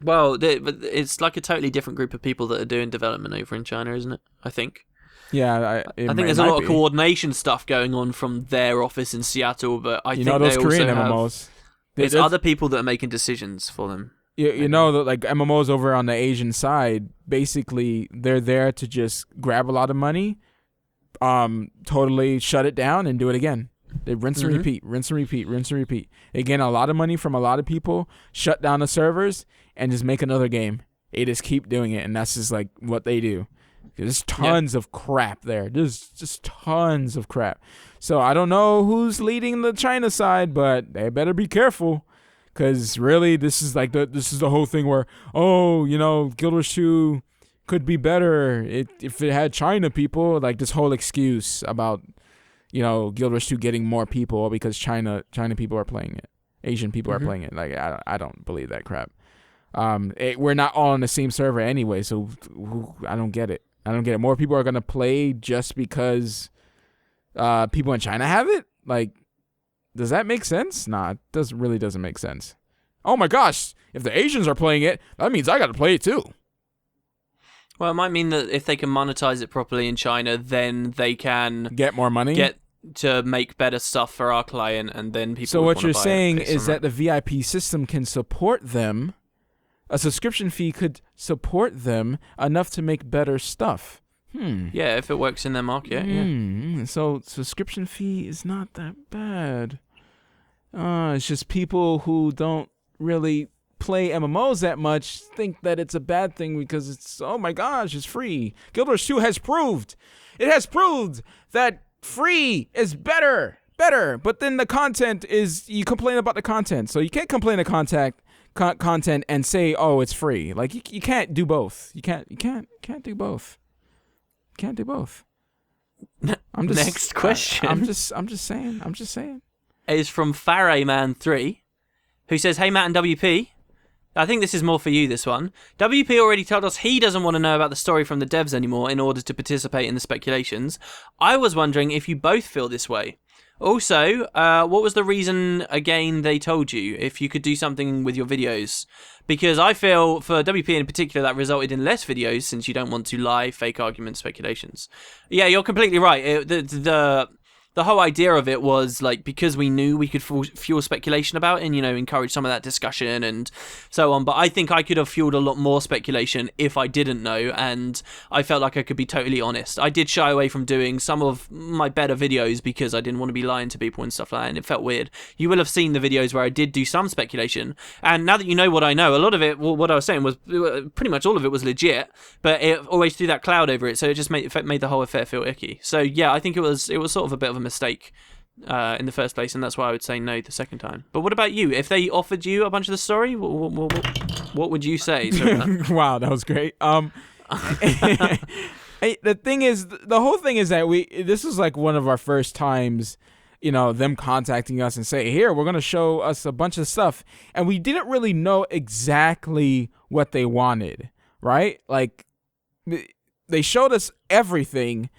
Well, it's like a totally different group of people that are doing development over in China, isn't it? I think. Yeah, I think there's a lot of coordination stuff going on from their office in Seattle, but I think those they Korean also MMOs. It's other people that are making decisions for them. You know that like MMOs over on the Asian side, basically they're there to just grab a lot of money, totally shut it down and do it again. They rinse and repeat, rinse and repeat, rinse and repeat. They gain a lot of money from a lot of people, shut down the servers, and just make another game. They just keep doing it, and that's just like what they do. There's tons of crap there. There's just tons of crap. So I don't know who's leading the China side, but they better be careful. Because really, this is the whole thing where, Guild Wars 2 could be better if it had China people. Like this whole excuse about, Guild Wars 2 getting more people because China people are playing it. Asian people are playing it. Like I don't believe that crap. We're not all on the same server anyway, so I don't get it. More people are gonna play just because people in China have it. Like, does that make sense? Nah, it really doesn't make sense. Oh my gosh, if the Asians are playing it, that means I got to play it too. Well, it might mean that if they can monetize it properly in China, then they can get more money, get to make better stuff for our client, and then people. So what you're saying is that the VIP system can support them. A subscription fee could support them enough to make better stuff. Yeah, if it works in their market. Yeah. So subscription fee is not that bad. It's just people who don't really play MMOs that much think that it's a bad thing because it's, oh my gosh, it's free. Guild Wars 2 has proved that free is better. But then the content is, you complain about the content. So you can't complain of content and say, oh, it's free. Like you can't do both. You can't do both. Can't do both. Next question. I'm just saying. Is from FarayMan3, who says, "Hey Matt and WP, I think this is more for you, this one. WP already told us he doesn't want to know about the story from the devs anymore in order to participate in the speculations. I was wondering if you both feel this way. Also, what was the reason, again, they told you, if you could do something with your videos? Because I feel, for WP in particular, that resulted in less videos since you don't want to lie, fake arguments, speculations." Yeah, you're completely right. The whole idea of it was, like, because we knew we could fuel speculation about it and, encourage some of that discussion and so on. But I think I could have fueled a lot more speculation if I didn't know, and I felt like I could be totally honest. I did shy away from doing some of my better videos because I didn't want to be lying to people and stuff like that, and it felt weird. You will have seen the videos where I did do some speculation, and now that you know what I know, a lot of it, what I was saying was, pretty much all of it was legit, but it always threw that cloud over it, so it just made the whole affair feel icky. So yeah, I think it was sort of a bit of a mistake in the first place, and that's why I would say no the second time. But what about you? If they offered you a bunch of the story, what would you say? Wow, that was great. The thing is, the whole thing is that this was like one of our first times, them contacting us and say, here, we're going to show us a bunch of stuff, and we didn't really know exactly what they wanted, right? Like, they showed us everything.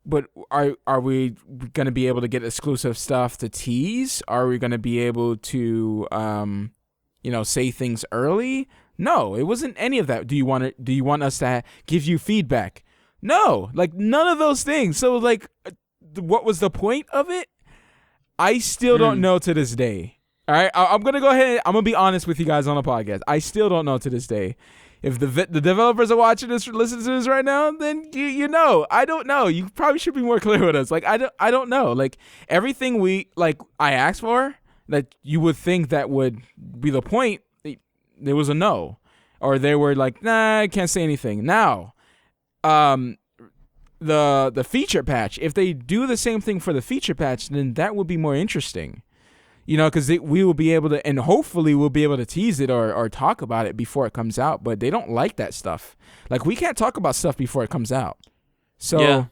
But are we going to be able to get exclusive stuff to tease? Are we going to be able to, say things early? No, it wasn't any of that. Do you want us to give you feedback? No, like none of those things. So like, what was the point of it? I still don't know to this day. All right, I'm going to go ahead. I'm going to be honest with you guys on the podcast. I still don't know to this day. If the developers are watching this or listening to this right now, then you know. I don't know. You probably should be more clear with us. Like I don't know. Like everything I asked for that you would think that would be the point, there was a no, or they were like, nah, I can't say anything. Now, the feature patch. If they do the same thing for the feature patch, then that would be more interesting. Because we will be able to, and hopefully we'll be able to tease it or talk about it before it comes out. But they don't like that stuff. Like, we can't talk about stuff before it comes out. So, yeah.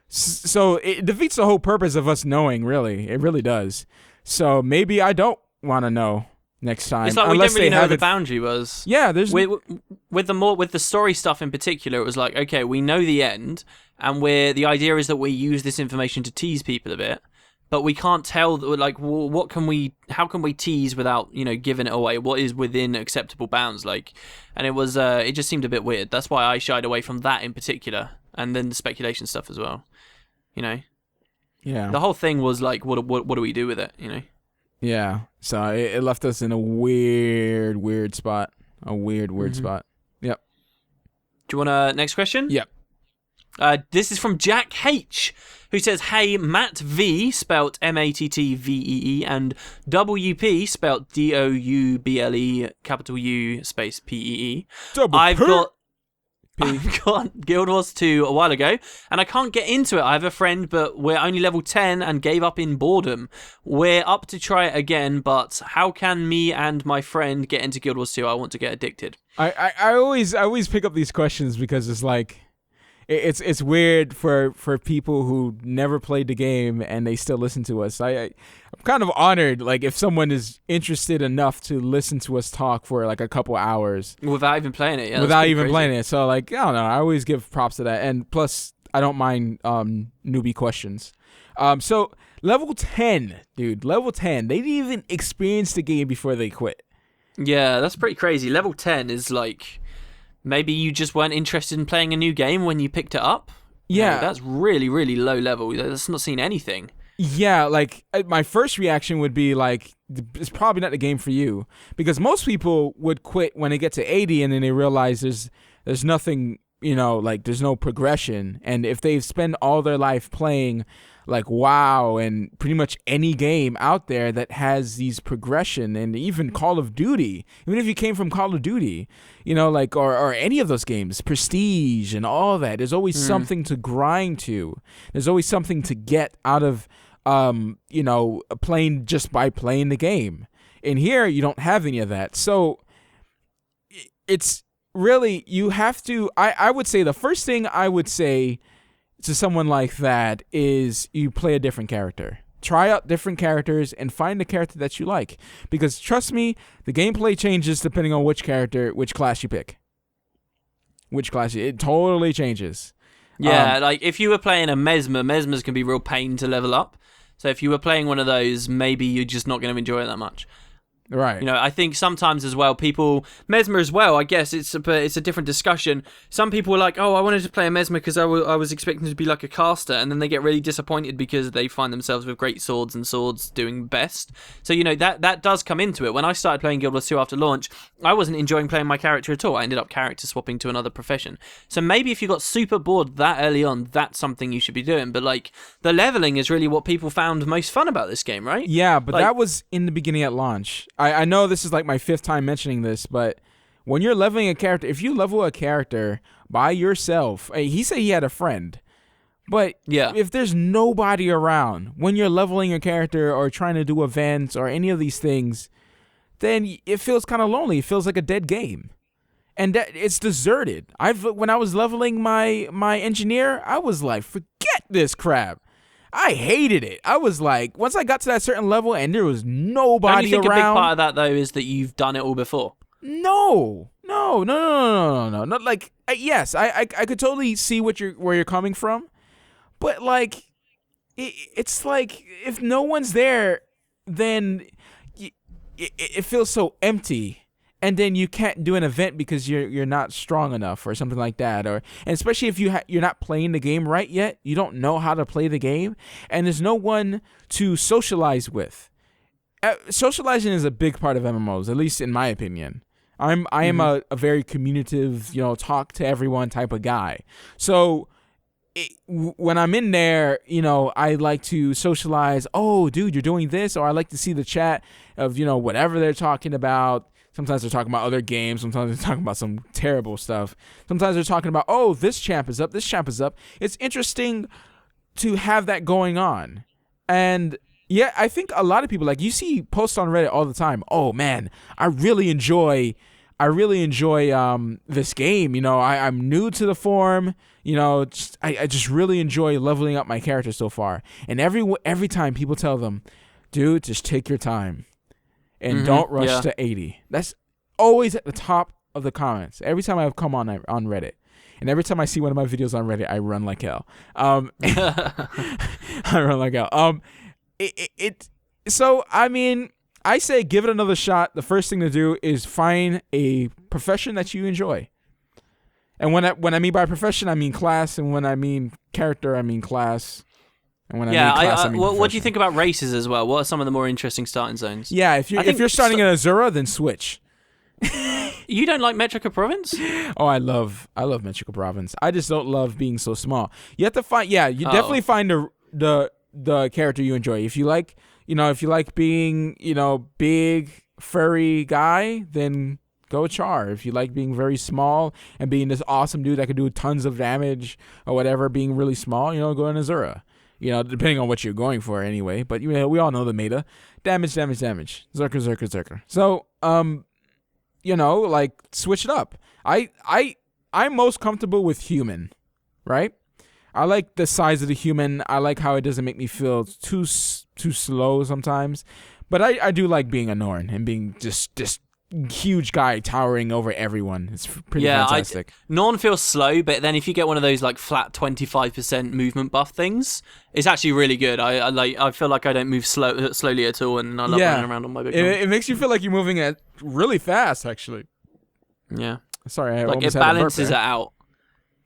So it defeats the whole purpose of us knowing, really. It really does. So maybe I don't want to know next time. It's like we didn't really know what the boundary was. Yeah, there's with the story stuff in particular. It was like, okay, we know the end, and the idea is that we use this information to tease people a bit. But we can't tell, like, how can we tease without, giving it away? What is within acceptable bounds? Like, and it just seemed a bit weird. That's why I shied away from that in particular. And then the speculation stuff as well, Yeah. The whole thing was like, what do we do with it, Yeah. So it left us in a weird spot. A weird spot. Yep. Do you want next question? Yep. This is from Jack H, who says, "Hey, Matt V, spelt MATTVEE, and WP, spelt DOUBLE, capital U, space PEE. I've got Guild Wars 2 a while ago, and I can't get into it. I have a friend, but we're only level 10 and gave up in boredom. We're up to try it again, but how can me and my friend get into Guild Wars 2? I want to get addicted." I always pick up these questions because it's like, it's weird for people who never played the game and they still listen to us. I'm kind of honored, like, if someone is interested enough to listen to us talk for like a couple hours without even playing it. Yeah, without even playing it. So like, I don't know. I always give props to that. And plus, I don't mind newbie questions. So level 10, dude, level 10. They didn't even experience the game before they quit. Yeah, that's pretty crazy. Level 10 is like, maybe you just weren't interested in playing a new game when you picked it up. Yeah. No, that's really, really low level. That's not seen anything. Yeah, like my first reaction would be like, it's probably not the game for you, because most people would quit when they get to 80 and then they realize there's nothing, like there's no progression. And if they've spent all their life playing like WoW and pretty much any game out there that has these progression, and even Call of Duty, even if you came from Call of Duty, like or any of those games, Prestige and all that, there's always something to grind to. There's always something to get out of playing just by playing the game. In here, you don't have any of that. So it's really, you have to, I would say the first thing I would say to someone like that is you play a different character. Try out different characters and find the character that you like. Because trust me, the gameplay changes depending on which class you pick. It totally changes. Yeah, like if you were playing a Mesmers can be real pain to level up. So if you were playing one of those, maybe you're just not going to enjoy it that much. Right. I think sometimes as well, people, Mesmer as well, I guess it's a different discussion. Some people are like, oh, I wanted to play a Mesmer because I was expecting to be like a caster, and then they get really disappointed because they find themselves with great swords and swords doing best. So, that does come into it. When I started playing Guild Wars 2 after launch, I wasn't enjoying playing my character at all. I ended up character swapping to another profession. So maybe if you got super bored that early on, that's something you should be doing. But like, the leveling is really what people found most fun about this game, right? Yeah, but that was in the beginning at launch. I know this is like my 5th time mentioning this, but when you're leveling a character, if you level a character by yourself, he said he had a friend, but yeah, if there's nobody around when you're leveling a character or trying to do events or any of these things, then it feels kind of lonely. It feels like a dead game, and that it's deserted. When I was leveling my engineer, I was like, forget this crap. I hated it. I was like, once I got to that certain level and there was nobody Don't you think around. a big part of that though is that you've done it all before? No. Not like, yes, I could totally see where you're coming from, but like, it's like if no one's there, then it feels so empty. And then you can't do an event because you're not strong enough or something like that, and especially if you're not playing the game right yet, you don't know how to play the game, and there's no one to socialize with. Socializing is a big part of MMOs, at least in my opinion. I am a very communicative, talk to everyone type of guy. So when I'm in there, I like to socialize. Oh, dude, you're doing this, or I like to see the chat of whatever they're talking about. Sometimes they're talking about other games. Sometimes they're talking about some terrible stuff. Sometimes they're talking about, oh, this champ is up. This champ is up. It's interesting to have that going on. And yeah, I think a lot of people, like you see posts on Reddit all the time. Oh man, I really enjoy this game. I'm new to the form. I just really enjoy leveling up my character so far. And every time people tell them, dude, just take your time. And don't rush to 80. That's always at the top of the comments. Every time I've come on Reddit. And every time I see one of my videos on Reddit, I run like hell. I run like hell. So, I mean, I say give it another shot. The first thing to do is find a profession that you enjoy. And when I mean by profession, I mean class. And when I mean character, I mean class. And when I mean what do you think about races as well? What are some of the more interesting starting zones? Yeah, if you're starting in Azura, then switch. You don't like Metrica Province? Oh, I love Metrica Province. I just don't love being so small. You have to find, definitely find the character you enjoy. If you like, being, big furry guy, then go Char. If you like being very small and being this awesome dude that can do tons of damage or whatever, being really small, go in Azura. Depending on what you're going for anyway. But we all know the meta. Damage. Zerker. So, like switch it up. I'm most comfortable with human, right? I like the size of the human. I like how it doesn't make me feel too slow sometimes. But I do like being a Norn and being just huge guy towering over everyone. It's pretty fantastic. Norn feels slow, but then if you get one of those like flat 25% movement buff things, it's actually really good. I feel like I don't move slowly at all, and I love running around on my big. It makes you feel like you're moving at really fast, actually. Yeah. Sorry, I like almost it had a burp balances it there. out.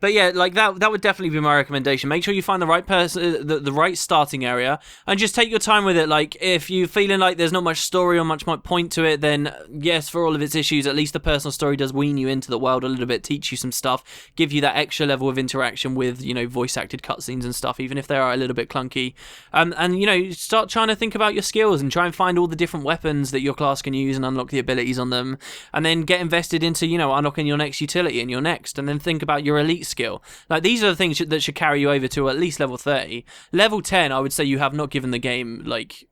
But yeah, like that would definitely be my recommendation. Make sure you find the right person, the right starting area, and just take your time with it. Like, if you're feeling like there's not much story or much point to it, then yes, for all of its issues, at least the personal story does wean you into the world a little bit, teach you some stuff, give you that extra level of interaction with, voice-acted cutscenes and stuff, even if they are a little bit clunky. And, start trying to think about your skills and try and find all the different weapons that your class can use and unlock the abilities on them, and then get invested into, unlocking your next utility and your next, and then think about your elite skill. Like, these are the things that should carry you over to at least level 30. Level 10, I would say you have not given the game like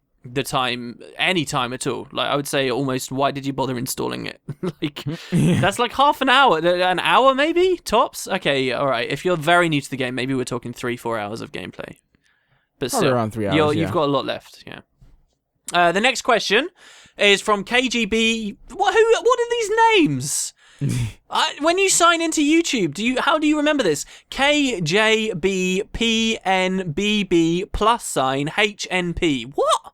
any time at all. Like, I would say almost, why did you bother installing it? That's like half an hour maybe tops. Okay, all right, if you're very new to the game, maybe we're talking 3-4 hours of gameplay, but Probably still around 3 hours. you've got a lot left. The next question is from KGB. What are these names? When you sign into YouTube, how do you remember this? KJBPNBB+HNP. What?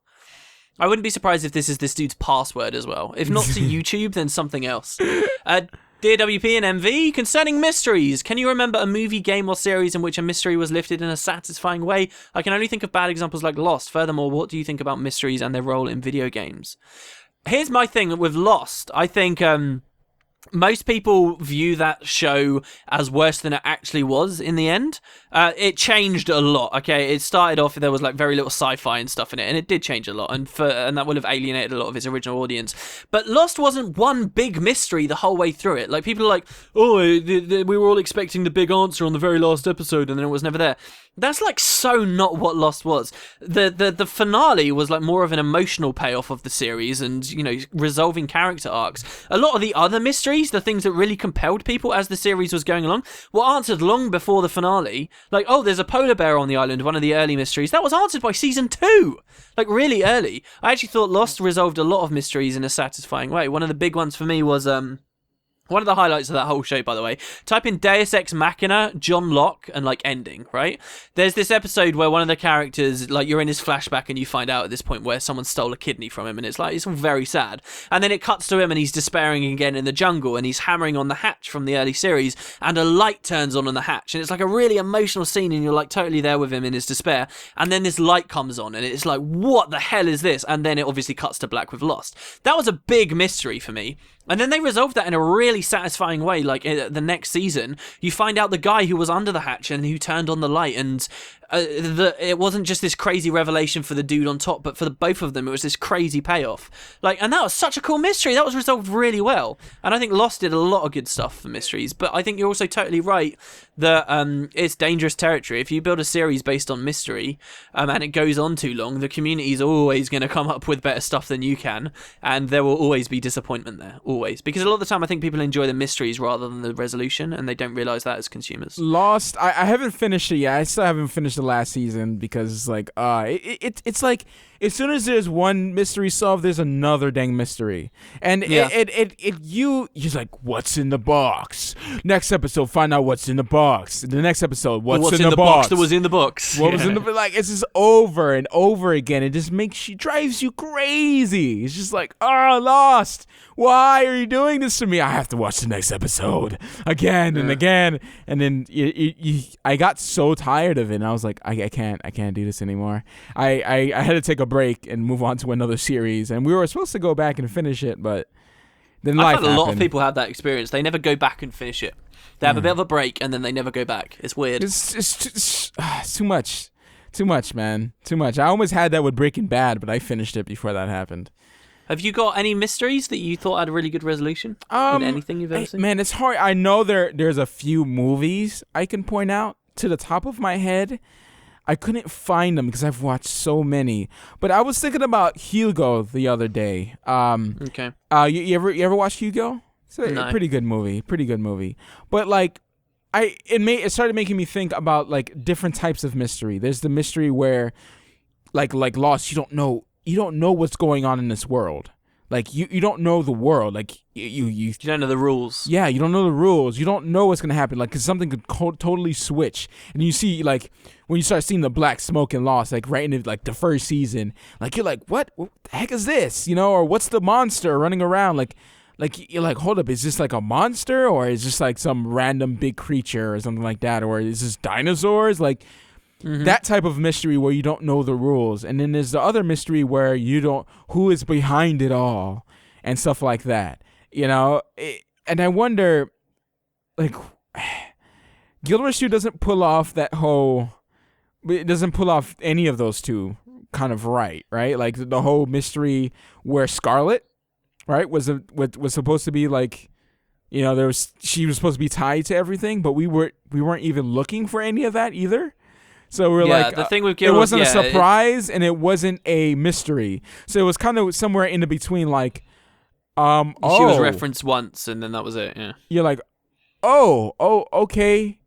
I wouldn't be surprised if this is this dude's password as well. If not to YouTube, then something else. Dear WP and MV, concerning mysteries, can you remember a movie, game, or series in which a mystery was lifted in a satisfying way? I can only think of bad examples like Lost. Furthermore, what do you think about mysteries and their role in video games? Here's my thing with Lost. I think most people view that show as worse than it actually was in the end. It changed a lot, okay? It started off, there was like very little sci-fi and stuff in it, and it did change a lot, and that would have alienated a lot of its original audience. But Lost wasn't one big mystery the whole way through it. Like, people are like, we were all expecting the big answer on the very last episode, and then it was never there. That's like so not what Lost was. The finale was like more of an emotional payoff of the series and, resolving character arcs. A lot of the other mysteries, the things that really compelled people as the series was going along, were answered long before the finale. Like, there's a polar bear on the island, one of the early mysteries. That was answered by season 2. Like, really early. I actually thought Lost resolved a lot of mysteries in a satisfying way. One of the big ones for me was, one of the highlights of that whole show, by the way, type in Deus Ex Machina, John Locke, and, ending, right? There's this episode where one of the characters, you're in his flashback and you find out at this point where someone stole a kidney from him, and it's all very sad. And then it cuts to him and he's despairing again in the jungle, and he's hammering on the hatch from the early series, and a light turns on the hatch, and it's like a really emotional scene, and you're totally there with him in his despair. And then this light comes on, and it's like, what the hell is this? And then it obviously cuts to black with Lost. That was a big mystery for me. And then they resolved that in a really satisfying way. Like, the next season, you find out the guy who was under the hatch and who turned on the light, and it wasn't just this crazy revelation for the dude on top, but for the both of them, it was this crazy payoff. And that was such a cool mystery. That was resolved really well. And I think Lost did a lot of good stuff for mysteries. But I think you're also totally right that it's dangerous territory. If you build a series based on mystery, and it goes on too long, the community is always going to come up with better stuff than you can, and there will always be disappointment there. Always. Because a lot of the time, I think people enjoy the mysteries rather than the resolution, and they don't realize that as consumers. Lost, I haven't finished it yet. I still haven't finished the last season because it's like as soon as there's one mystery solved, there's another dang mystery, and you're like, what's in the box? Next episode, find out what's in the box. The next episode, what's in the box? That was in the box. What was in the it's just over and over again. It just drives you crazy. It's just like, Lost. Why are you doing this to me? I have to watch the next episode again and again. And then I got so tired of it, and I was like, I can't do this anymore. I had to take a break and move on to another series, and we were supposed to go back and finish it, but then life happened. A lot of people have that experience. They never go back and finish it. They have a bit of a break, and then they never go back. It's weird. It's too much. Too much, man. Too much. I almost had that with Breaking Bad, but I finished it before that happened. Have you got any mysteries that you thought had a really good resolution in anything you've ever seen? Man, it's hard. I know there's a few movies I can point out to the top of my head. I couldn't find them because I've watched so many. But I was thinking about Hugo the other day. Okay. You ever watch Hugo? It's a pretty good movie. But it started making me think about different types of mystery. There's the mystery where like Lost, you don't know what's going on in this world. Like you don't know the world. Like you don't know the rules. Yeah, you don't know the rules. You don't know what's gonna happen. Like, cause something could totally switch, and you see like when you start seeing the black smoke and Lost, like right into like the first season, like you're like, what the heck is this? You know, or what's the monster running around? Like you're like, hold up, is this like a monster, or is this like some random big creature or something like that, or is this dinosaurs? Like. Mm-hmm. That type of mystery where you don't know the rules. And then there's the other mystery where you don't, who is behind it all and stuff like that, you know? And I wonder, like, Guild Wars 2 doesn't pull off that whole, it doesn't pull off any of those two kind of right? Like the whole mystery where Scarlet, right, was supposed to be like, you know, she was supposed to be tied to everything, but we weren't even looking for any of that either. So we're like, the thing with Guild, it wasn't a surprise and it wasn't a mystery. So it was kind of somewhere in the between, like, she was referenced once and then that was it. Yeah, you're like, oh, okay,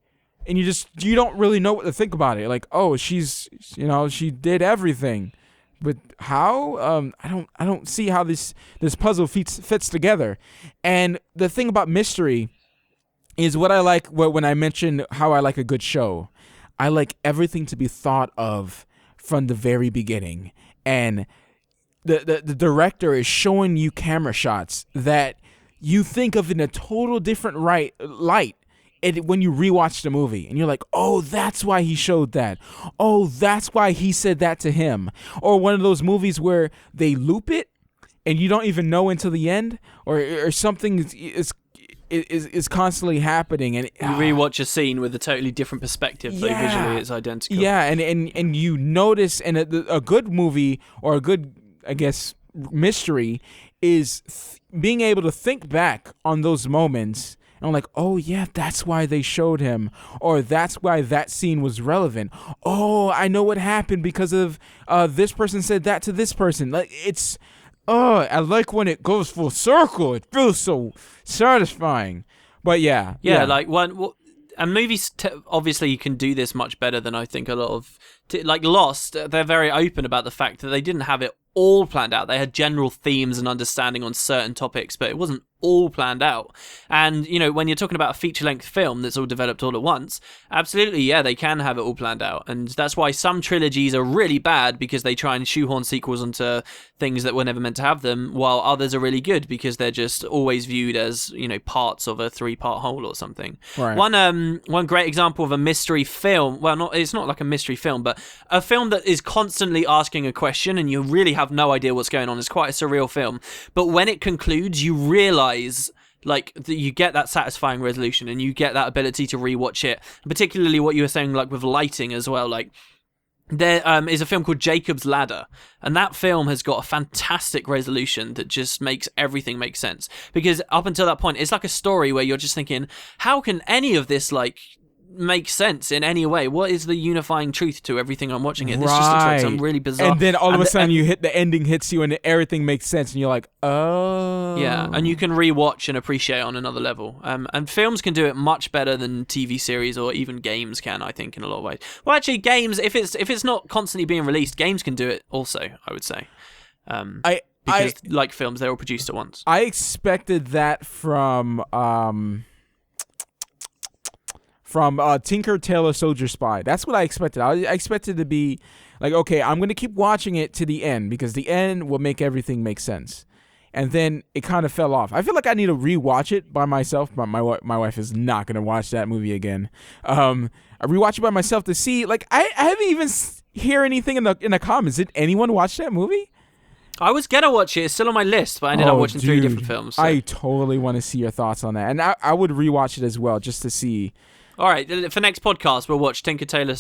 and you don't really know what to think about it. Like, oh, she's, you know, she did everything, but how? I don't see how this puzzle fits together. And the thing about mystery is what I like. When I mentioned how I like a good show. I like everything to be thought of from the very beginning. And the director is showing you camera shots that you think of in a total different light when you rewatch the movie. And you're like, oh, that's why he showed that. Oh, that's why he said that to him. Or one of those movies where they loop it and you don't even know until the end. Or something is constantly happening, and you rewatch a scene with a totally different perspective, though visually it's identical. Yeah, and you notice, and a good movie or a good, I guess, mystery is being able to think back on those moments. And I'm like, oh yeah, that's why they showed him, or that's why that scene was relevant. Oh, I know what happened because of this person said that to this person. Like it's. Oh, I like when it goes full circle. It feels so satisfying. But yeah. Like and movies obviously you can do this much better than I think a lot of like Lost. They're very open about the fact that they didn't have it all planned out. They had general themes and understanding on certain topics, but it wasn't all planned out. And you know, when you're talking about a feature-length film that's all developed all at once, absolutely, yeah, they can have it all planned out. And that's why some trilogies are really bad, because they try and shoehorn sequels onto things that were never meant to have them, while others are really good because they're just always viewed as, you know, parts of a 3-part whole or something. Right. One great example of a mystery film, it's not like a mystery film, but a film that is constantly asking a question and you really have no idea what's going on. It's quite a surreal film, but when it concludes, you realize like that you get that satisfying resolution and you get that ability to rewatch it. Particularly what you were saying, like with lighting as well. Like there is a film called Jacob's Ladder, and that film has got a fantastic resolution that just makes everything make sense. Because up until that point, it's like a story where you're just thinking, how can any of this like make sense in any way? What is the unifying truth to everything I'm watching here? This just looks like some really bizarre. And then all of a sudden the ending hits you and everything makes sense and you're like, oh. Yeah, and you can rewatch and appreciate on another level. And films can do it much better than TV series or even games can, I think, in a lot of ways. Well, actually, games, if it's not constantly being released, games can do it also, I would say. Because like films, they're all produced at once. I expected that from Tinker Tailor Soldier Spy. That's what I expected. I expected to be like, okay, I'm going to keep watching it to the end because the end will make everything make sense. And then it kind of fell off. I feel like I need to rewatch it by myself, but my wife is not going to watch that movie again. I rewatch it by myself to see, like, I haven't even hear anything in the comments. Did anyone watch that movie? I was going to watch it. It's still on my list, but I ended up watching 3 different films. So. I totally want to see your thoughts on that. And I would rewatch it as well just to see. All right, for next podcast, we'll watch Tinker Tailor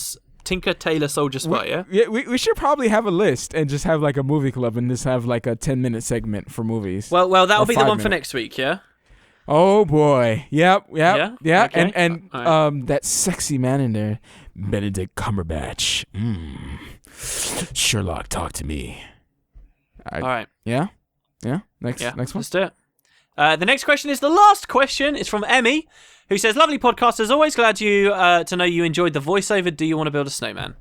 Soldier Spy, yeah? We should probably have a list and just have like a movie club and just have like a 10-minute segment for movies. Well, that'll be the one for next week, yeah? Oh boy. Yep. Yeah? Okay. And right. That sexy man in there, Benedict Cumberbatch. Sherlock, talk to me. All right. Yeah? Next one? Let's do it. The next question is the last question. It's from Emmy, who says, lovely podcast. As always, glad to know you enjoyed the voiceover. Do you want to build a snowman?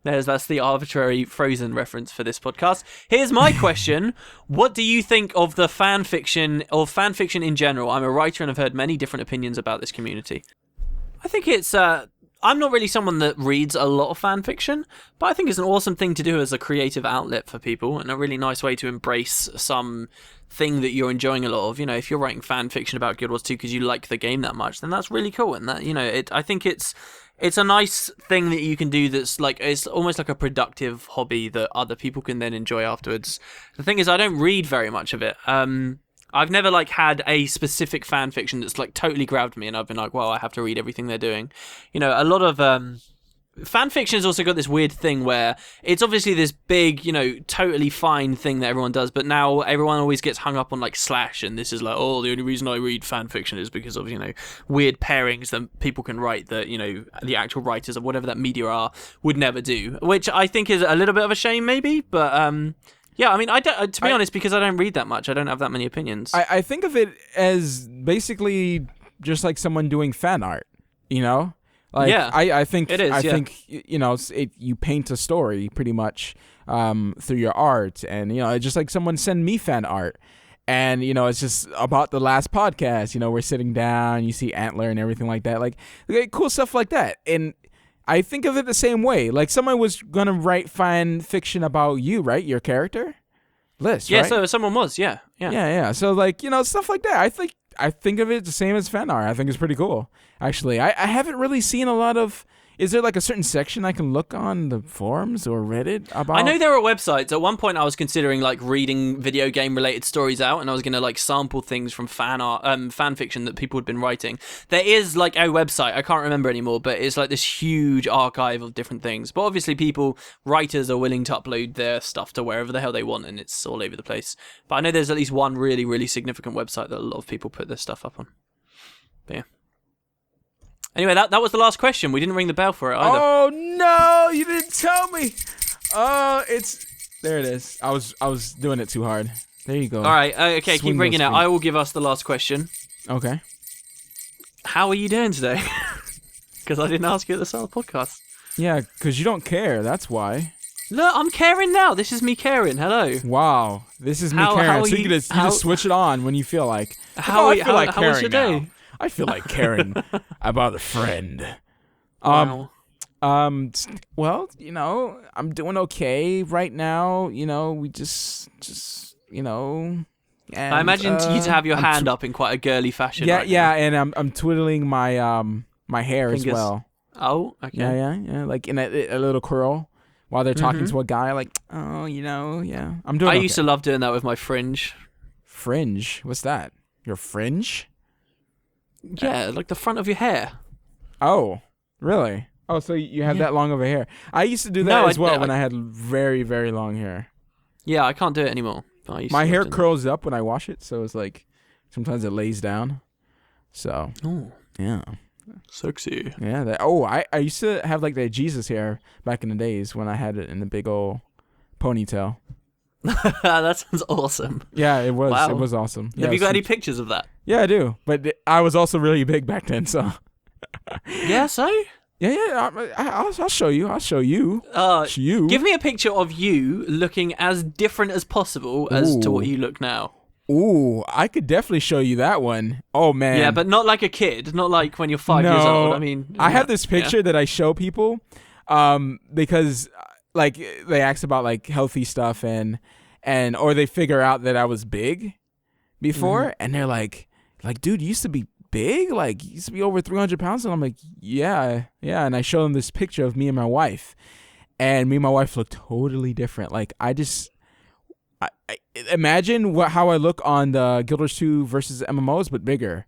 That's the arbitrary Frozen reference for this podcast. Here's my question. What do you think of the fanfiction, or fanfiction in general? I'm a writer and I've heard many different opinions about this community. I think it's... I'm not really someone that reads a lot of fanfiction, but I think it's an awesome thing to do as a creative outlet for people, and a really nice way to embrace some thing that you're enjoying a lot of. You know, if you're writing fanfiction about Guild Wars 2 because you like the game that much, then that's really cool. And that, you know, I think it's a nice thing that you can do that's like, it's almost like a productive hobby that other people can then enjoy afterwards. The thing is, I don't read very much of it. I've never like had a specific fan fiction that's like totally grabbed me and I've been like, well, I have to read everything they're doing. You know, a lot of fan fiction has also got this weird thing where it's obviously this big, you know, totally fine thing that everyone does, but now everyone always gets hung up on like slash, and this is like, oh, the only reason I read fan fiction is because of, you know, weird pairings that people can write that, you know, the actual writers of whatever that media are would never do, which I think is a little bit of a shame maybe, but yeah, I mean, to be honest, because I don't read that much, I don't have that many opinions. I think of it as basically just like someone doing fan art, you know? Like, yeah, I think it is. I think, you know, you paint a story pretty much through your art, and, you know, it's just like someone send me fan art. And, you know, it's just about the last podcast, you know, we're sitting down, you see Antler and everything like that, like cool stuff like that. And I think of it the same way. Like, someone was going to write fan fiction about you, right? Your character? Liz, yeah, right? so someone was, yeah. So, like, you know, stuff like that. I think of it the same as fan art. I think it's pretty cool, actually. I haven't really seen a lot of... Is there like a certain section I can look on the forums or Reddit about? I know there are websites. At one point I was considering like reading video game related stories out, and I was going to like sample things from fan fiction that people had been writing. There is like a website, I can't remember anymore, but it's like this huge archive of different things. But obviously writers are willing to upload their stuff to wherever the hell they want, and it's all over the place. But I know there's at least one really, really significant website that a lot of people put their stuff up on. But yeah. Anyway, that was the last question. We didn't ring the bell for it either. Oh no, you didn't tell me. There it is. I was doing it too hard. There you go. All right, okay, keep ringing out. I will give us the last question. Okay. How are you doing today? Because I didn't ask you at the start of the podcast. Yeah, because you don't care. That's why. Look, I'm caring now. This is me caring. Hello. Wow, this is me caring. So you just switch it on when you feel like. How was your day? Now. I feel like caring about a friend. Wow. Well, you know, I'm doing okay right now. You know, we just you know. And, I imagine you to have your hand up in quite a girly fashion. Yeah, right yeah, now. and I'm twiddling my my hair Fingers. as well. Oh, okay. Yeah, like in a little curl while they're talking to a guy. Like, oh, you know, yeah. I'm doing. I used to love doing that with my fringe. Fringe? What's that? Your fringe? Yeah, like the front of your hair. Oh, really? Oh, so you have that long of a hair. I used to do that as well when I had very, very long hair. Yeah, I can't do it anymore. My hair curls up when I wash it, so it's like sometimes it lays down. So, yeah. Sexy. Yeah. I used to have like that Jesus hair back in the days when I had it in the big old ponytail. That sounds awesome. Yeah, it was. Wow. It was awesome. Have you got any pictures of that? Yeah, I do. But I was also really big back then, so. Yeah, so? Yeah. I'll show you. I'll show you. You. Give me a picture of you looking as different as possible as to what you look now. Ooh, I could definitely show you that one. Oh, man. Yeah, but not like a kid. Not like when you're 5 years old. I mean, I have this picture that I show people because like they ask about like healthy stuff and or they figure out that I was big before and they're like, dude, you used to be big? Like, you used to be over 300 pounds? And I'm like, yeah. And I show them this picture of me and my wife. And me and my wife look totally different. Like, I imagine how I look on the Guild Wars 2 versus MMOs, but bigger.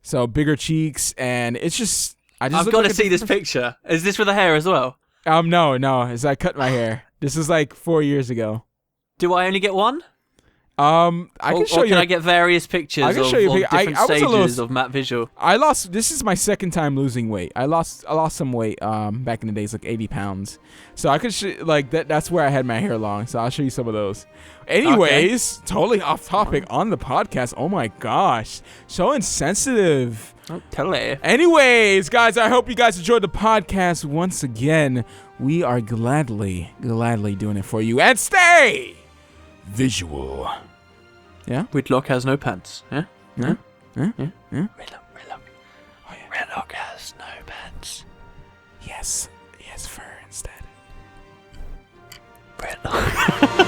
So, bigger cheeks, and it's just... I've got to see this picture. Is this with the hair as well? No. As I cut my hair. This is like 4 years ago. Do I only get one? I can show you. Can I get various pictures of different stages of Matt Visual? This is my second time losing weight. I lost some weight back in the days, like 80 pounds. So I could like that's where I had my hair long. So I'll show you some of those. Anyways, totally off topic on the podcast. Oh my gosh, so insensitive. Oh, tell it. Anyways, guys, I hope you guys enjoyed the podcast once again. we are gladly doing it for you. And stay visual. Yeah? Whitlock has no pants. Yeah? Yeah? Yeah? Yeah? Yeah? Whitlock has no pants. Yes. He has fur instead. Whitlock.